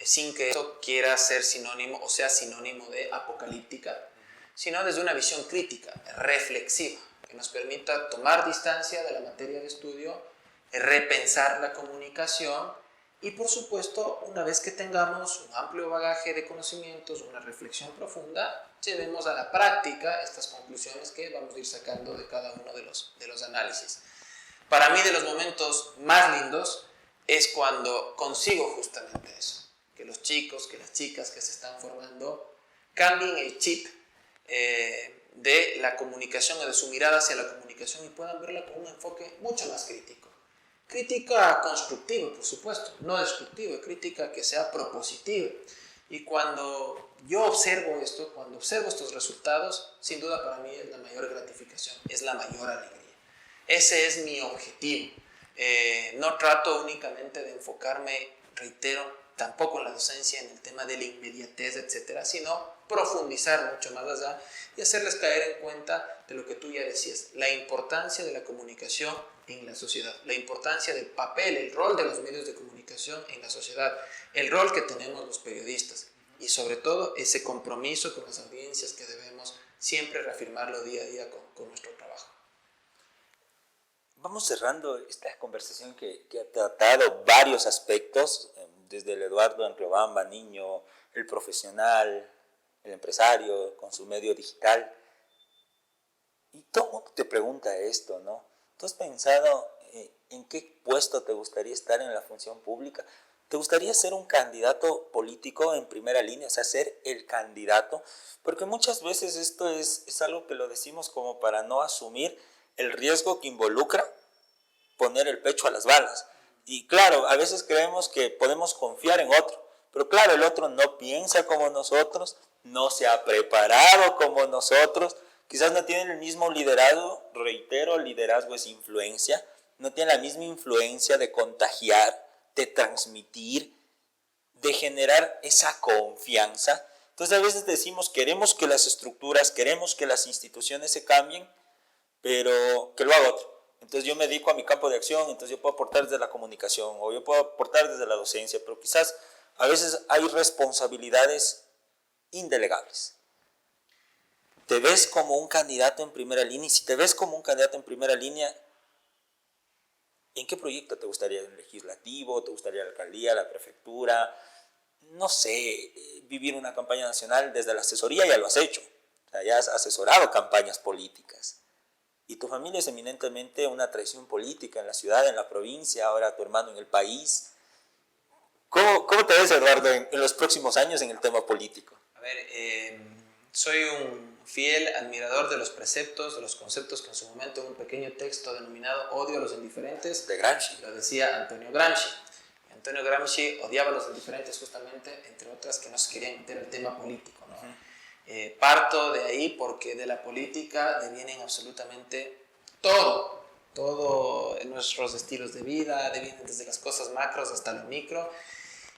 sin que eso quiera ser sinónimo o sea sinónimo de apocalíptica, sino desde una visión crítica, reflexiva, que nos permita tomar distancia de la materia de estudio, repensar la comunicación y, por supuesto, una vez que tengamos un amplio bagaje de conocimientos, una reflexión profunda, llevemos a la práctica estas conclusiones que vamos a ir sacando de cada uno de los análisis. Para mí, de los momentos más lindos es cuando consigo justamente eso, que los chicos, que las chicas que se están formando cambien el chip de la comunicación o de su mirada hacia la comunicación y puedan verla con un enfoque mucho más crítico. Crítica constructiva, por supuesto, no destructiva, crítica que sea propositiva. Y cuando yo observo esto, cuando observo estos resultados, sin duda para mí es la mayor gratificación, es la mayor alegría. Ese es mi objetivo. No trato únicamente de enfocarme, reitero, tampoco en la docencia, en el tema de la inmediatez, etcétera, sino profundizar mucho más allá y hacerles caer en cuenta de lo que tú ya decías, la importancia de la comunicación en la sociedad, la importancia del papel, el rol de los medios de comunicación en la sociedad, el rol que tenemos los periodistas y sobre todo ese compromiso con las audiencias que debemos siempre reafirmarlo día a día con nuestro trabajo. Vamos cerrando esta conversación que ha tratado varios aspectos, desde el Eduardo en Riobamba, niño, el profesional, el empresario con su medio digital. Y todo el mundo te pregunta esto, ¿no? ¿Tú has pensado en qué puesto te gustaría estar en la función pública? ¿Te gustaría ser un candidato político en primera línea, o sea, ser el candidato? Porque muchas veces esto es algo que lo decimos como para no asumir el riesgo que involucra poner el pecho a las balas. Y claro, a veces creemos que podemos confiar en otro, pero claro, el otro no piensa como nosotros, no se ha preparado como nosotros, quizás no tienen el mismo liderazgo, reitero, liderazgo es influencia, no tienen la misma influencia de contagiar, de transmitir, de generar esa confianza. Entonces a veces decimos, queremos que las estructuras, queremos que las instituciones se cambien, pero que lo haga otro. Entonces yo me dedico a mi campo de acción, entonces yo puedo aportar desde la comunicación o yo puedo aportar desde la docencia, pero quizás a veces hay responsabilidades indelegables. Te ves como un candidato en primera línea, y si te ves como un candidato en primera línea, ¿en qué proyecto te gustaría? ¿El legislativo? ¿Te gustaría la alcaldía, la prefectura? No sé, vivir una campaña nacional. Desde la asesoría ya lo has hecho, o sea, ya has asesorado campañas políticas. Y tu familia es eminentemente una traición política en la ciudad, en la provincia, ahora tu hermano en el país. ¿Cómo te ves, Eduardo, en los próximos años en el tema político? A ver, soy un fiel admirador de los preceptos, de los conceptos que en su momento en un pequeño texto denominado Odio a los indiferentes, De Gramsci. lo decía Antonio Gramsci. Antonio Gramsci odiaba a los indiferentes justamente, entre otras, que no se querían meter al tema político, ¿no? Parto de ahí porque de la política devienen absolutamente todo en nuestros estilos de vida, devienen desde las cosas macros hasta lo micro,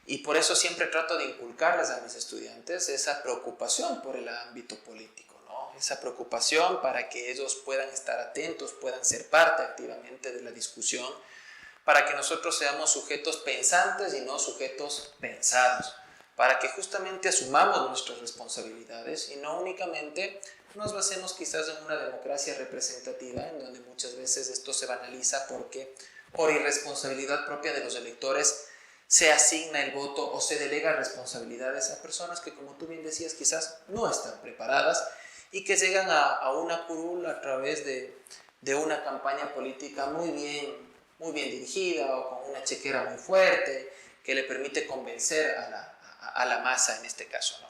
y por eso siempre trato de inculcarles a mis estudiantes esa preocupación por el ámbito político, ¿no? Esa preocupación para que ellos puedan estar atentos, puedan ser parte activamente de la discusión, para que nosotros seamos sujetos pensantes y no sujetos pensados, para que justamente asumamos nuestras responsabilidades y no únicamente nos basemos quizás en una democracia representativa, en donde muchas veces esto se banaliza porque por irresponsabilidad propia de los electores se asigna el voto o se delega responsabilidades a personas que, como tú bien decías, quizás no están preparadas y que llegan a una curul a través de una campaña política muy bien dirigida o con una chequera muy fuerte que le permite convencer a la masa en este caso, ¿no?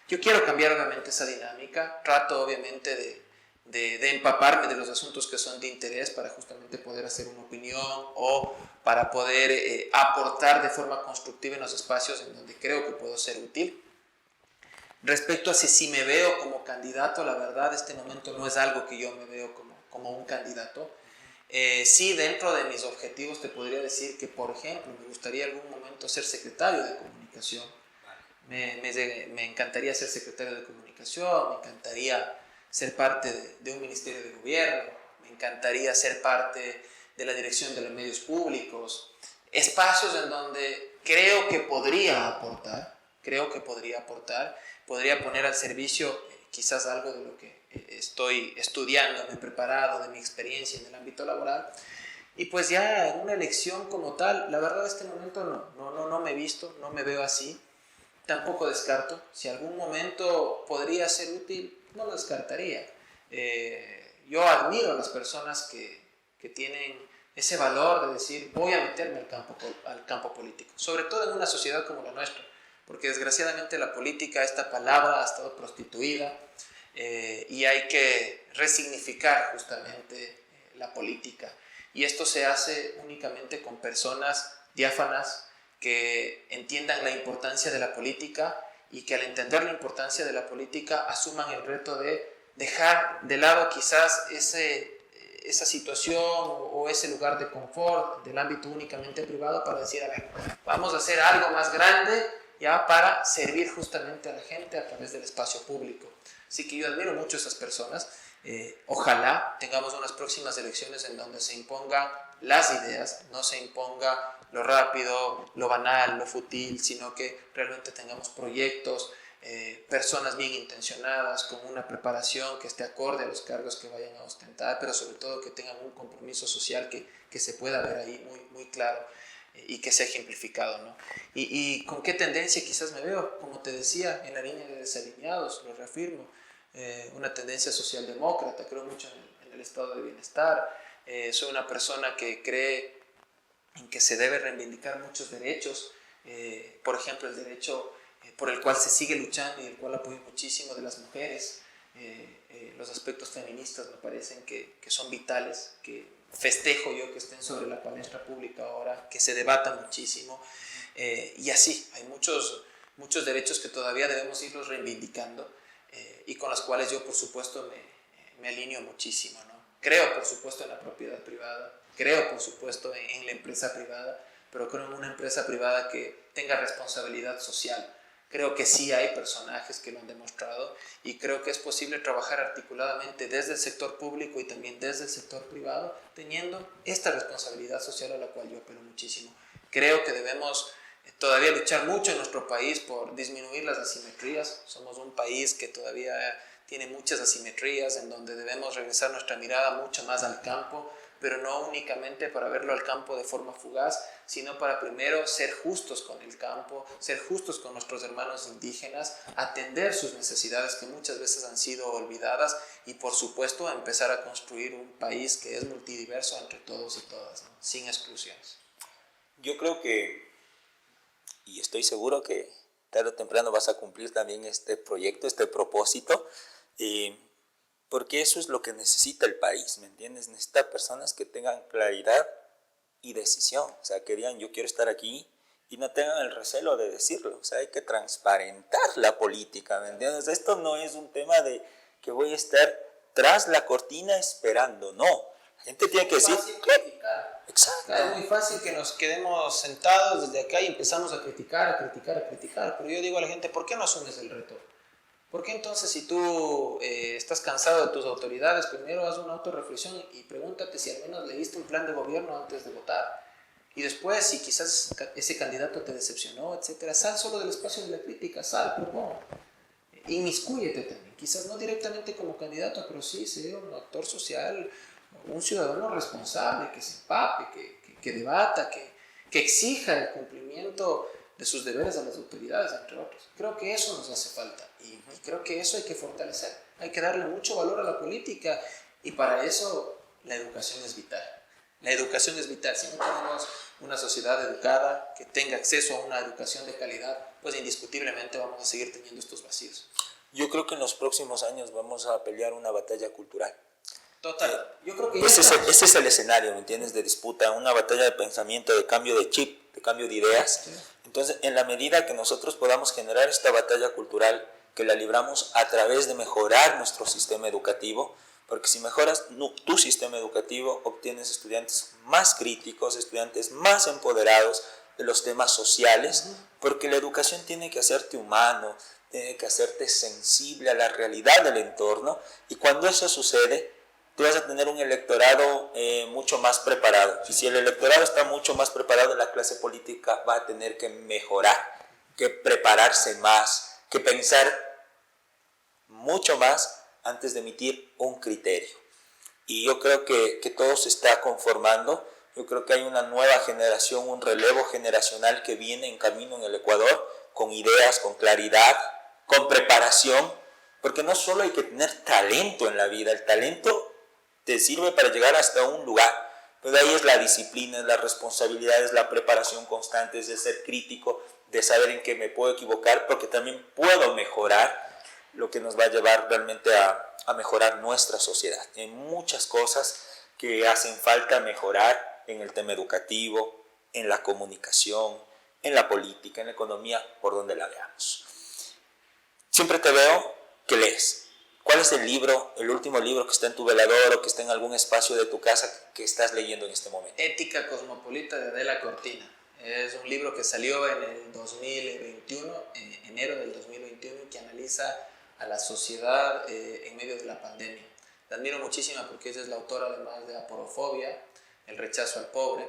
Yo quiero cambiar obviamente esa dinámica, trato obviamente de empaparme de los asuntos que son de interés para justamente poder hacer una opinión o para poder aportar de forma constructiva en los espacios en donde creo que puedo ser útil. Respecto a si me veo como candidato, la verdad, este momento no es algo que yo me veo como un candidato. Sí, dentro de mis objetivos te podría decir que, por ejemplo, me gustaría algún momento ser secretario de comunicación. Me encantaría ser secretario de comunicación, me encantaría ser parte de un ministerio de gobierno, me encantaría ser parte de la dirección de los medios públicos, espacios en donde creo que podría aportar, podría poner al servicio quizás algo de lo que estoy estudiando, me he preparado, de mi experiencia en el ámbito laboral. Y pues ya en una elección como tal, la verdad en este momento no me he visto, no me veo así. Tampoco descarto, si algún momento podría ser útil, no lo descartaría. Yo admiro a las personas que tienen ese valor de decir, voy a meterme al campo político, sobre todo en una sociedad como la nuestra, porque desgraciadamente la política, esta palabra ha estado prostituida y hay que resignificar justamente la política. Y esto se hace únicamente con personas diáfanas, que entiendan la importancia de la política y que al entender la importancia de la política asuman el reto de dejar de lado quizás esa situación o ese lugar de confort del ámbito únicamente privado para decir, a ver, vamos a hacer algo más grande ya para servir justamente a la gente a través del espacio público. Así que yo admiro mucho a esas personas. Ojalá tengamos unas próximas elecciones en donde se impongan las ideas, no se imponga lo rápido, lo banal, lo fútil, sino que realmente tengamos proyectos, personas bien intencionadas, con una preparación que esté acorde a los cargos que vayan a ostentar, pero sobre todo que tengan un compromiso social que se pueda ver ahí muy claro y que sea ejemplificado, ¿no? Y con qué tendencia quizás me veo, como te decía, en la línea de desalineados, lo reafirmo, una tendencia socialdemócrata, creo mucho en el estado de bienestar, soy una persona que cree en que se debe reivindicar muchos derechos, por ejemplo el derecho por el cual se sigue luchando y el cual apoyo muchísimo de las mujeres, los aspectos feministas me parecen que son vitales, que festejo yo que estén sobre la palestra pública ahora, que se debatan muchísimo, y así, hay muchos muchos derechos que todavía debemos irlos reivindicando y con los cuales yo, por supuesto, me alineo muchísimo, ¿no? Creo, por supuesto, en la propiedad privada, creo, por supuesto, en la empresa privada, pero creo en una empresa privada que tenga responsabilidad social. Creo que sí hay personajes que lo han demostrado y creo que es posible trabajar articuladamente desde el sector público y también desde el sector privado, teniendo esta responsabilidad social a la cual yo apelo muchísimo. Creo que debemos todavía luchar mucho en nuestro país por disminuir las asimetrías. Somos un país que todavía tiene muchas asimetrías, en donde debemos regresar nuestra mirada mucho más al campo, pero no únicamente para verlo al campo de forma fugaz, sino para primero ser justos con el campo, ser justos con nuestros hermanos indígenas, atender sus necesidades que muchas veces han sido olvidadas y, por supuesto, empezar a construir un país que es multidiverso entre todos y todas, ¿no? Sin exclusiones. Yo creo que, y estoy seguro que tarde o temprano vas a cumplir también este proyecto, este propósito, porque eso es lo que necesita el país, ¿me entiendes? Necesita personas que tengan claridad y decisión, o sea, que digan yo quiero estar aquí y no tengan el recelo de decirlo, o sea, hay que transparentar la política, ¿me entiendes? Esto no es un tema de que voy a estar tras la cortina esperando, no, la gente tiene que decir, exacto. Es muy fácil que nos quedemos sentados desde acá y empezamos a criticar, pero yo digo a la gente, ¿por qué no asumes el reto? ¿Por qué entonces, si tú estás cansado de tus autoridades, primero haz una autorreflexión y pregúntate si al menos leíste un plan de gobierno antes de votar? Y después, si quizás ese candidato te decepcionó, etcétera, sal solo del espacio de la crítica, sal, propón. Inmiscúyete también, quizás no directamente como candidato, pero sí sé un actor social, un ciudadano responsable, que se empape, que debata, que exija el cumplimiento de sus deberes a las autoridades, entre otros. Creo que eso nos hace falta y creo que eso hay que fortalecer. Hay que darle mucho valor a la política y para eso la educación es vital. La educación es vital. Si no tenemos una sociedad educada que tenga acceso a una educación de calidad, pues indiscutiblemente vamos a seguir teniendo estos vacíos. Yo creo que en los próximos años vamos a pelear una batalla cultural. Total. Yo creo que ese es el escenario, ¿me entiendes? De disputa, una batalla de pensamiento, de cambio de chip, de cambio de ideas. Sí. Entonces, en la medida que nosotros podamos generar esta batalla cultural, que la libramos a través de mejorar nuestro sistema educativo, porque si mejoras tu sistema educativo, obtienes estudiantes más críticos, estudiantes más empoderados de los temas sociales, porque la educación tiene que hacerte humano, tiene que hacerte sensible a la realidad del entorno, y cuando eso sucede, tú vas a tener un electorado mucho más preparado. Y si el electorado está mucho más preparado, la clase política va a tener que mejorar, que prepararse más, que pensar mucho más antes de emitir un criterio. Y yo creo que todo se está conformando. Yo creo que hay una nueva generación, un relevo generacional que viene en camino en el Ecuador, con ideas, con claridad, con preparación, porque no solo hay que tener talento en la vida, el talento te sirve para llegar hasta un lugar, pero ahí es la disciplina, es la responsabilidad, es la preparación constante, es el ser crítico, de saber en qué me puedo equivocar, porque también puedo mejorar, lo que nos va a llevar realmente a mejorar nuestra sociedad. Hay muchas cosas que hacen falta mejorar en el tema educativo, en la comunicación, en la política, en la economía, por donde la veamos. Siempre te veo que lees. ¿Cuál es el libro, el último libro que está en tu velador o que está en algún espacio de tu casa que estás leyendo en este momento? Ética Cosmopolita de Adela Cortina. Es un libro que salió en el 2021, en enero del 2021, que analiza a la sociedad en medio de la pandemia. La admiro muchísimo porque ella es la autora además de Aporofobia, El rechazo al pobre,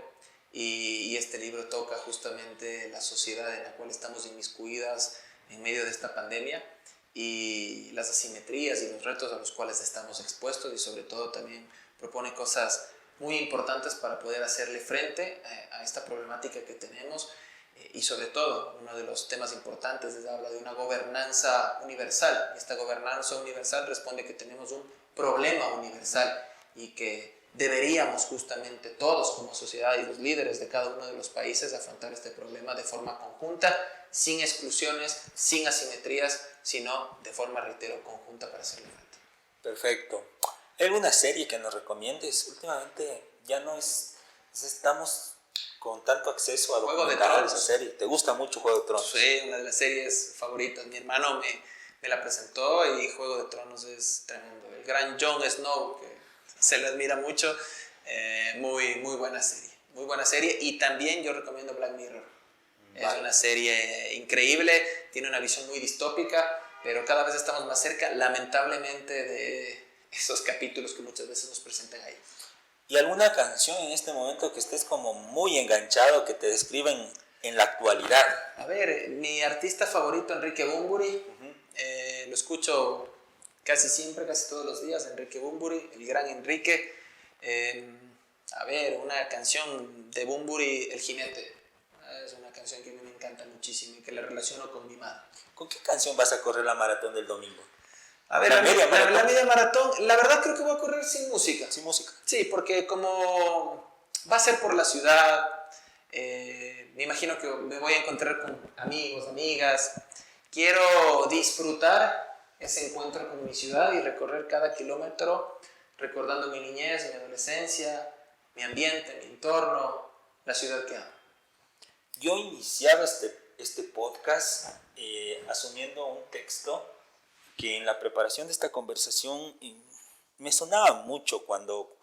y este libro toca justamente la sociedad en la cual estamos inmiscuidas en medio de esta pandemia y las asimetrías y los retos a los cuales estamos expuestos, y sobre todo también propone cosas muy importantes para poder hacerle frente a esta problemática que tenemos, y sobre todo uno de los temas importantes es habla de una gobernanza universal. Esta gobernanza universal responde que tenemos un problema universal y que deberíamos justamente todos como sociedad y los líderes de cada uno de los países afrontar este problema de forma conjunta, sin exclusiones, sin asimetrías, sino de forma, reitero, conjunta para hacerle frente. Perfecto. ¿Hay alguna serie que nos recomiendes? Últimamente ya no es, estamos con tanto acceso a Juego de documentales, Tronos. a series. ¿Te gusta mucho Juego de Tronos? Sí, una de las series favoritas. Mi hermano me la presentó y Juego de Tronos es tremendo. El gran Jon Snow, que se le admira mucho, muy buena serie. Muy buena serie. Y también yo recomiendo Black Mirror. Es una serie increíble, tiene una visión muy distópica, pero cada vez estamos más cerca, lamentablemente, de esos capítulos que muchas veces nos presentan ahí. ¿Y alguna canción en este momento que estés como muy enganchado, que te describen en la actualidad? A ver, mi artista favorito, Enrique Bunbury, lo escucho casi siempre, casi todos los días, Enrique Bunbury, el gran Enrique. A ver, una canción de Bunbury, El Jinete. Es una canción que a mí me encanta muchísimo y que la relaciono con mi madre. ¿Con qué canción vas a correr la maratón del domingo? A ver, la media maratón, la verdad creo que voy a correr sin música. Sin música. Sí, porque como va a ser por la ciudad, me imagino que me voy a encontrar con amigos, amigas. Quiero disfrutar ese encuentro con mi ciudad y recorrer cada kilómetro recordando mi niñez, mi adolescencia, mi ambiente, mi entorno, la ciudad que amo. Yo iniciaba este podcast asumiendo un texto que en la preparación de esta conversación me sonaba mucho cuando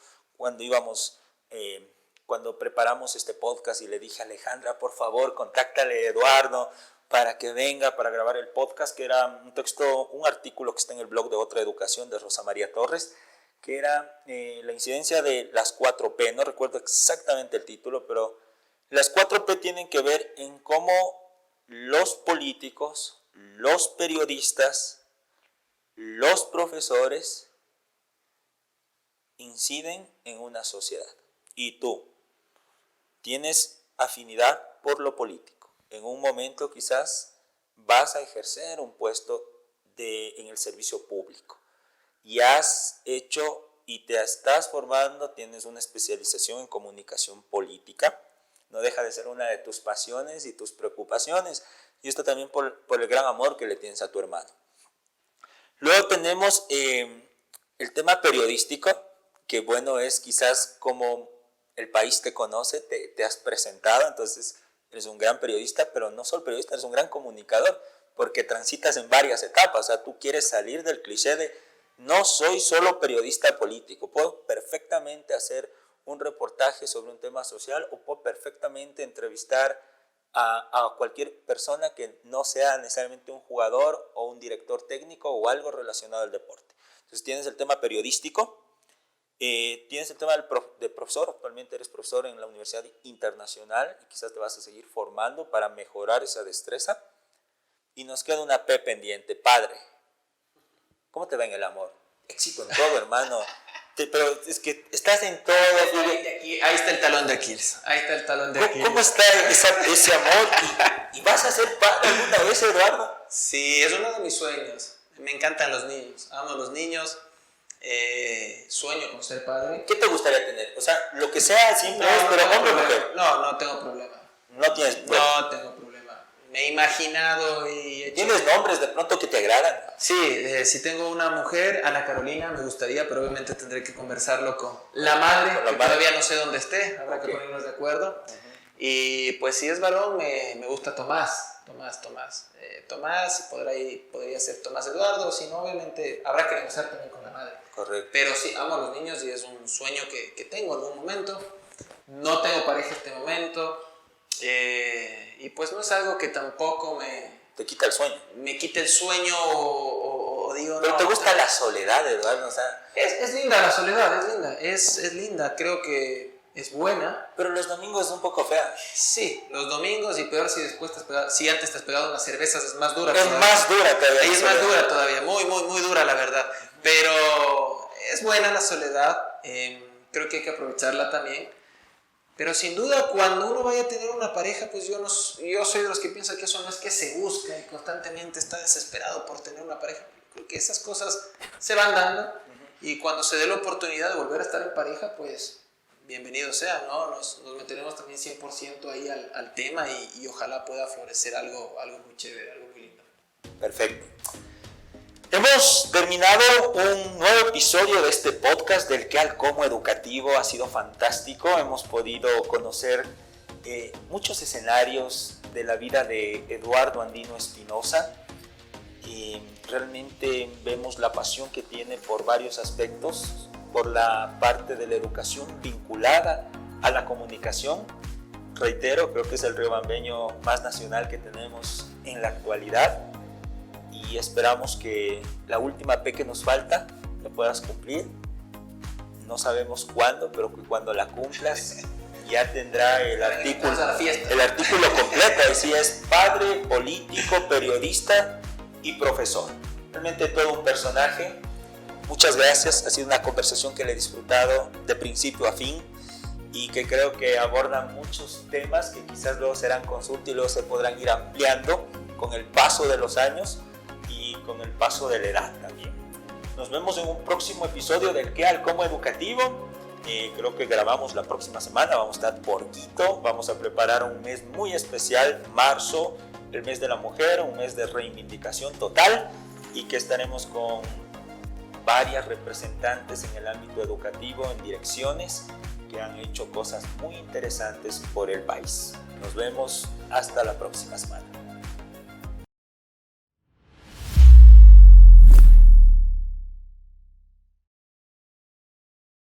preparamos este podcast, y le dije a Alejandra, por favor, contáctale a Eduardo para que venga para grabar el podcast, que era un artículo que está en el blog de Otra Educación de Rosa María Torres, que era la incidencia de las 4P. No recuerdo exactamente el título, pero las 4P tienen que ver en cómo los políticos, los periodistas, los profesores inciden en una sociedad. Y tú tienes afinidad por lo político. En un momento quizás vas a ejercer un puesto en el servicio público. Y has hecho y te estás formando, tienes una especialización en comunicación política. No deja de ser una de tus pasiones y tus preocupaciones. Y esto también por el gran amor que le tienes a tu hermano. Luego tenemos el tema periodístico, que bueno, es quizás como el país te conoce, te has presentado, entonces eres un gran periodista, pero no solo periodista, eres un gran comunicador, porque transitas en varias etapas. O sea, tú quieres salir del cliché de no soy solo periodista político, puedo perfectamente hacer un reportaje sobre un tema social o puedo perfectamente entrevistar a cualquier persona que no sea necesariamente un jugador o un director técnico o algo relacionado al deporte. Entonces tienes el tema periodístico, tienes el tema de profesor. Actualmente eres profesor en la Universidad Internacional y quizás te vas a seguir formando para mejorar esa destreza. Y nos queda una P pendiente, padre. ¿Cómo te va en el amor? Éxito en todo, hermano. Pero es que estás en todo. Ahí está el talón de Aquiles. Ahí está el talón de Aquiles. ¿Cómo está ese amor? ¿Y vas a ser padre alguna vez, Eduardo? Sí, es uno de mis sueños. Me encantan los niños. Amo los niños. Sueño con ser padre. ¿Qué te gustaría tener? O sea, lo que sea siempre es, pero hombre o mujer. No tengo problema. No tienes problema. No tengo problema. Me he imaginado y he hecho... ¿Tienes nombres de pronto que te agradan? Sí, si tengo una mujer, Ana Carolina, me gustaría, pero obviamente tendré que conversarlo con la madre, que todavía no sé dónde esté, habrá que ponernos de acuerdo. Y pues si es varón, me gusta Tomás, Tomás, podría ser Tomás Eduardo, si no, obviamente habrá que negociar también con la madre. Correcto. Pero sí, amo a los niños y es un sueño que tengo en algún momento. No tengo pareja en este momento. Y pues no es algo que tampoco te quita el sueño. Me quita el sueño o digo... Pero no, te gusta la soledad, Eduardo. O sea, es linda la soledad, es linda, creo que es buena. Pero los domingos es un poco fea. Sí, los domingos, y peor si después si antes te has pegado unas cervezas, es más dura. Es más dura todavía. Ahí es más dura todavía, muy dura la verdad. Pero es buena la soledad, creo que hay que aprovecharla también. Pero sin duda, cuando uno vaya a tener una pareja, pues yo soy de los que piensan que eso no es que se busca y constantemente está desesperado por tener una pareja. Creo que esas cosas se van dando y cuando se dé la oportunidad de volver a estar en pareja, pues bienvenido sea, ¿no? Nos meteremos también 100% ahí al tema y ojalá pueda florecer algo muy chévere, algo muy lindo. Perfecto. Hemos terminado un nuevo episodio de este podcast del que al cómo educativo. Ha sido fantástico. Hemos podido conocer muchos escenarios de la vida de Eduardo Andino Espinosa. Realmente vemos la pasión que tiene por varios aspectos, por la parte de la educación vinculada a la comunicación. Reitero, creo que es el riobambeño más nacional que tenemos en la actualidad y esperamos que la última P que nos falta la puedas cumplir. No sabemos cuándo, pero que cuando la cumplas ya tendrá el artículo completo. Así es, padre, político, periodista y profesor. Realmente todo un personaje. Muchas gracias, ha sido una conversación que le he disfrutado de principio a fin y que creo que aborda muchos temas que quizás luego serán consulta y luego se podrán ir ampliando con el paso de los años y con el paso de la edad también. Nos vemos en un próximo episodio del ¿Qué al cómo educativo? Creo que grabamos la próxima semana, vamos a estar por Quito, vamos a preparar un mes muy especial, marzo, el mes de la mujer, un mes de reivindicación total y que estaremos con varias representantes en el ámbito educativo, en direcciones que han hecho cosas muy interesantes por el país. Nos vemos hasta la próxima semana.